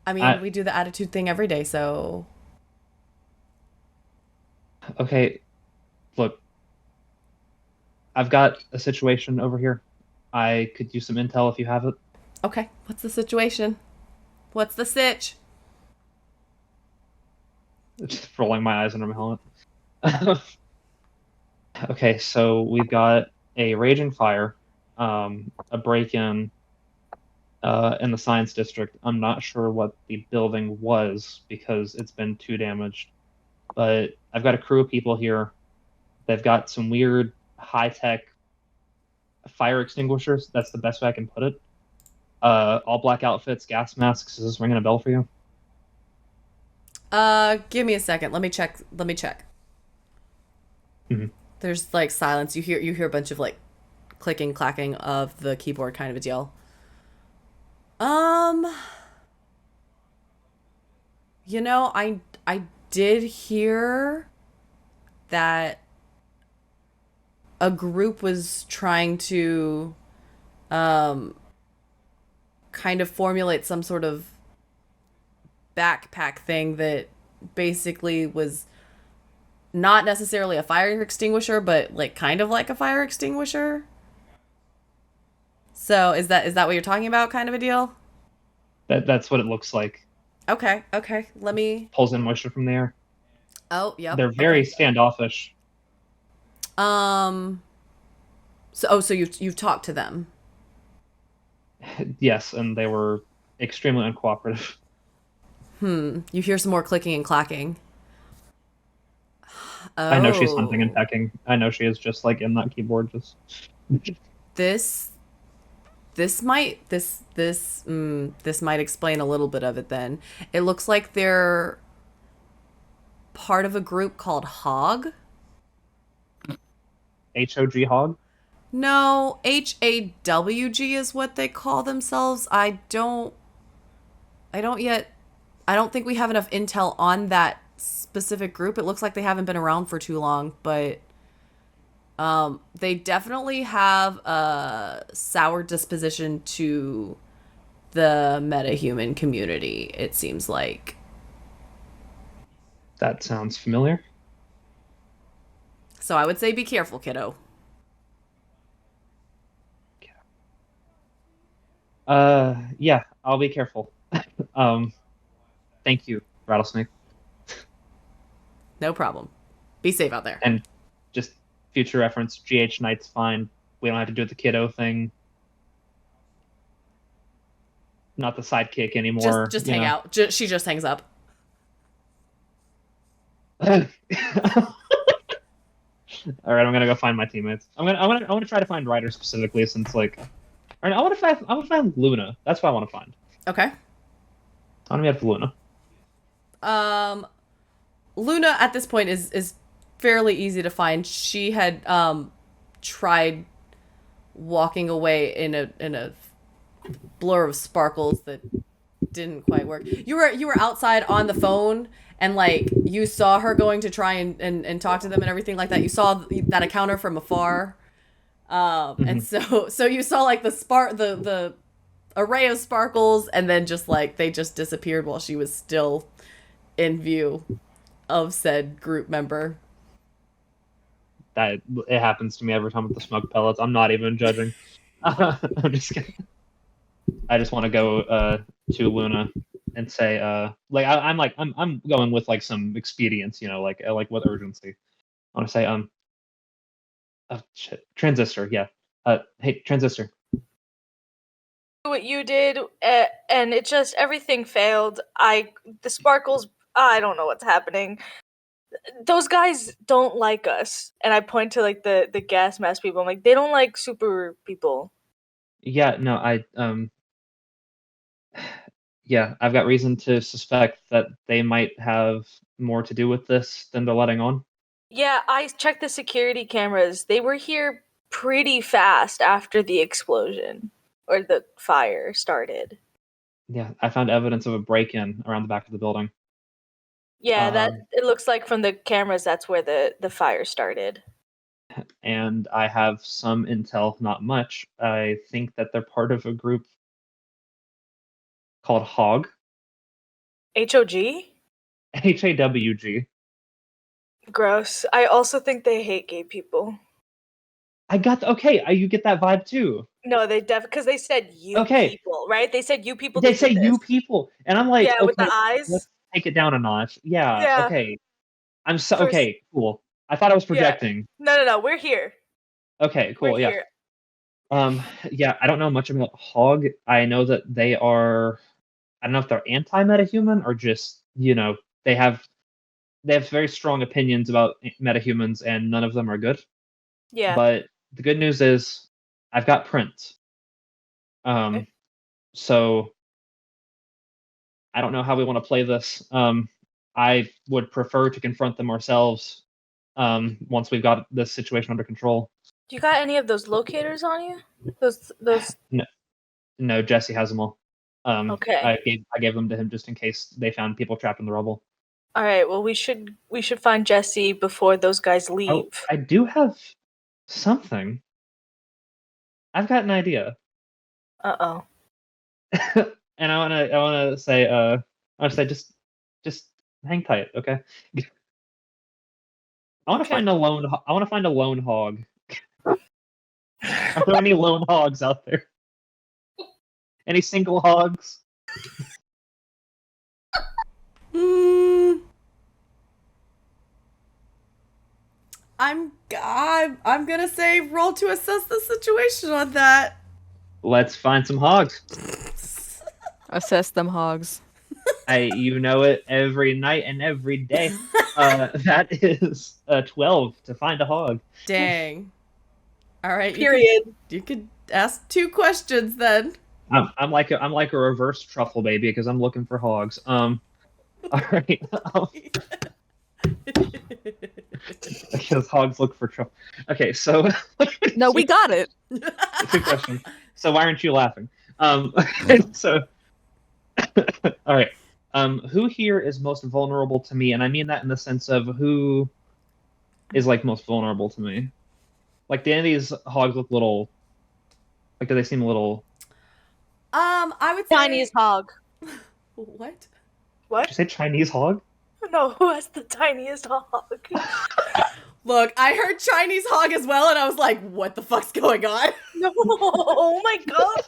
I mean, we do the attitude thing every day, so... Okay, look. I've got a situation over here. I could use some intel if you have it. Okay, what's the situation? What's the sitch? Just rolling my eyes under my helmet. Okay, so we've got a raging fire, a break-in in the science district. I'm not sure what the building was because it's been too damaged. But I've got a crew of people here. They've got some weird high-tech fire extinguishers. That's the best way I can put it. All black outfits, gas masks. Is this ringing a bell for you? Give me a second. Let me check. Mhm. There's like silence. You hear a bunch of like clicking, clacking of the keyboard, kind of a deal. You know, I did hear that a group was trying to kind of formulate some sort of backpack thing that basically was not necessarily a fire extinguisher, but like kind of like a fire extinguisher. So is that what you're talking about, kind of a deal? That's what it looks like. Okay. Let me. Pulls in moisture from the air. Oh, yep. They're very Okay. standoffish. So you've talked to them. Yes, and they were extremely uncooperative. You hear some more clicking and clacking. I know she's hunting and Oh, pecking. I know she is just like in that keyboard. Just this this might explain a little bit of it. Then it looks like they're part of a group called Hog. HOG hog. No, HAWG is what they call themselves. I don't think we have enough intel on that specific group. It looks like they haven't been around for too long, but they definitely have a sour disposition to the metahuman community, it seems like. That sounds familiar. So I would say be careful, kiddo. Yeah, I'll be careful. Um, thank you, Rattlesnake. No problem. Be safe out there. And just future reference, GH Knight's fine. We don't have to do the kiddo thing. Not the sidekick anymore. Just you hang know. out. She just hangs up. All right, I'm gonna go find my teammates. I'm gonna try to find Ryder specifically since like, or I want to find Luna. That's what I want to find. Okay. I want to meet up with Luna. Luna at this point is fairly easy to find. She had tried walking away in a blur of sparkles that didn't quite work. You were outside on the phone and like you saw her going to try and talk to them and everything like that. You saw that encounter from afar. And so you saw like the array of sparkles and then just like they just disappeared while she was still in view of said group member. That it happens to me every time with the smoke pellets. I'm not even judging. I'm just kidding. I just want to go to Luna and say like I'm going with like some expedience, you know, like with urgency. I want to say oh, shit. Transistor, yeah. Hey, Transistor. What you did, and it just everything failed. The sparkles. I don't know what's happening. Those guys don't like us, and I point to like the gas mask people. I'm like, they don't like super people. Yeah, no, yeah, I've got reason to suspect that they might have more to do with this than they're letting on. Yeah, I checked the security cameras. They were here pretty fast after the explosion or the fire started. Yeah, I found evidence of a break-in around the back of the building. Yeah, that it looks like from the cameras that's where the fire started. And I have some intel, not much. I think that they're part of a group called HOG. HOG? HAWG. Gross. I also think they hate gay people. I got you get that vibe too. No, they because they said you Okay. people, right? They said you people. They that say did you this. people, and I'm like, Yeah, okay, with the eyes. let's take it down a notch. Yeah, Yeah. okay. I'm so First- okay, cool. I thought I was projecting. No. We're here. Okay, cool. We're Yeah. here. Yeah, I don't know much about Hog. I know that they are. I don't know if they're anti-metahuman or just they have very strong opinions about metahumans, and none of them are good. Yeah. But the good news is, I've got Prince. So I don't know how we want to play this. I would prefer to confront them ourselves. Once we've got this situation under control. Do you got any of those locators on you? Those. No, Jesse has them all. Okay. I gave them to him just in case they found people trapped in the rubble. All right. Well, we should find Jesse before those guys leave. Oh, I do have something. I've got an idea. Uh-oh. And I wanna say just hang tight, okay? I want to find a lone hog. Are there any lone hogs out there? Any single hogs? I'm gonna say roll to assess the situation on that. Let's find some hogs. Assess them hogs. You know it every night and every day. That is 12 to find a hog. Dang. All right. Period. You could ask 2 questions then. I'm like a reverse truffle baby because I'm looking for hogs. All right. Because hogs look for truffle. Okay, so No, we got it. Good question. So why aren't you laughing? So all right. Who here is most vulnerable to me? And I mean that in the sense of who is like most vulnerable to me. Like, do any of these hogs look little? Like, do they seem a little? I would say Chinese hog. What? Did you say Chinese hog? No, who has the tiniest hog? Look, I heard Chinese hog as well, and I was like, what the fuck's going on? No, oh my god.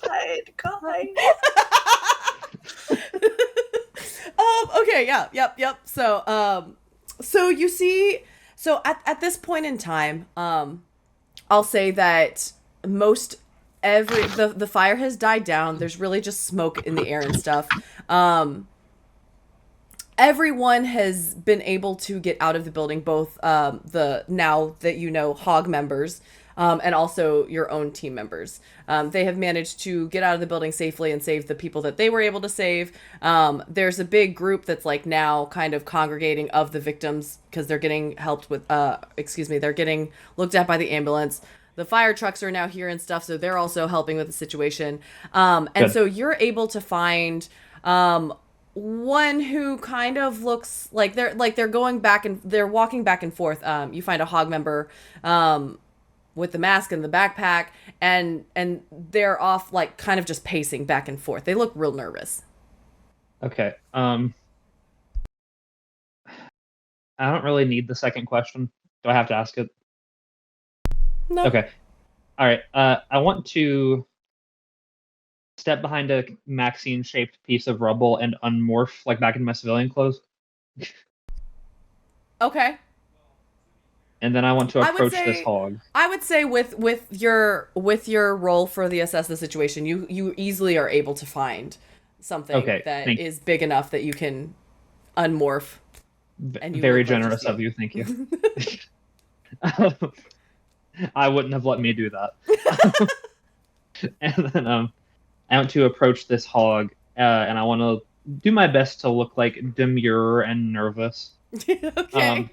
Okay, yeah, yep. So you see, at this point in time, I'll say that the fire has died down. There's really just smoke in the air and stuff. Everyone has been able to get out of the building, both the now that you know hog members and also your own team members. They have managed to get out of the building safely and save the people that they were able to save. There's a big group that's like now kind of congregating of the victims because they're getting helped with, they're getting looked at by the ambulance. The fire trucks are now here and stuff, so they're also helping with the situation. And Good. so you're able to find one who kind of looks like they're going back and they're walking back and forth. You find a hog member with the mask and the backpack, and they're off like kind of just pacing back and forth. They look real nervous. Okay. I don't really need the second question. Do I have to ask it? No. Okay. All right. I want to step behind a Maxine-shaped piece of rubble and unmorph like back into my civilian clothes. Okay. And then I want to approach this hog. I would say with your role for the assess the situation, you easily are able to find something that is big enough that you can unmorph. And you Very generous of you, thank you. I wouldn't have let me do that. And then I want to approach this hog, and I want to do my best to look like demure and nervous. Okay.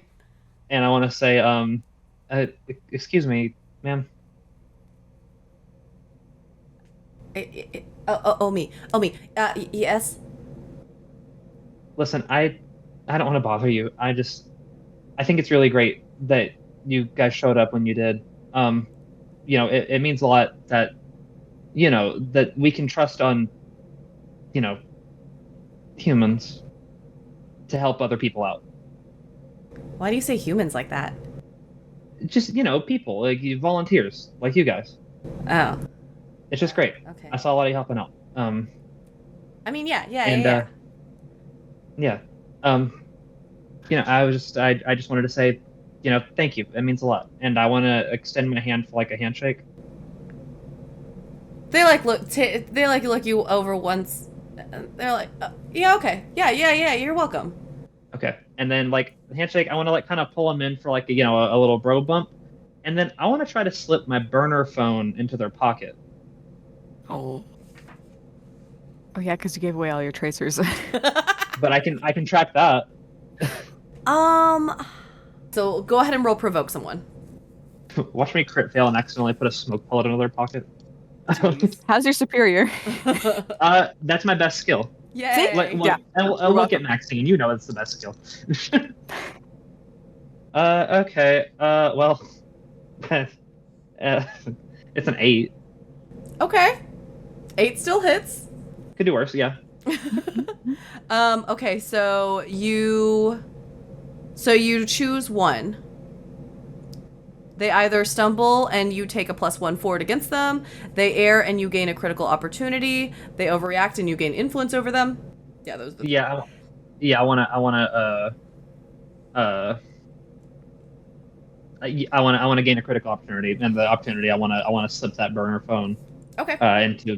And I want to say, excuse me, ma'am. Me. Yes. Listen, I don't want to bother you. I think it's really great that you guys showed up when you did. It means a lot that, that we can trust on, humans to help other people out. Why do you say humans like that? just people like volunteers like you guys. Oh, It's just great. okay. I saw a lot of you helping out. I mean, yeah. Yeah. I just wanted to say, thank you. It means a lot, and I want to extend my hand for like a handshake. They look you over once. They're like, yeah, okay, yeah. You're welcome. Okay, and then like the handshake, I want to like kind of pull them in for like a little bro bump, and then I want to try to slip my burner phone into their pocket. Oh yeah, because you gave away all your tracers. But I can track that. So go ahead and roll provoke someone. Watch me crit fail and accidentally put a smoke pellet into their pocket. How's your superior? That's my best skill. Yay! Yeah. And look at Maxine. You know it's the best skill. Okay. Well, it's an 8. Okay. 8 still hits. Could do worse. Yeah. Okay, so you choose one. They either stumble and you take a +1 forward against them. They err and you gain a critical opportunity. They overreact and you gain influence over them. Yeah, those. Yeah. I wanna gain a critical opportunity, and the opportunity I wanna slip that burner phone. Okay. Into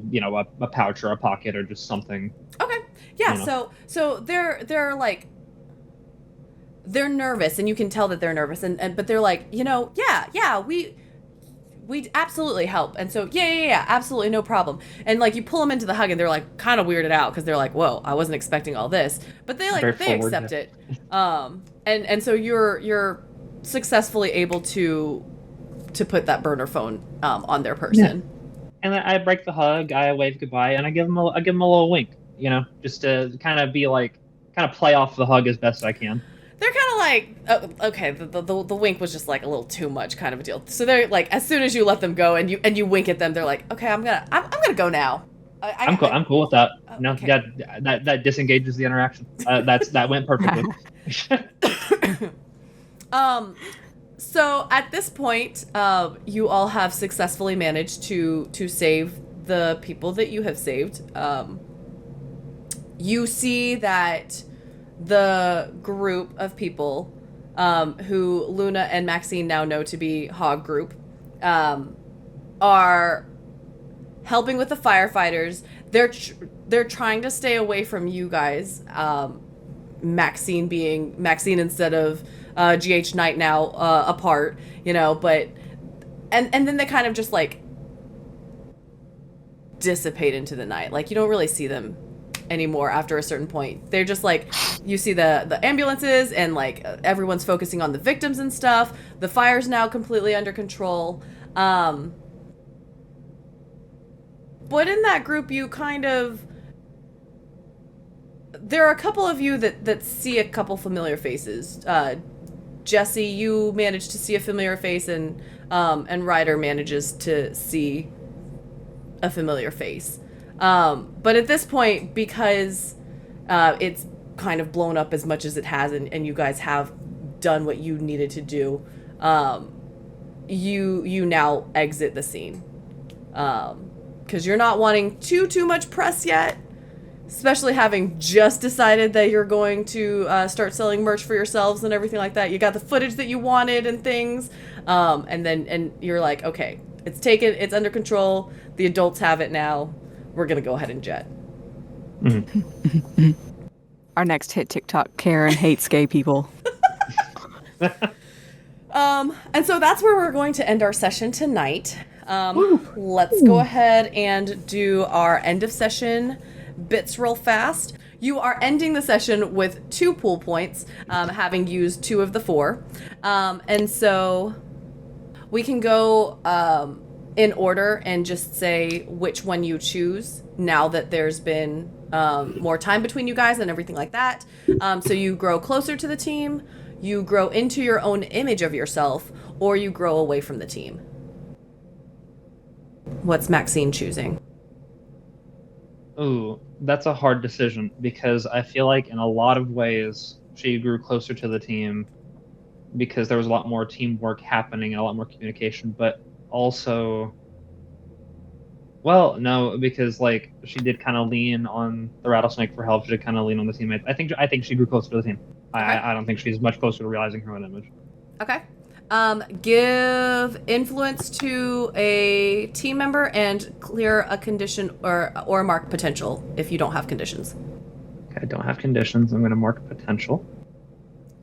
a pouch or a pocket or just something. Okay. Yeah. So they're like. They're nervous, and you can tell that they're nervous, but they're like, yeah, we absolutely help, and so yeah, absolutely no problem, and like you pull them into the hug, and they're like kind of weirded out because they're like, whoa, I wasn't expecting all this, but they accept it, and so you're successfully able to put that burner phone on their person. Yeah. And then I break the hug, I wave goodbye, and I give them a little wink, just to kind of play off the hug as best I can. They're kind of like, okay, the wink was just like a little too much kind of a deal. So they're like, as soon as you let them go and you wink at them, they're like, okay, I'm gonna go now. I'm cool with that. No, okay. Yeah, that disengages the interaction. That went perfectly. So at this point, you all have successfully managed to save the people that you have saved. You see that the group of people who Luna and Maxine now know to be Hog Group are helping with the firefighters. They're trying to stay away from you guys. Maxine being Maxine instead of GH Knight now apart, but and then they kind of just like dissipate into the night. Like you don't really see them anymore after a certain point. They're just like, you see the ambulances and like everyone's focusing on the victims and stuff. The fire's now completely under control. But in that group, you kind of, there are a couple of you that see a couple familiar faces. Jesse, you managed to see a familiar face, and Ryder manages to see a familiar face. But at this point, because it's kind of blown up as much as it has, and you guys have done what you needed to do, you now exit the scene. Because you're not wanting too much press yet, especially having just decided that you're going to start selling merch for yourselves and everything like that. You got the footage that you wanted and things, and you're like, okay, it's under control. The adults have it now. We're gonna go ahead and jet. Mm-hmm. Our next hit TikTok, Karen hates gay people. And so that's where we're going to end our session tonight. Let's go ahead and do our end of session bits real fast. You are ending the session with 2 pool points, having used 2 of the 4. And so we can go in order and just say which one you choose now that there's been more time between you guys and everything like that. So you grow closer to the team, you grow into your own image of yourself, or you grow away from the team. What's Maxine choosing? Ooh, that's a hard decision because I feel like in a lot of ways she grew closer to the team because there was a lot more teamwork happening, a lot more communication, but also, well, no, because like she did kind of lean on the rattlesnake for help. She did kind of lean on the teammates. I think she grew closer to the team. Okay. I don't think she's much closer to realizing her own image. Okay. Give influence to a team member and clear a condition or mark potential if you don't have conditions. Okay, I don't have conditions. I'm going to mark potential.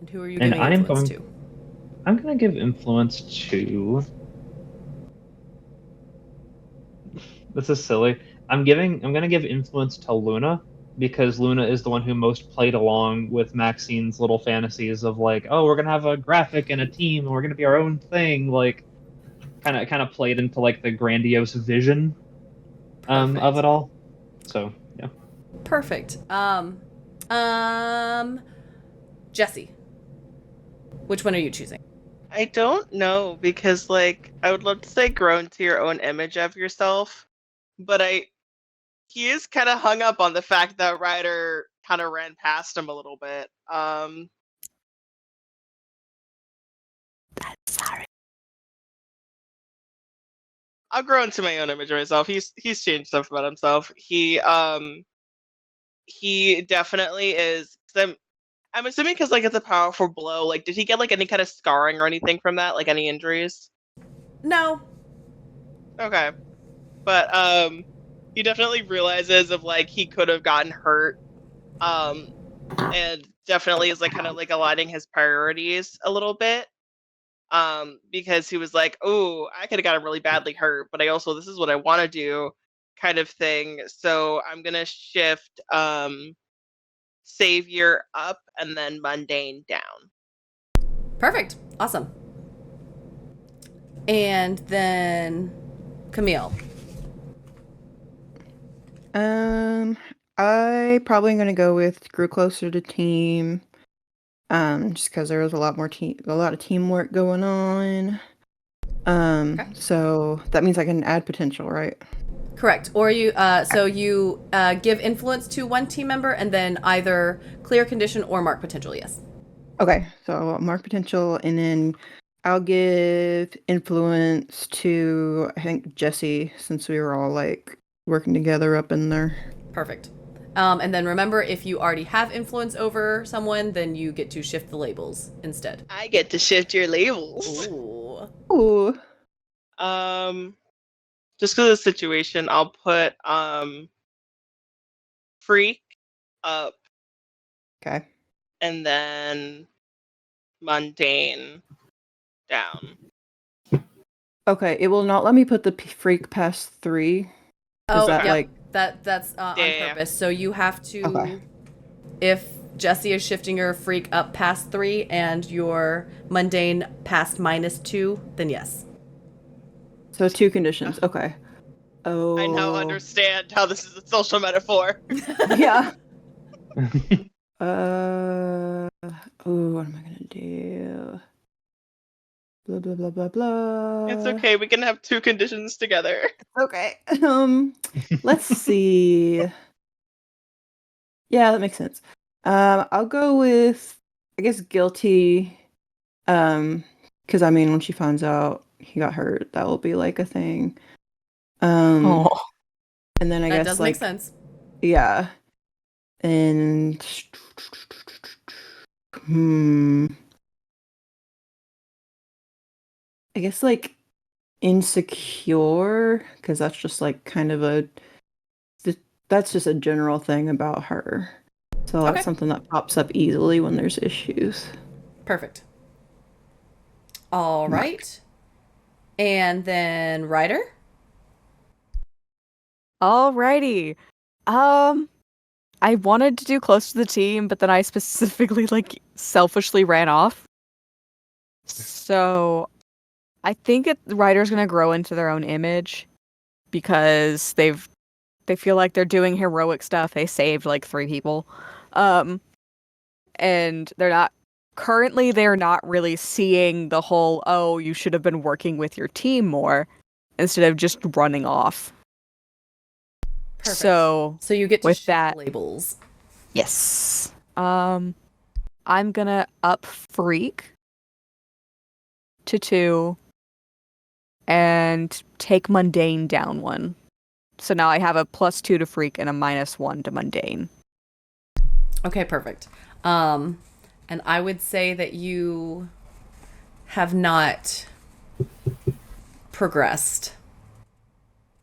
And who are you And giving I am influence going. to? I'm going to give influence to. This is silly. I'm going to give influence to Luna because Luna is the one who most played along with Maxine's little fantasies of like, oh, we're going to have a graphic and a team and we're going to be our own thing. Like, kind of played into like the grandiose vision of it all. So yeah. Perfect. Jesse, which one are you choosing? I don't know because like I would love to say grow into your own image of yourself, but he is kind of hung up on the fact that Ryder kind of ran past him a little bit. Sorry. I'll grow into my own image of myself. He's changed stuff about himself. He definitely is. I'm assuming because like it's a powerful blow. Like, did he get like any kind of scarring or anything from that? Like any injuries? No. Okay, but he definitely realizes of like he could have gotten hurt. And definitely is like kind of like aligning his priorities a little bit. Because he was like, oh, I could have gotten really badly hurt, but I also this is what I want to do, kind of thing. So I'm gonna shift savior up and then mundane down. Perfect. Awesome. And then Camille. I probably am gonna go with grew closer to team. Just because there was a lot of teamwork going on. Okay. So that means I can add potential, right? Correct. Or you give influence to one team member and then either clear condition or mark potential. Yes. Okay, so I'll mark potential, and then I'll give influence to I think Jesse, since we were all like working together up in there. Perfect. And then remember, if you already have influence over someone, then you get to shift the labels instead. I get to shift your labels. Ooh. Ooh. Just because of the situation, I'll put freak up Okay. and then mundane down. Okay, it will not let me put the freak past 3. Is that yep. like that's on Yeah. purpose. So you have to, Okay. if Jesse is shifting your freak up past 3 and your mundane past -2, then yes. So 2 conditions. Okay. Oh. I now understand how this is a social metaphor. Yeah. Oh, what am I gonna do? Blah blah blah blah blah. It's okay. We can have 2 conditions together. Okay. Let's see. Yeah, that makes sense. I'll go with, I guess, guilty. Because I mean, when she finds out he got hurt, that will be like a thing. Oh. And then I That guess does like make sense. yeah, and I guess like insecure, because that's just like kind of that's just a general thing about her. So Okay. that's something that pops up easily when there's issues. Perfect. All right. And then Ryder? Alrighty. I wanted to do close to the team, but then I specifically like selfishly ran off. So I think the writer's gonna grow into their own image because they feel like they're doing heroic stuff. They saved like 3 people. And they're not really seeing the whole, oh, you should have been working with your team more instead of just running off. Perfect. So you get to with shift that, labels. yes. I'm gonna up freak to 2 and take mundane down 1. So now I have a +2 to freak and a -1 to mundane. Okay, perfect. And I would say that you have not progressed.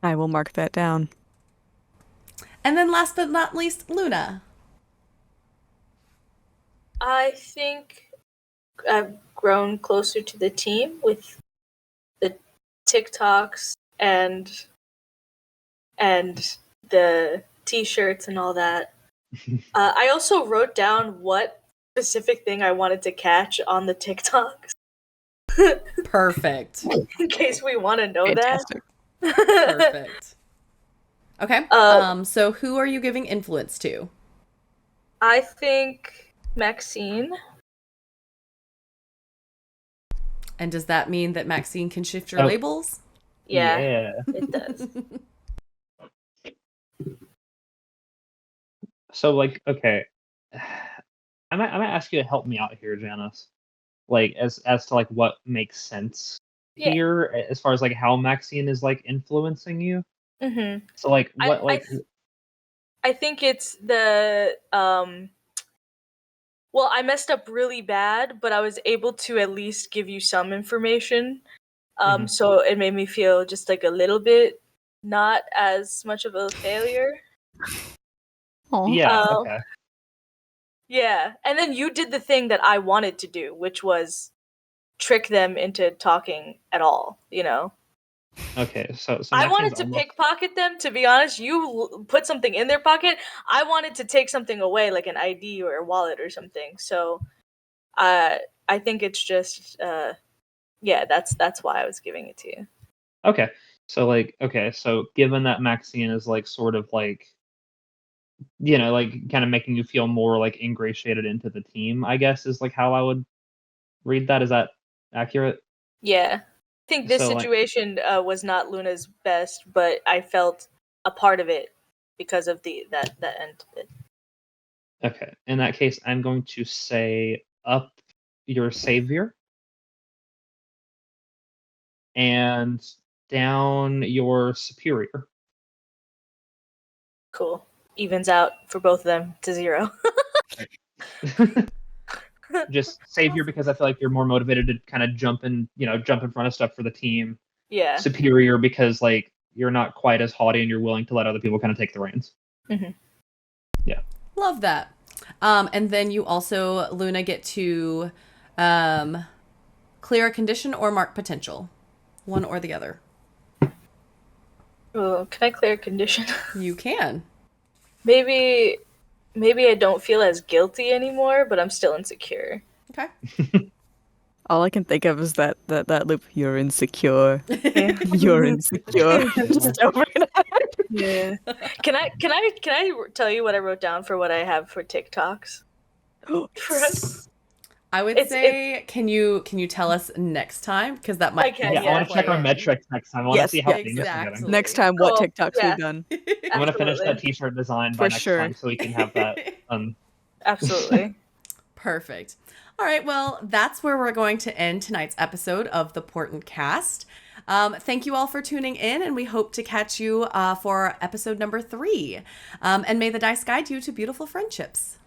I will mark that down. And then last but not least, Luna. I think I've grown closer to the team with the TikToks and the t-shirts and all that. I also wrote down what specific thing I wanted to catch on the TikToks Perfect. in case we want to know Fantastic. that. Perfect. Okay. So who are you giving influence to? I think Maxine. And does that mean that Maxine can shift your Oh. labels? Yeah, it does. So, like, okay, I might ask you to help me out here, Janice. Like, as to like what makes sense Yeah. here, as far as like how Maxine is like influencing you. Mm-hmm. So, like, what I think it's the well, I messed up really bad, but I was able to at least give you some information. Mhm. So it made me feel just like a little bit not as much of a failure. Aw. Yeah. Okay. Yeah. And then you did the thing that I wanted to do, which was trick them into talking at all, you know? Okay. So I Maxine's wanted to almost- pickpocket them, to be honest. You put something in their pocket. I wanted to take something away, like an ID or a wallet or something. So I think it's just yeah, that's why I was giving it to you. Okay. So like, okay, so given that Maxine is like sort of like, you know, like kind of making you feel more like ingratiated into the team, I guess is like how I would read that. Is that accurate? Yeah. I think this So, like- situation was not Luna's best, but I felt a part of it because of that end of it. Okay. In that case, I'm going to say up your savior and down your superior. Cool. Evens out for both of them to 0. Just savior because I feel like you're more motivated to kind of jump in front of stuff for the team. Yeah. Superior because like you're not quite as haughty and you're willing to let other people kind of take the reins. Mm-hmm. Yeah. Love that. And then you also, Luna, get to clear a condition or mark potential. One or the other. Oh, can I clear a condition? You can. Maybe I don't feel as guilty anymore, but I'm still insecure. Okay. All I can think of is that loop. You're insecure. Yeah. You're insecure. Just over and over. Yeah. Can I tell you what I wrote down for what I have for TikToks? For us? I would say, can you tell us next time? Because that might. Okay, I want to check our metrics next time. I want to Yes, see how yes, famous we're exactly. getting. Next time, what Cool, TikToks yeah. we've done. I'm gonna finish that Absolutely. t-shirt design by For next sure. time so we can have that. Absolutely. Perfect. All right, well, that's where we're going to end tonight's episode of the Portent Kast. Thank you all for tuning in, and we hope to catch you for episode number 3. And may the dice guide you to beautiful friendships.